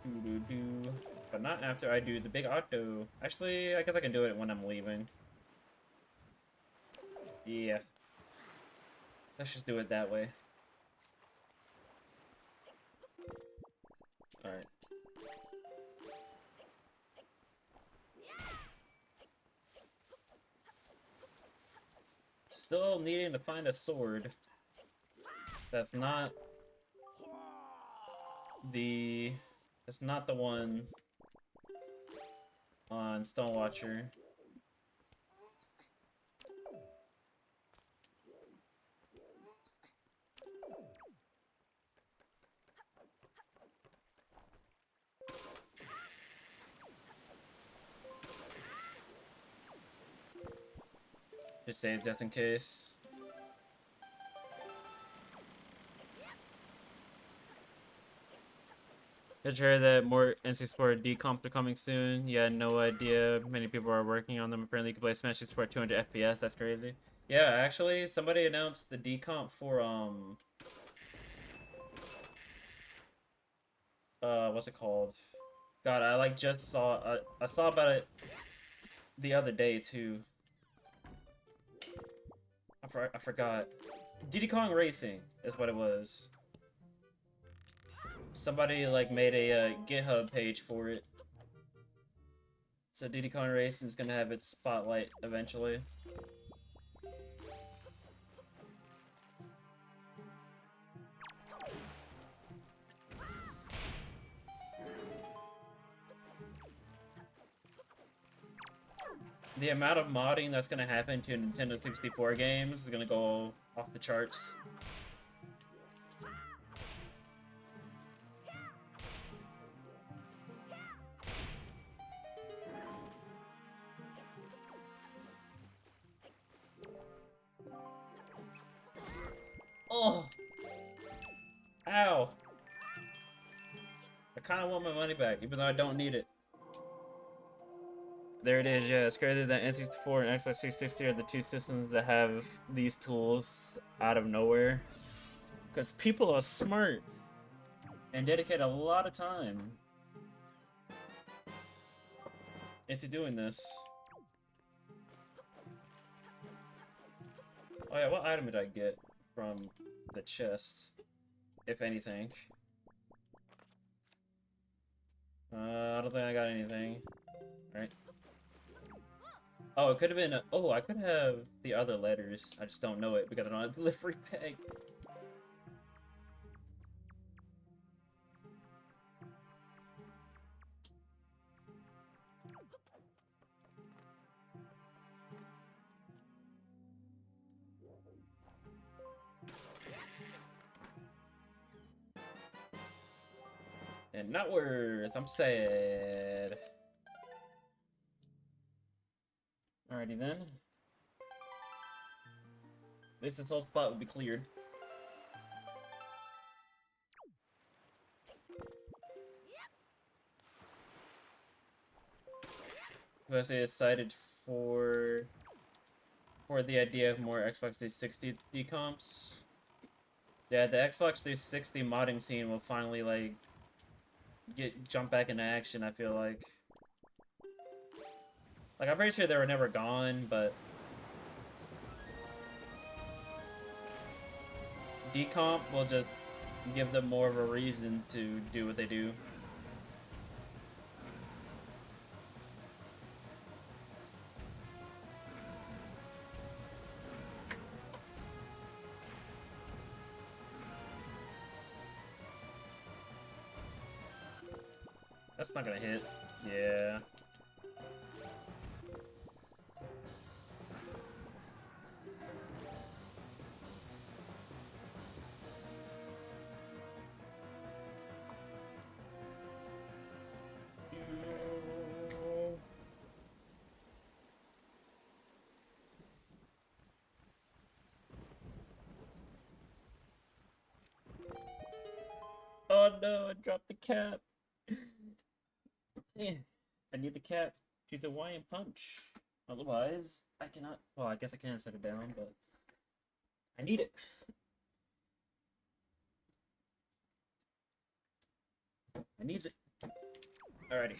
Doo-doo-doo. But not after I do the big auto. Actually, I guess I can do it when I'm leaving. Yeah. Let's just do it that way. Alright. Still needing to find a sword. That's not the... That's not the one on Stonewatcher. Just save just in case. Did you hear that more NC Sport decomps are coming soon? Yeah, no idea. Many people are working on them. Apparently you can play Smash Sport 200 FPS. That's crazy. Yeah, actually, somebody announced the decomp for, what's it called? God, I, like, just saw, I saw about it the other day, too. I forgot. Diddy Kong Racing is what it was. Somebody, like, made a GitHub page for it. So Diddy Kong Racing is gonna have its spotlight eventually. The amount of modding that's gonna happen to Nintendo 64 games is gonna go off the charts. Oh! Ow! I kinda want my money back, even though I don't need it. There it is, yeah. It's crazy that N64 and Xbox 360 are the two systems that have these tools out of nowhere. Because people are smart and dedicate a lot of time into doing this. Oh yeah, what item did I get from the chest, if anything? I don't think I got anything. Right? Oh, it could have been. Oh, I could have the other letters. I just don't know it because I don't have the delivery bag. And not worth. I'm sad. Alrighty then. At least this whole spot will be cleared. I was excited for the idea of more Xbox 360 decomps. Yeah, the Xbox 360 modding scene will finally like jump back into action, I feel like. Like, I'm pretty sure they were never gone, but decomp will just give them more of a reason to do what they do. That's not gonna hit. Yeah. Oh no, I dropped the cap. Eh, I need the cap to the Hawaiian punch. Otherwise, I cannot. Well, I guess I can set it down, but I need it. I needs it. Alrighty.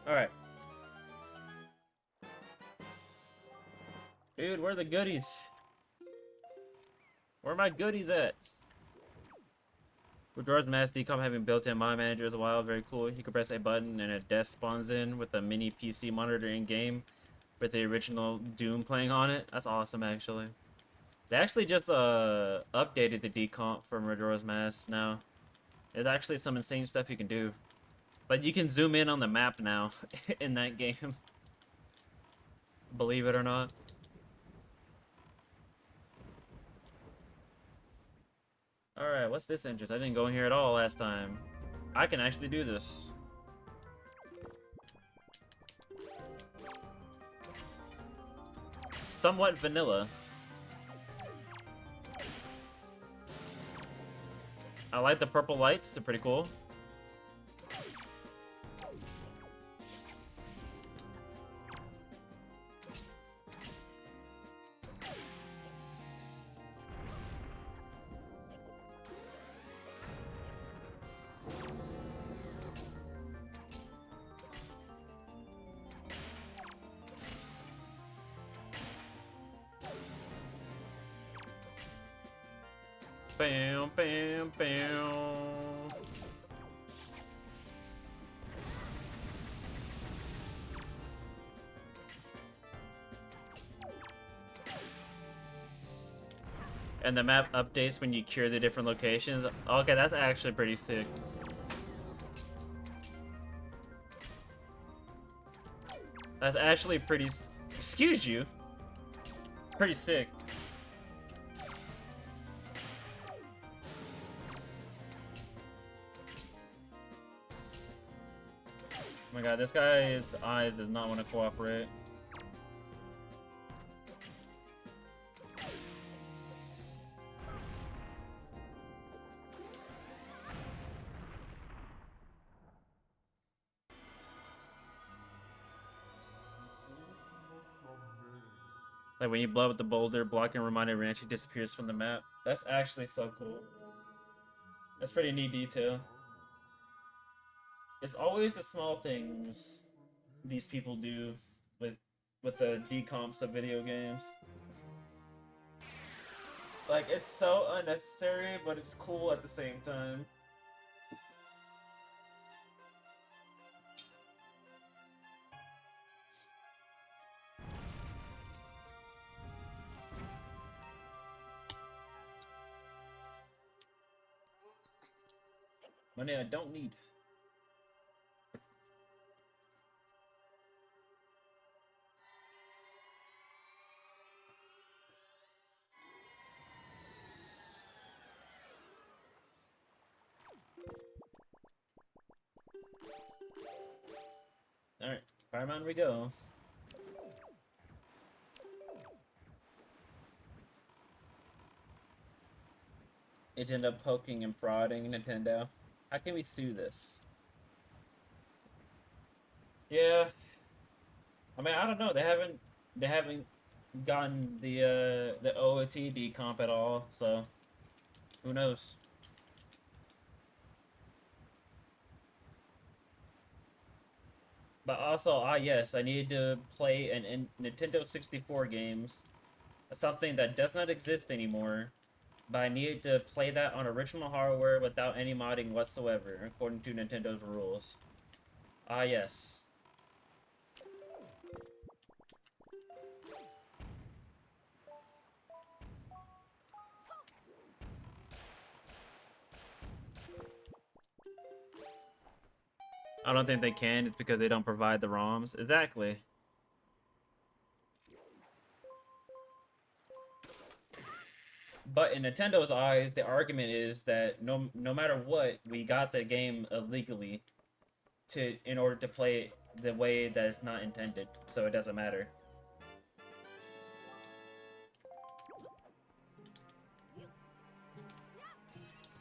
Alright. Dude, where are the goodies? Where are my goodies at? With Majaro's Mass Decom having built-in mod manager as well, very cool. You can press a button and a desk spawns in with a mini PC monitor in-game with the original Doom playing on it. That's awesome, actually. They actually just updated the decomp for Majora's Mask now. There's actually some insane stuff you can do. Like, you can zoom in on the map now in that game. Believe it or not. Alright, what's this entrance? I didn't go in here at all last time. I can actually do this. Somewhat vanilla. I like the purple lights, they're pretty cool. Bam, bam, bam. And the map updates when you cure the different locations. Okay, that's actually pretty sick. That's actually pretty... Excuse you. Pretty sick. Oh my god, this guy's eyes does not want to cooperate. Like when you blow up the boulder, blocking reminder ranch, he disappears from the map. That's actually so cool. That's pretty neat detail. It's always the small things these people do with the decomps of video games. Like, it's so unnecessary, but it's cool at the same time. Money I don't need. Alright, Fireman we go. It ended up poking and prodding Nintendo. How can we sue this? Yeah. I mean, I don't know. They haven't gotten the OOT decomp at all, so who knows? But also, yes, I needed to play in Nintendo 64 games, something that does not exist anymore. But I needed to play that on original hardware without any modding whatsoever, according to Nintendo's rules. Yes. I don't think they can. It's because they don't provide the ROMs. Exactly. But in Nintendo's eyes, the argument is that no matter what, we got the game illegally in order to play it the way that it's not intended, so it doesn't matter.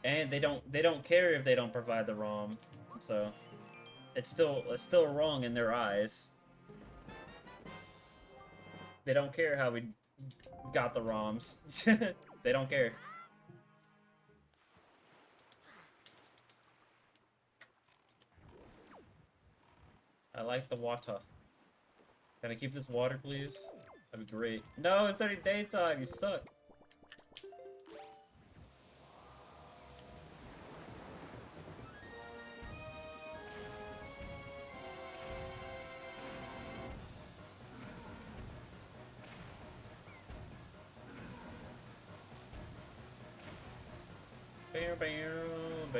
And they don't care if they don't provide the ROM, so it's still wrong in their eyes. They don't care how we got the ROMs. They don't care. I like the water. Can I keep this water, please? That'd be great. No, it's 30 daytime. You suck. Bow, bow, bow.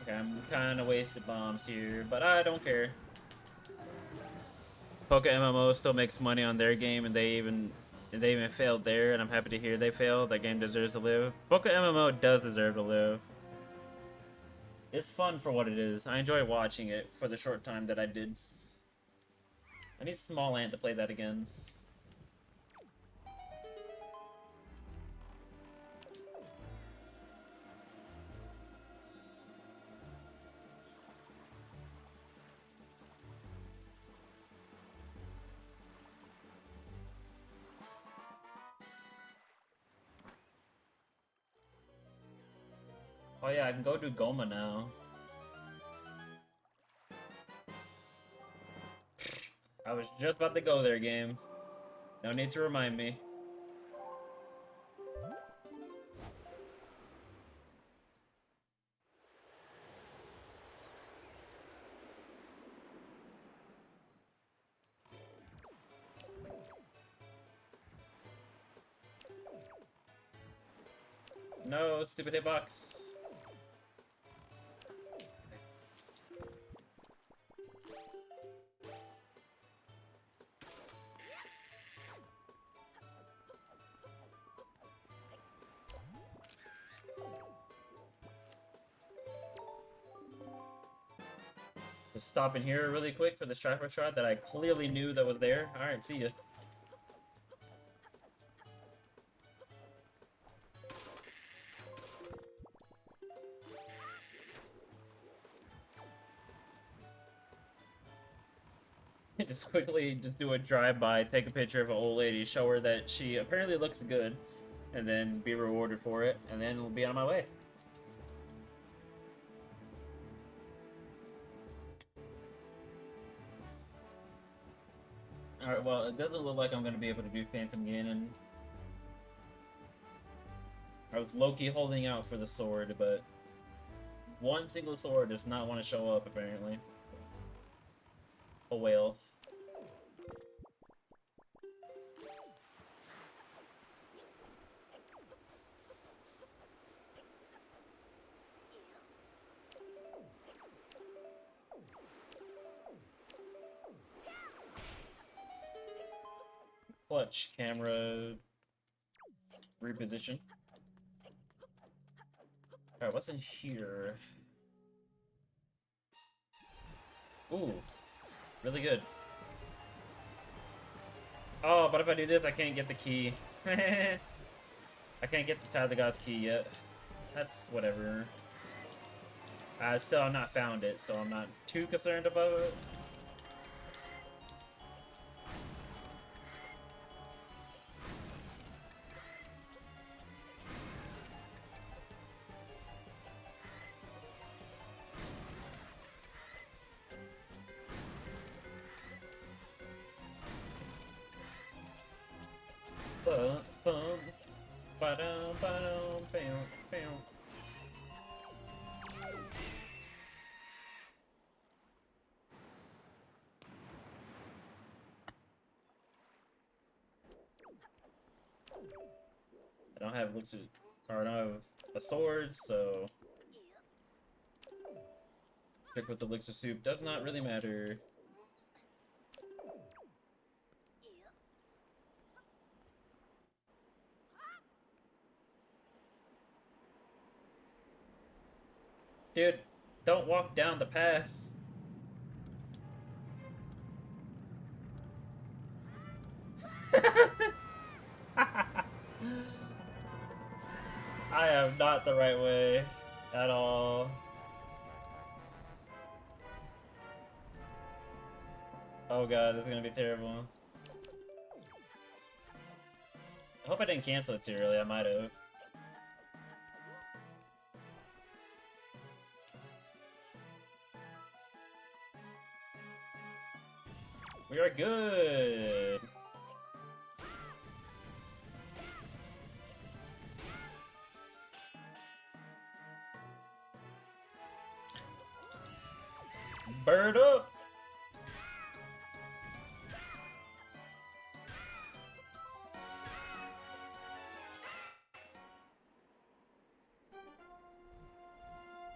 Okay, I'm kind of wasted bombs here, but I don't care. Poke MMO still makes money on their game, and they even failed there, and I'm happy to hear they failed. That game deserves to live. Poke MMO does deserve to live. It's fun for what it is. I enjoy watching it for the short time that I did. I need Small Ant to play that again. Oh yeah, I can go do Goma now. I was just about to go there, game. No need to remind me. No, stupid hitbox. Just stop in here really quick for the striker shot that I clearly knew that was there. Alright, see ya. Just quickly just do a drive-by, take a picture of an old lady, show her that she apparently looks good, and then be rewarded for it, and then we'll be on my way. Alright, well, it doesn't look like I'm going to be able to do Phantom Ganon. I was low-key holding out for the sword, but one single sword does not want to show up, apparently. Oh well. Clutch camera reposition. Alright, what's in here? Ooh, really good. Oh, but if I do this, I can't get the key. I can't get the Tie of the Gods key yet. That's whatever. Still, I've not found it, so I'm not too concerned about it. I don't have or I don't have a sword, so Trick with elixir soup does not really matter. Dude, don't walk down the path. I am not the right way at all. Oh god, this is gonna be terrible. I hope I didn't cancel it too early, I might have. We are good! Bird up!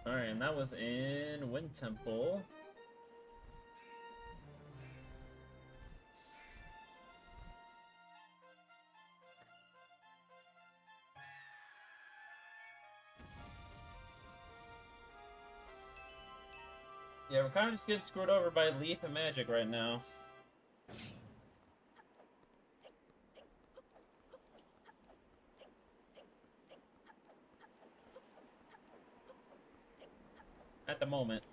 Alright, and that was in Wind Temple. Yeah, we're kind of just getting screwed over by Leaf and Magic right now. At the moment.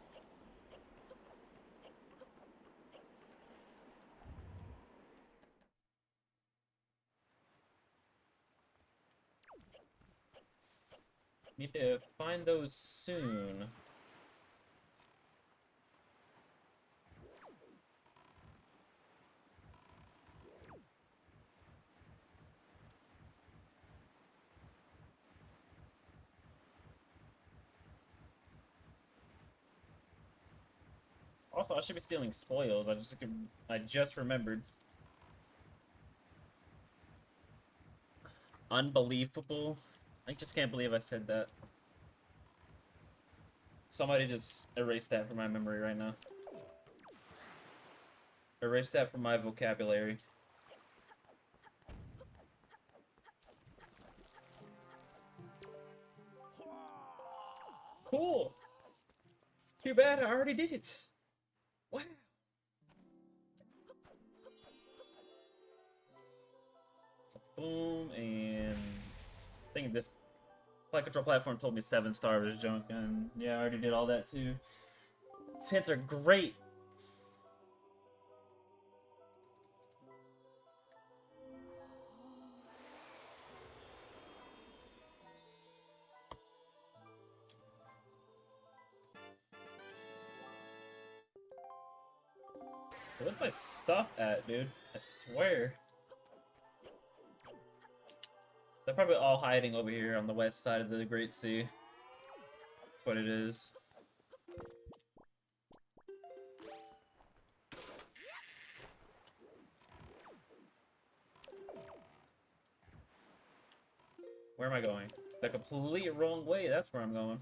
Need to find those soon. Also, I should be stealing spoils. I just remembered. Unbelievable. I just can't believe I said that. Somebody just erase that from my memory right now. Erase that from my vocabulary. Cool. Too bad I already did it. Wow. So boom, and I think this flight control platform told me 7-star was junk, and yeah, I already did all that too. These hints are great. Where's my stuff at, dude? I swear. They're probably all hiding over here on the west side of the Great Sea. That's what it is. Where am I going? The complete wrong way, that's where I'm going.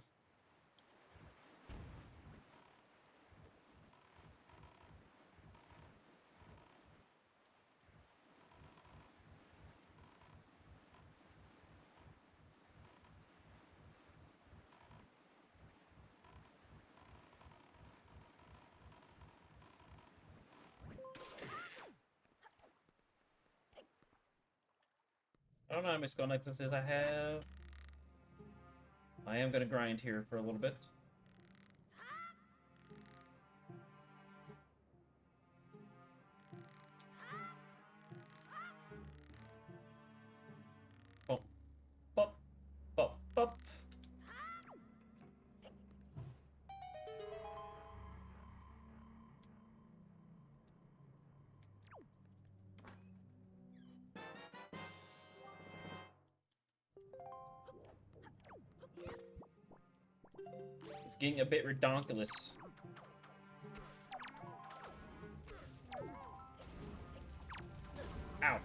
I don't know how much going like this is. I am gonna grind here for a little bit. Bop, bop, bop, bop. It's getting a bit redonkulous. Ow.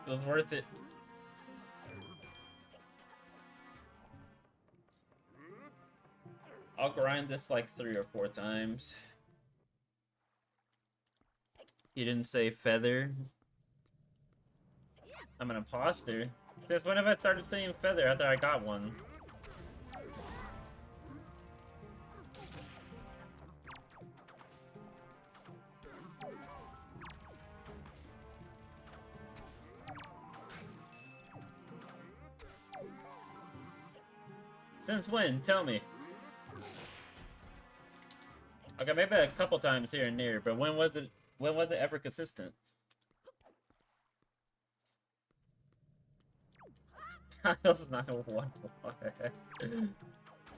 It was worth it. I'll grind this like 3 or 4 times. He didn't say feather. I'm an imposter. Since when have I started saying feather after I got one? Since when? Tell me. Okay, maybe a couple times here and there, but when was it? When was it ever consistent? Tiles 901.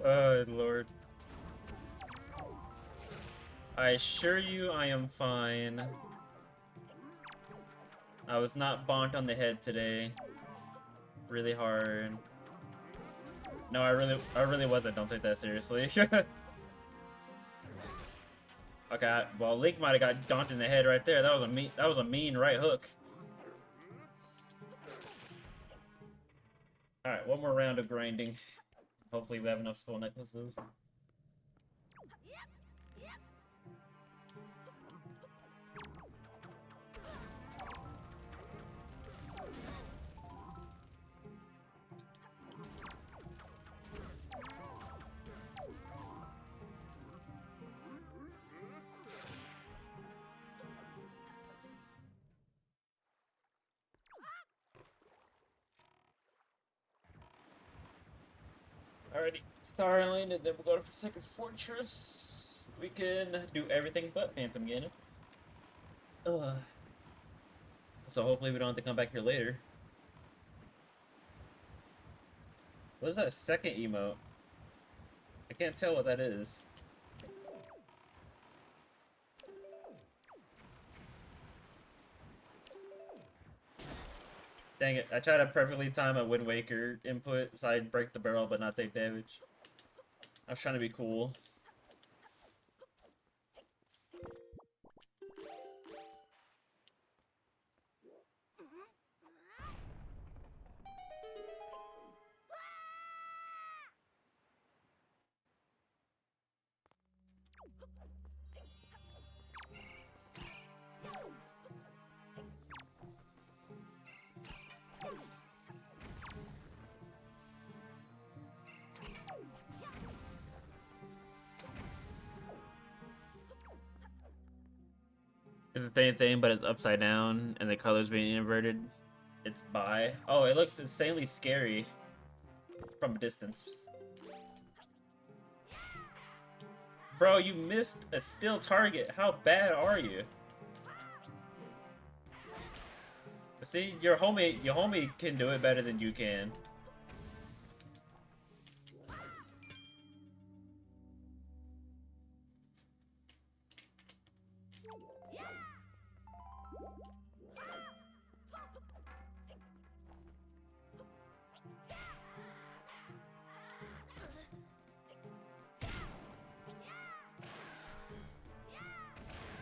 Oh Lord. I assure you, I am fine. I was not bonked on the head today. Really hard. No, I really wasn't. Don't take that seriously. Okay, well, Link might have got donked in the head right there. That was a mean right hook. All right, one more round of grinding. Hopefully, we have enough skull necklaces. Alrighty, Star Island, and then we'll go to Second Fortress. We can do everything but Phantom Ganon. So hopefully we don't have to come back here later. What is that second emote? I can't tell what that is. Dang it, I tried to perfectly time a Wind Waker input so I'd break the barrel but not take damage. I was trying to be cool. It's the same thing, but it's upside down, and the colors being inverted. It's bi. Oh, it looks insanely scary from a distance. Bro, you missed a still target. How bad are you? See, your homie can do it better than you can.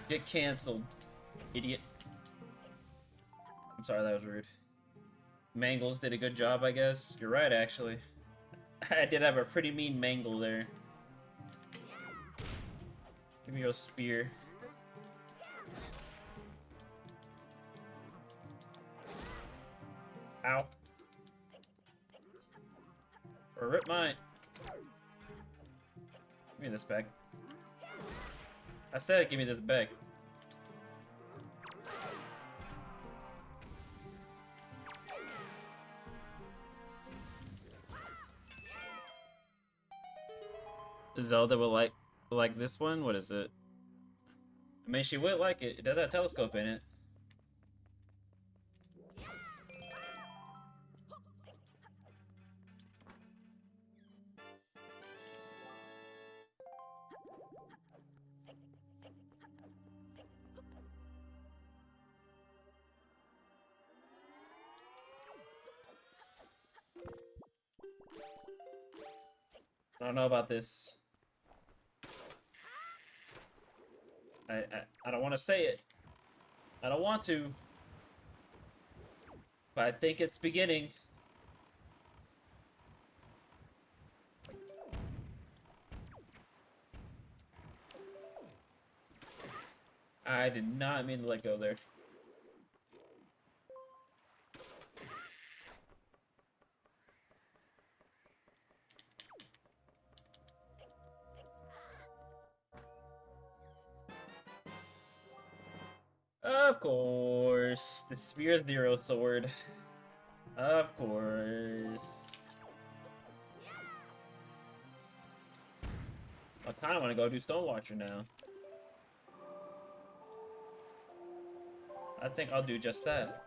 Get canceled, idiot. I'm sorry, that was rude. Mangles did a good job, I guess. You're right, actually. I did have a pretty mean mangle there. Give me your spear. Ow. Or rip mine. Give me this back. I said give me this back. Zelda will like this one? What is it? I mean, she would like it. It does have a telescope in it. I don't know about this. I don't want to say it. I don't want to. But I think it's beginning. I did not mean to let go there. Of course, the Spear Zero Sword. Of course. I kind of want to go do Stonewatcher now. I think I'll do just that.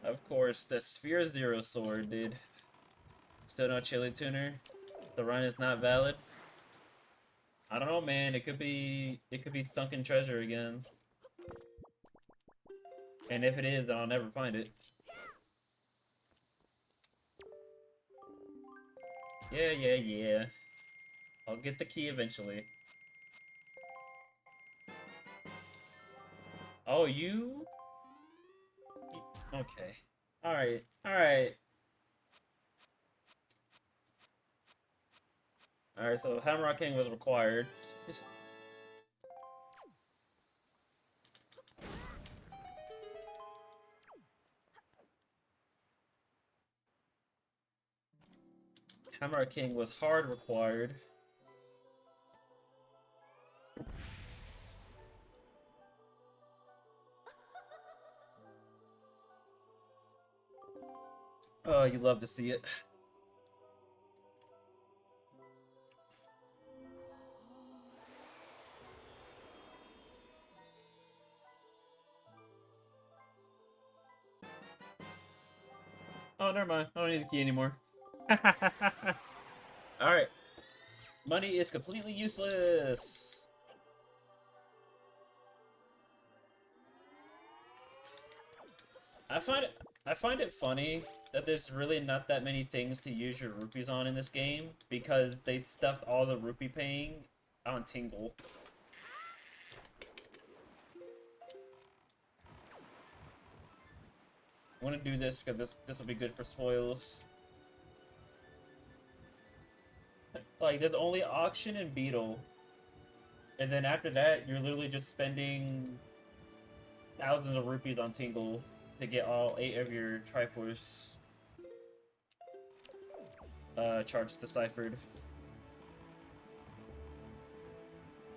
Of course, the Sphere Zero Sword, dude. Still no Chili Tuner. The run is not valid. I don't know, man. It could be sunken treasure again. And if it is, then I'll never find it. Yeah. I'll get the key eventually. Oh, you? Okay. Alright. Alright, so Hamrock King was required. Hamrock King was hard required. Oh, you love to see it. Oh, never mind. I don't need the key anymore. Alright. Money is completely useless. I find it funny that there's really not that many things to use your rupees on in this game because they stuffed all the rupee paying on Tingle. I want to do this because this will be good for spoils. Like, there's only Auction and Beetle. And then after that, you're literally just spending thousands of rupees on Tingle to get all 8 of your Triforce charts deciphered.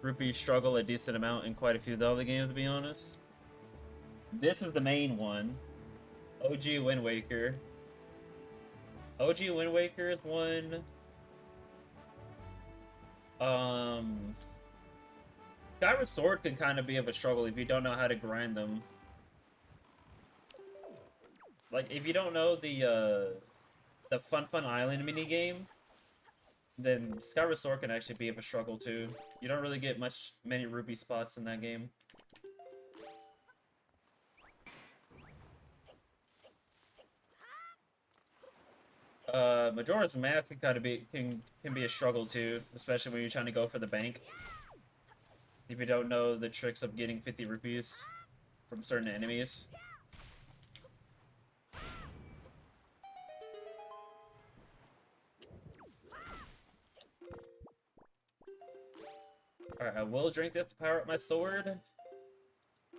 Rupees struggle a decent amount in quite a few Zelda games, to be honest. This is the main one. OG Wind Waker. OG Wind Waker is one. Skyward Sword can kind of be of a struggle if you don't know how to grind them. Like, if you don't know the Fun Island minigame, then Skyward Sword can actually be of a struggle too. You don't really get many rupee spots in that game. Majora's Mask can kind of can be a struggle too, especially when you're trying to go for the bank. If you don't know the tricks of getting 50 rupees from certain enemies. Alright, I will drink this to power up my sword,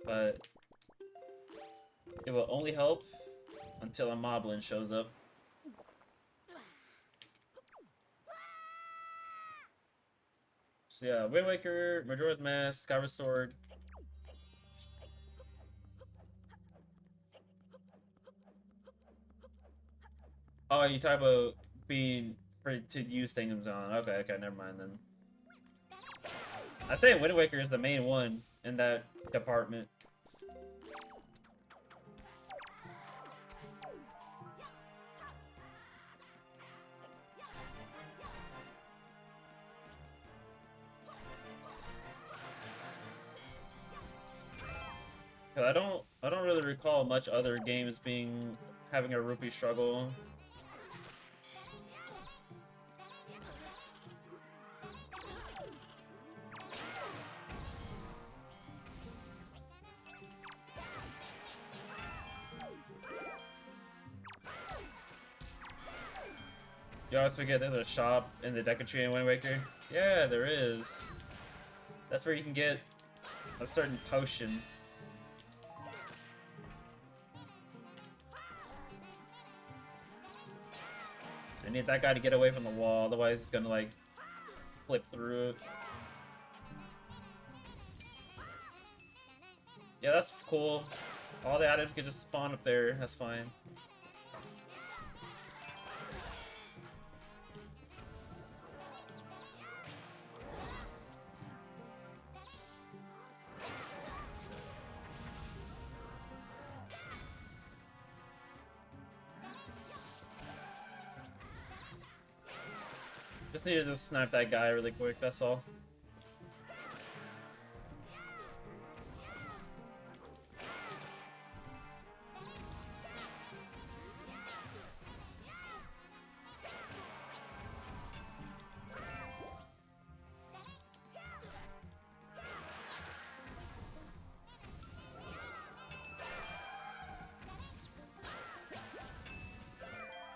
but it will only help until a moblin shows up. So yeah, Wind Waker, Majora's Mask, Skyward Sword. Oh, you talk about being to use things on. Okay, never mind then. I think Wind Waker is the main one in that department. I don't really recall much other games having a rupee struggle. You always forget there's a shop in the Deku in Wind Waker. Yeah, there is. That's where you can get a certain potion. I need that guy to get away from the wall, otherwise he's gonna like flip through it. Yeah, that's cool. All the items can just spawn up there, that's fine. Just needed to snipe that guy really quick, that's all.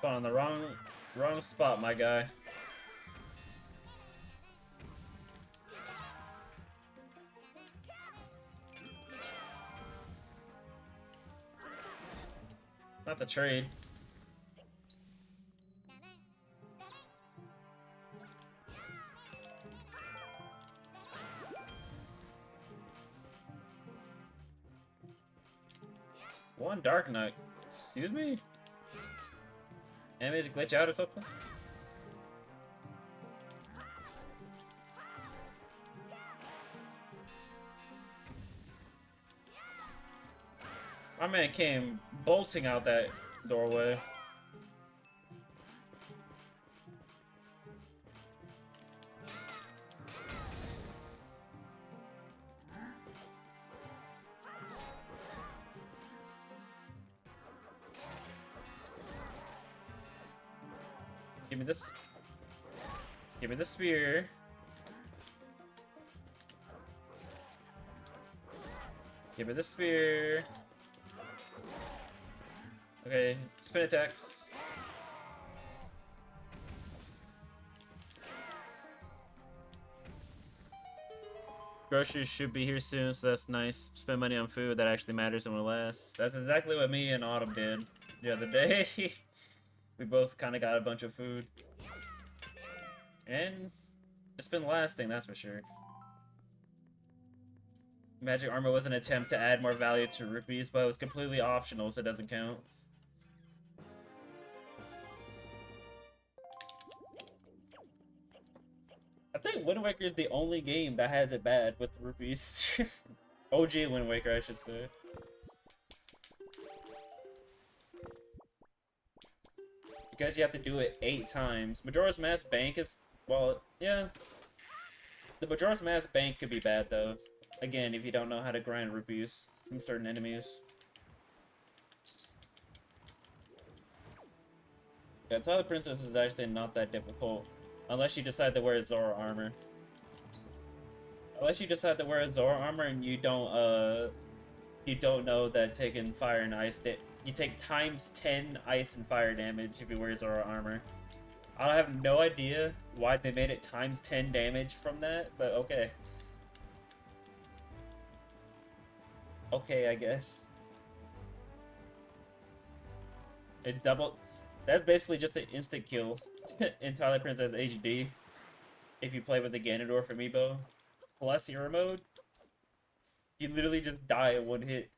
On the wrong spot, my guy. Not the trade. One Dark Knight. Excuse me? Enemies glitch out or something? My man came bolting out that doorway. Give me this. Give me the spear. Give me the spear. Okay, spin attacks. Groceries should be here soon, so that's nice. Spend money on food that actually matters and will last. That's exactly what me and Autumn did the other day. We both kind of got a bunch of food. And it's been lasting, that's for sure. Magic armor was an attempt to add more value to rupees, but it was completely optional, so it doesn't count. I think Wind Waker is the only game that has it bad with rupees. OG Wind Waker, I should say. Because you have to do it 8 times. Majora's Mask Bank is, well, yeah. The Majora's Mask Bank could be bad, though. Again, if you don't know how to grind rupees from certain enemies. Yeah, Twilight Princess is actually not that difficult. Unless you decide to wear Zora armor. Unless you decide to wear Zora armor and you don't know that taking fire and ice you take times 10 ice and fire damage if you wear Zora armor. I have no idea why they made it times 10 damage from that, but okay. Okay, I guess. It doubled. That's basically just an instant kill in Twilight Princess HD. If you play with the Ganondorf amiibo plus hero mode, you literally just die in one hit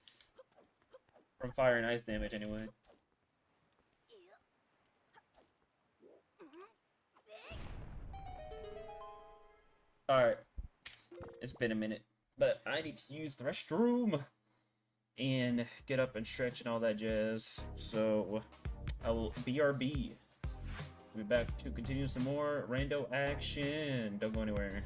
from fire and ice damage anyway. Alright. It's been a minute, but I need to use the restroom and get up and stretch and all that jazz. So I will BRB. We'll be back to continue some more rando action. Don't go anywhere.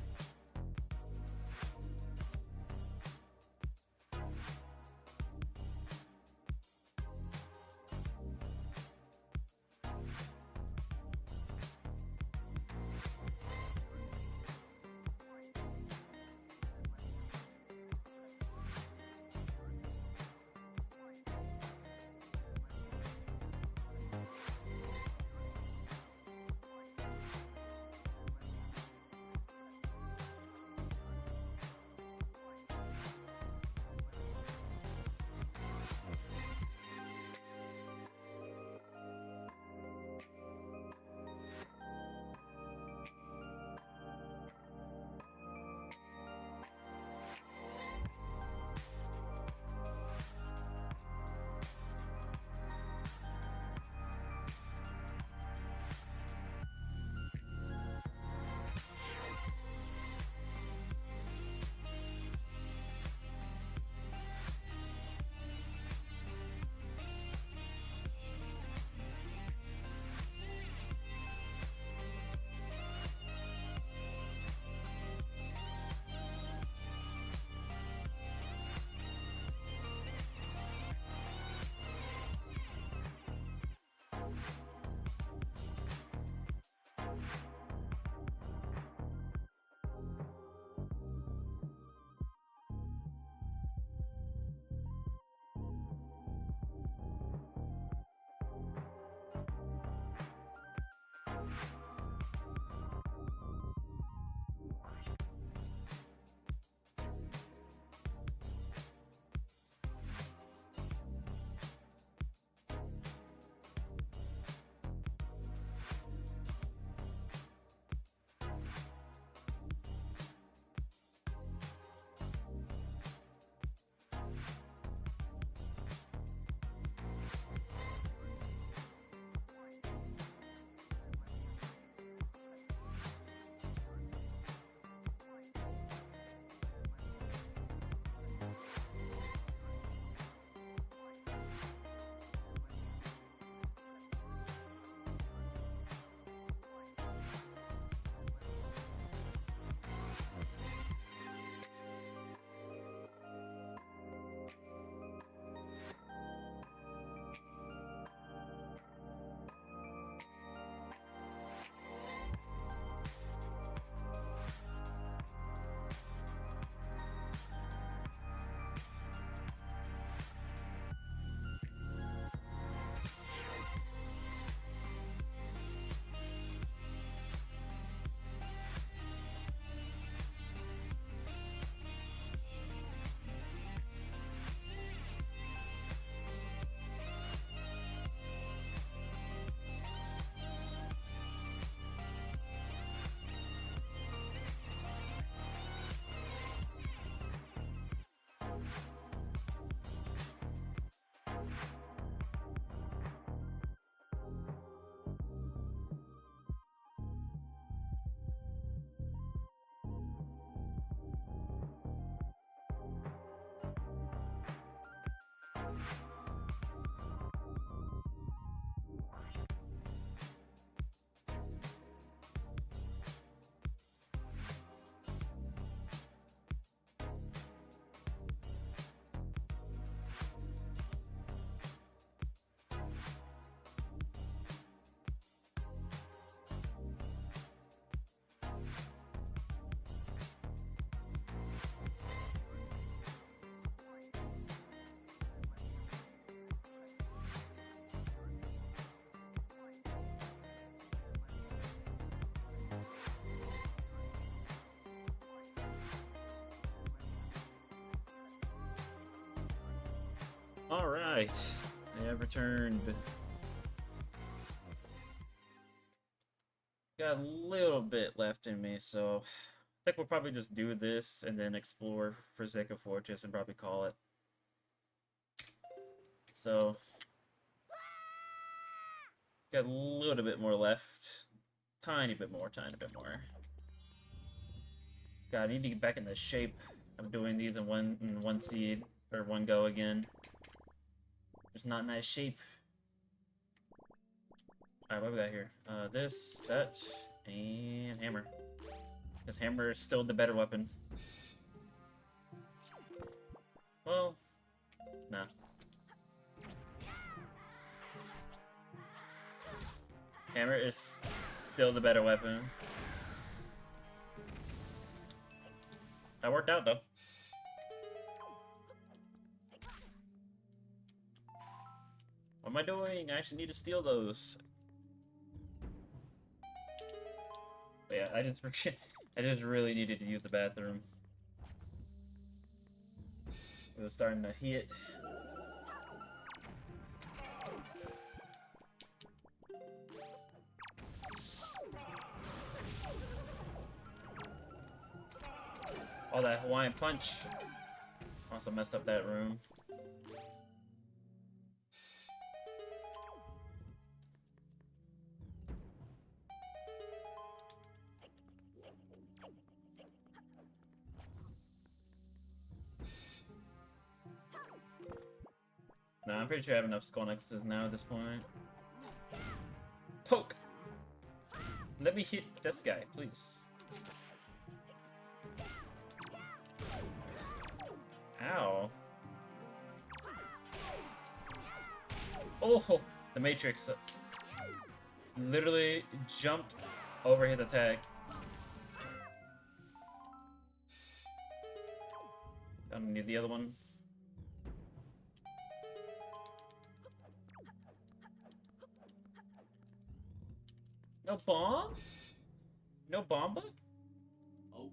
Alright, I have returned. Got a little bit left in me, so I think we'll probably just do this and then explore Forsaken Fortress and probably call it. So, got a little bit more left. Tiny bit more, tiny bit more. God, I need to get back in the shape of doing these in one seed, or one go again. Just not nice shape. Alright, what we got here? This, that, and hammer. Because hammer is still the better weapon. Well, nah. Hammer is still the better weapon. That worked out, though. What am I doing? I actually need to steal those. But yeah, I just really needed to use the bathroom. It was starting to hit. All that Hawaiian punch also messed up that room. Nah, I'm pretty sure I have enough skull necklaces now at this point. Poke! Let me hit this guy, please. Ow. Oh, the Matrix literally jumped over his attack. I don't need the other one. No bomb? No bomba? Oh.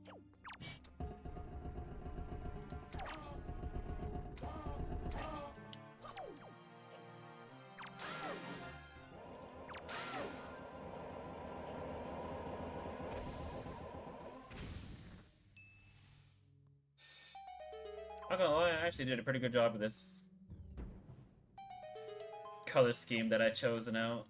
Not gonna lie, I actually did a pretty good job with this color scheme that I chosen out.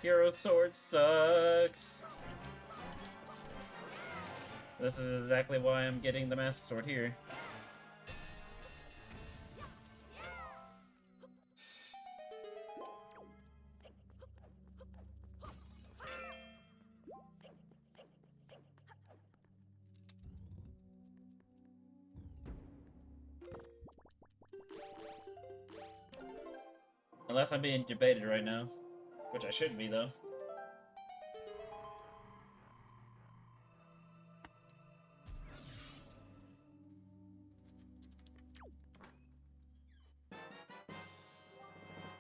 Hero Sword sucks. This is exactly why I'm getting the Master Sword here. Unless I'm being debated right now. Which I shouldn't be, though.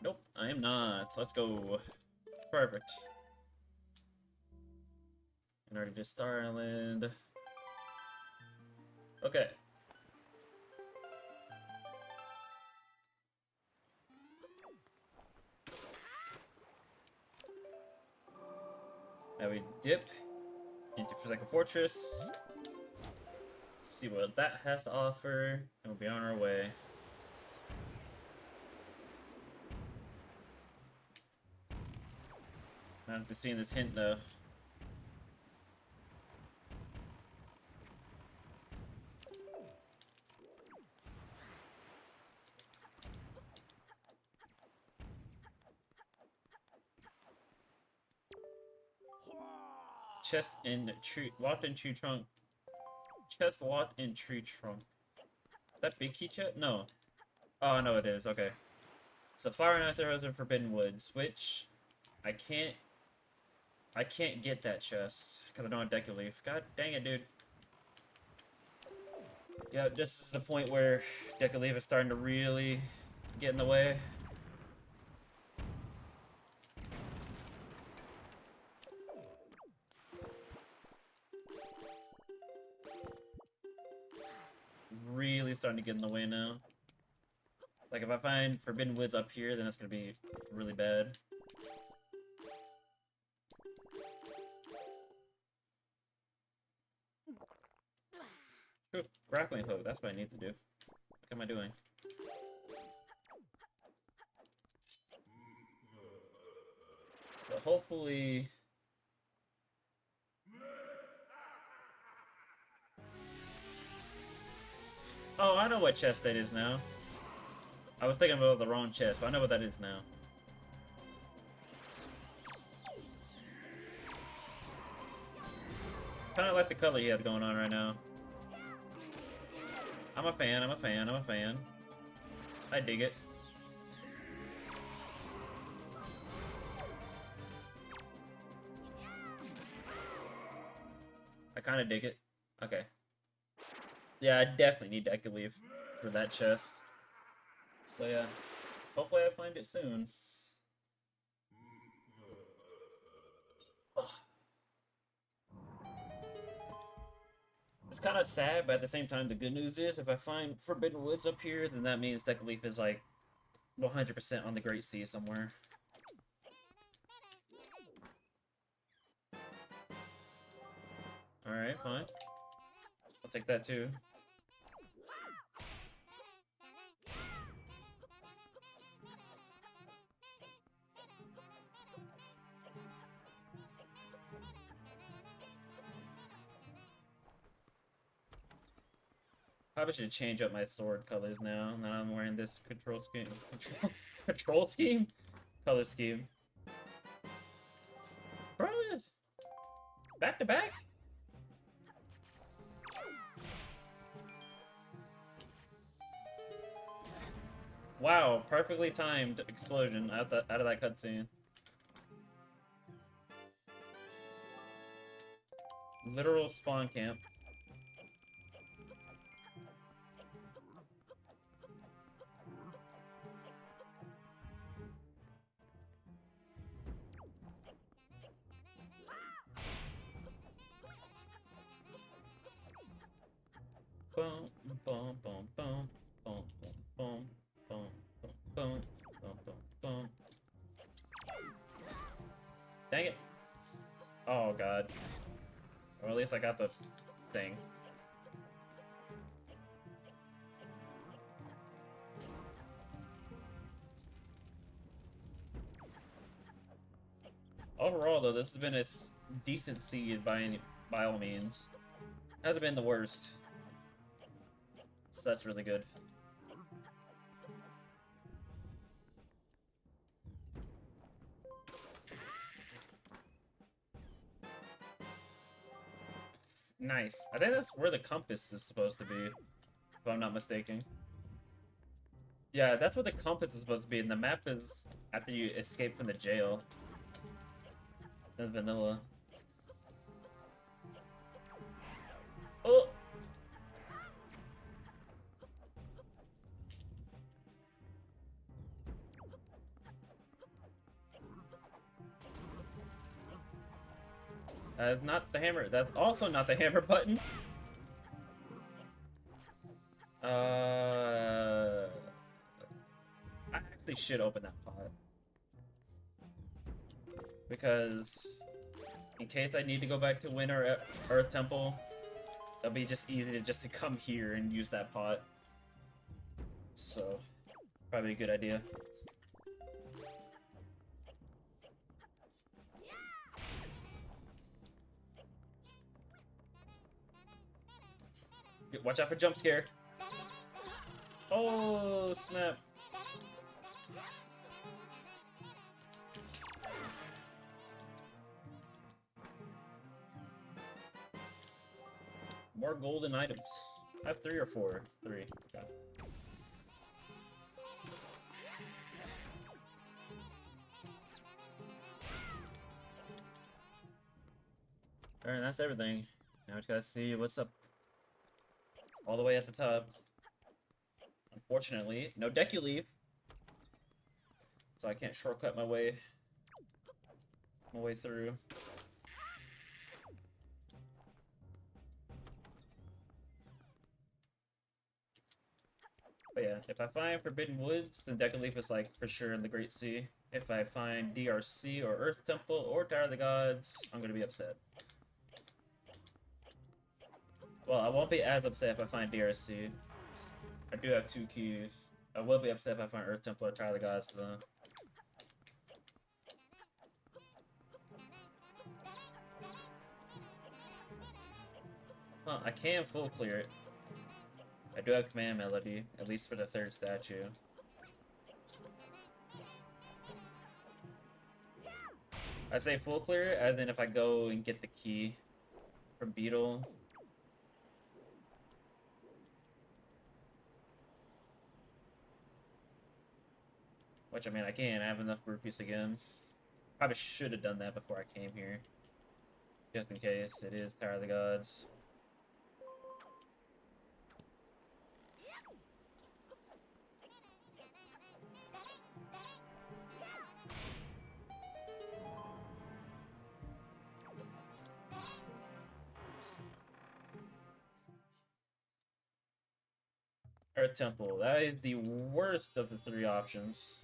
Nope, I am not. Let's go. Perfect. And already did Star Island. Okay. Now we dip into Forsaken Fortress. See what that has to offer, and we'll be on our way. Not have to see this hint though. Chest in tree, locked in tree trunk. Chest locked in tree trunk. Is that big key chest? No. Oh no, it is. Okay. So fire and ice arrows in Forbidden Woods, which I can't get that chest because I don't have Deku Leaf. God dang it, dude. Yeah, this is the point where Decaleave is starting to really get in the way. Really starting to get in the way now. Like, if I find Forbidden Woods up here, then it's gonna be really bad. Ooh, grappling hook, that's what I need to do. What am I doing? So hopefully... Oh, I know what chest that is now. I was thinking about the wrong chest, but I know what that is now. Kind of like the color he has going on right now. I'm a fan, I'm a fan, I'm a fan. I dig it. I kind of dig it. Okay. Yeah, I definitely need Decaleave for that chest. So yeah, hopefully I find it soon. Ugh. It's kind of sad, but at the same time, the good news is if I find Forbidden Woods up here, then that means Decaleave is like 100% on the Great Sea somewhere. Alright, fine. I'll take that too. Probably should change up my sword colors now that I'm wearing this control scheme. Control scheme? Color scheme. Bro, back to back? Wow, perfectly timed explosion out of that cutscene. Literal spawn camp. Boom, boom, boom, boom, boom, boom, boom, boom, boom, boom, boom, boom, boom. Dang it! Oh god. Or at least I got the thing. Overall, though, this has been a decent seed by all means. Hasn't been the worst. So that's really good. Nice. I think that's where the compass is supposed to be, if I'm not mistaken. Yeah, that's where the compass is supposed to be, and the map is after you escape from the jail. In vanilla. Oh! That is not the hammer. That's also not the hammer button. I actually should open that pot. Because in case I need to go back to Winter Earth Temple, it'll be just easy to come here and use that pot. So, probably a good idea. Watch out for jump scare. Oh, snap. More golden items. I have 3 or 4. 3. Okay. Alright, that's everything. Now we just gotta see what's up all the way at the top. Unfortunately, no deck you leave, so I can't shortcut my way through. But yeah, if I find Forbidden Woods, then Deck and Leaf is like for sure in the Great Sea. If I find DRC or Earth Temple or Tower of the Gods, I'm gonna be upset. Well, I won't be as upset if I find DRC. I do have 2 keys. I will be upset if I find Earth Temple or Tower of the Gods though. Huh, I can full clear it. I do have Command Melody, at least for the 3rd statue. I say full clear, as in if I go and get the key from Beetle. Which, I mean, I can. I have enough groupies again. Probably should have done that before I came here. Just in case it is Tower of the Gods. Earth Temple. That is the worst of the 3 options.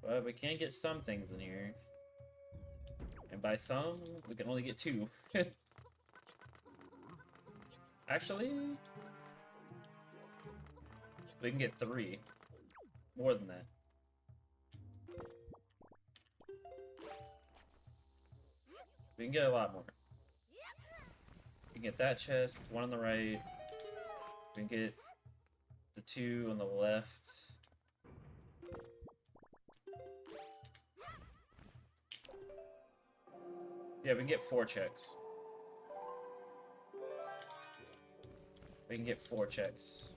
But we can get some things in here. And by some, we can only get 2. Actually, we can get 3. More than that. We can get a lot more. We can get that chest, 1 on the right. We can get the 2 on the left. Yeah, we can get 4 checks. We can get 4 checks.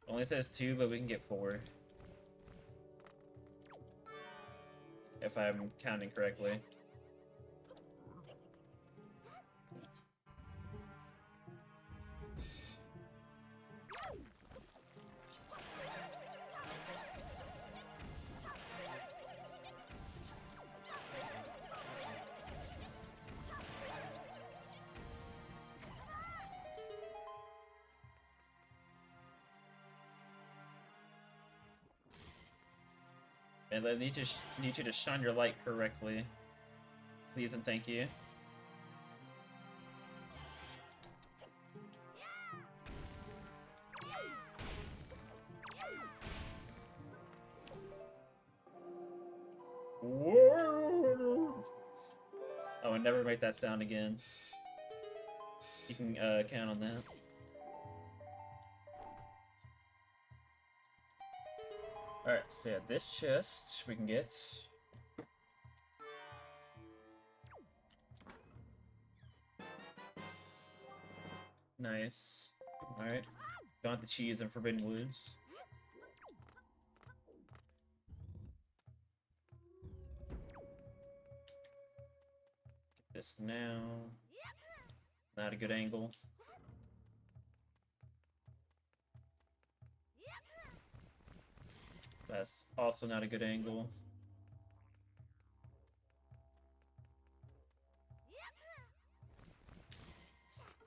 Only says 2, but we can get 4. If I'm counting correctly. And I need you to shine your light correctly. Please and thank you. Whoa. Oh, and never make that sound again. You can count on that. Alright, so yeah, this chest we can get. Nice. Alright. Got the cheese and Forbidden Woods. Get this now. Not a good angle. That's also not a good angle.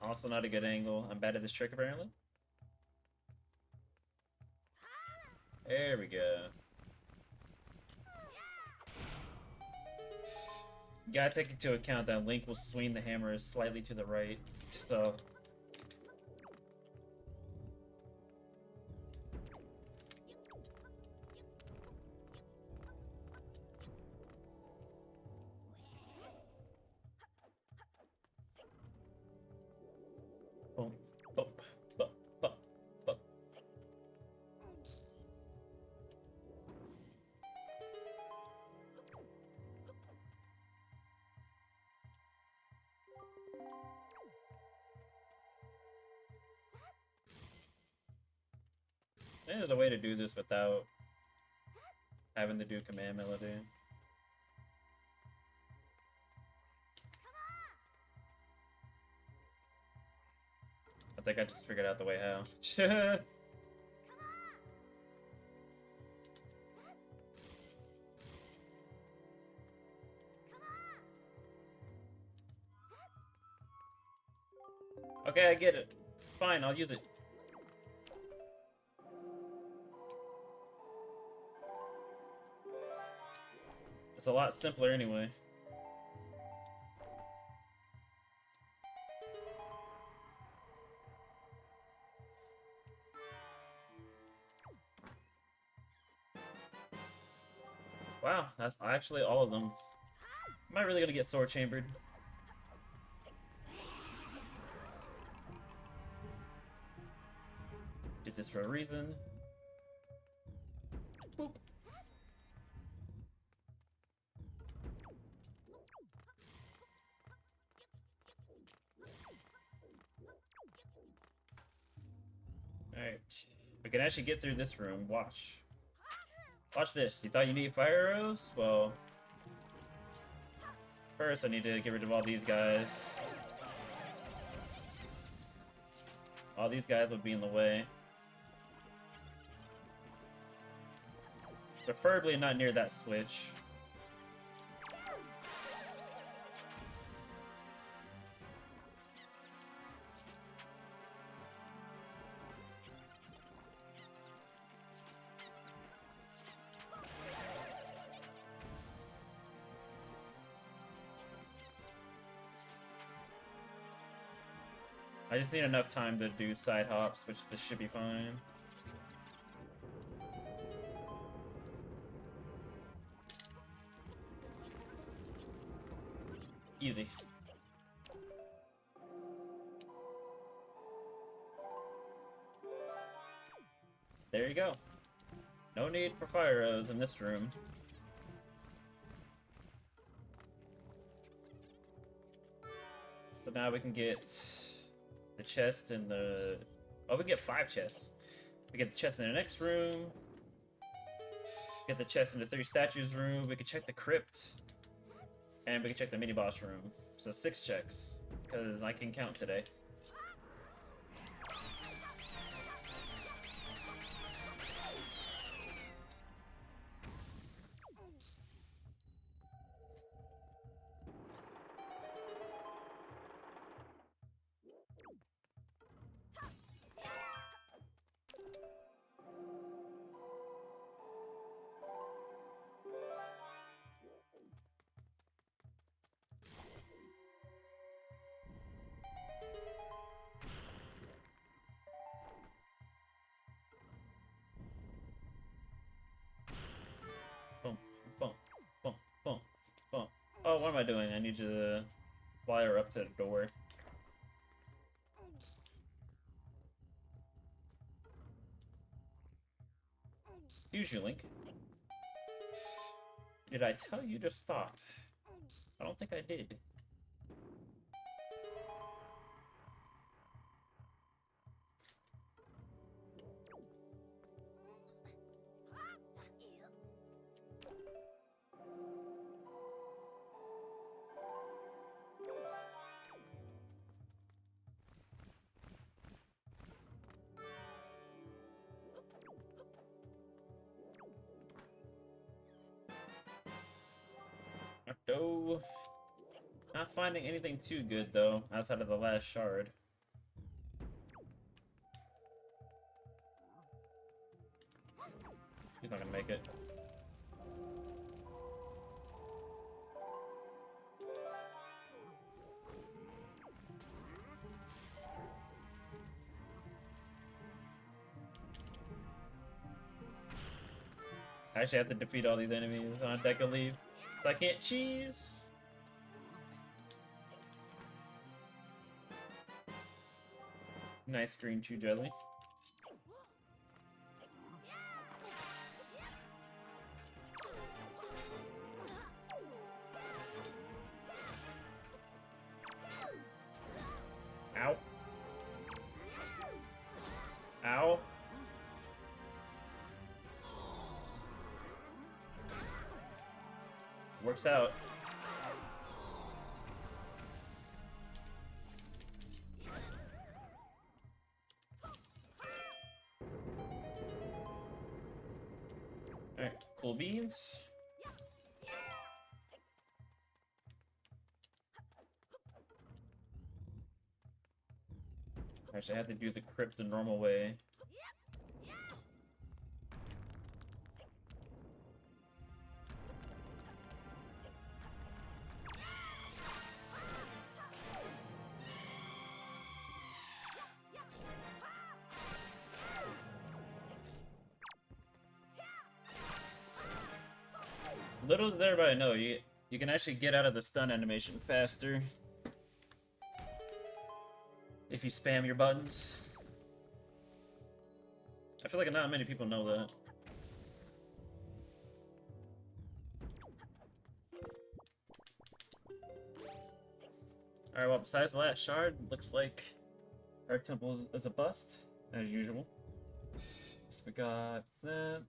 Also not a good angle. I'm bad at this trick apparently. There we go. Gotta take into account that Link will swing the hammer slightly to the right, so... Boom, boom, boom, boom, boom. think there's a way to do this without having to do command melody. I think I just figured out the way how. Okay, I get it. Fine, I'll use it. It's a lot simpler anyway. Wow, that's actually all of them. Am I really gonna get sword chambered? Did this for a reason. Boop. Alright. We can actually get through this room. Watch. Watch this. You thought you need fire arrows? Well, first I need to get rid of all these guys. All these guys would be in the way. Preferably not near that switch. I just need enough time to do side hops, which this should be fine. Easy. There you go. No need for fire arrows in this room. So now we can get the chest and the... Oh, we get 5 chests. We get the chest in the next room. Get the chest in the 3 statues room. We can check the crypt. And we can check the mini-boss room. So 6 checks. Because I can count today. Boom, boom, boom, boom, boom. Oh, what am I doing? I need to fly her up to the door. Excuse you, Link. Did I tell you to stop? I don't think I did. No. Not finding anything too good, though, outside of the last shard. He's not gonna make it. I actually have to defeat all these enemies on a deck of leave. So I can't cheese. Nice green chew jelly. Ow. Ow. Works out. Alright, cool beans. Actually, I have to do the crypt the normal way. Little did everybody know, you can actually get out of the stun animation faster if you spam your buttons. I feel like not many people know that. Alright, well, besides the last shard, looks like our temple is a bust, as usual. So we got that,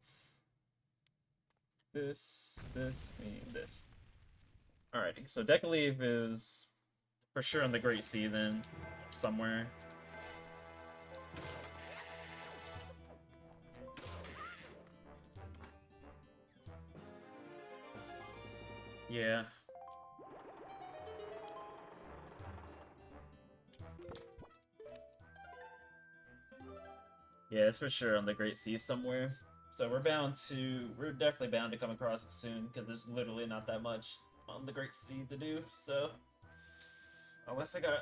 this, and this. Alrighty, so Decaleave is for sure on the Great Sea then, somewhere. Yeah. Yeah, it's for sure on the Great Sea somewhere. So we're definitely bound to come across it soon, because there's literally not that much on the Great Sea to do, so... Unless I got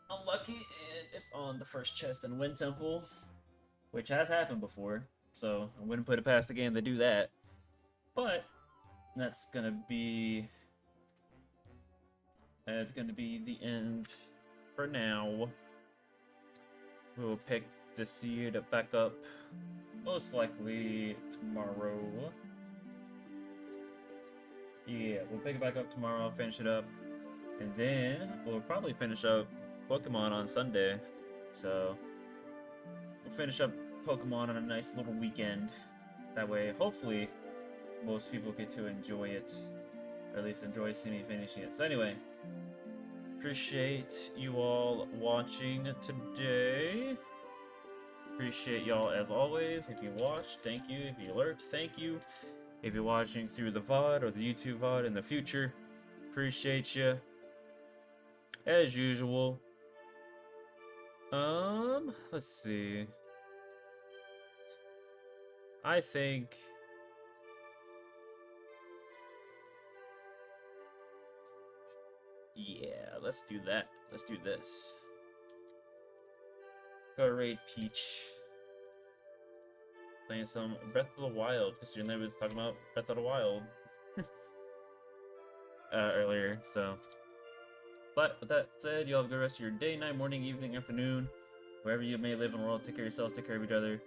unlucky and it's on the first chest in Wind Temple, which has happened before, so I wouldn't put it past the game to do that. But that's gonna be the end for now. We'll pick the seed back up most likely tomorrow. Yeah, we'll pick it back up tomorrow, finish it up, and then we'll probably finish up Pokemon on Sunday. So we'll finish up Pokemon on a nice little weekend. That way, hopefully, most people get to enjoy it, or at least enjoy seeing me finishing it. So anyway, appreciate you all watching today. Appreciate y'all as always. If you watched, thank you. If you lurked, thank you. If you're watching through the VOD or the YouTube VOD in the future, appreciate you. As usual. Let's see. I think... Yeah, let's do that. Let's do this. Go raid Peach. Playing some Breath of the Wild, because your name was talking about Breath of the Wild earlier, so. But with that said, you all have a good rest of your day, night, morning, evening, afternoon, wherever you may live in the world. Take care of yourselves, take care of each other,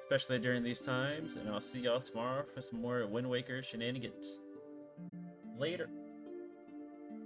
especially during these times, and I'll see y'all tomorrow for some more Wind Waker shenanigans. Later.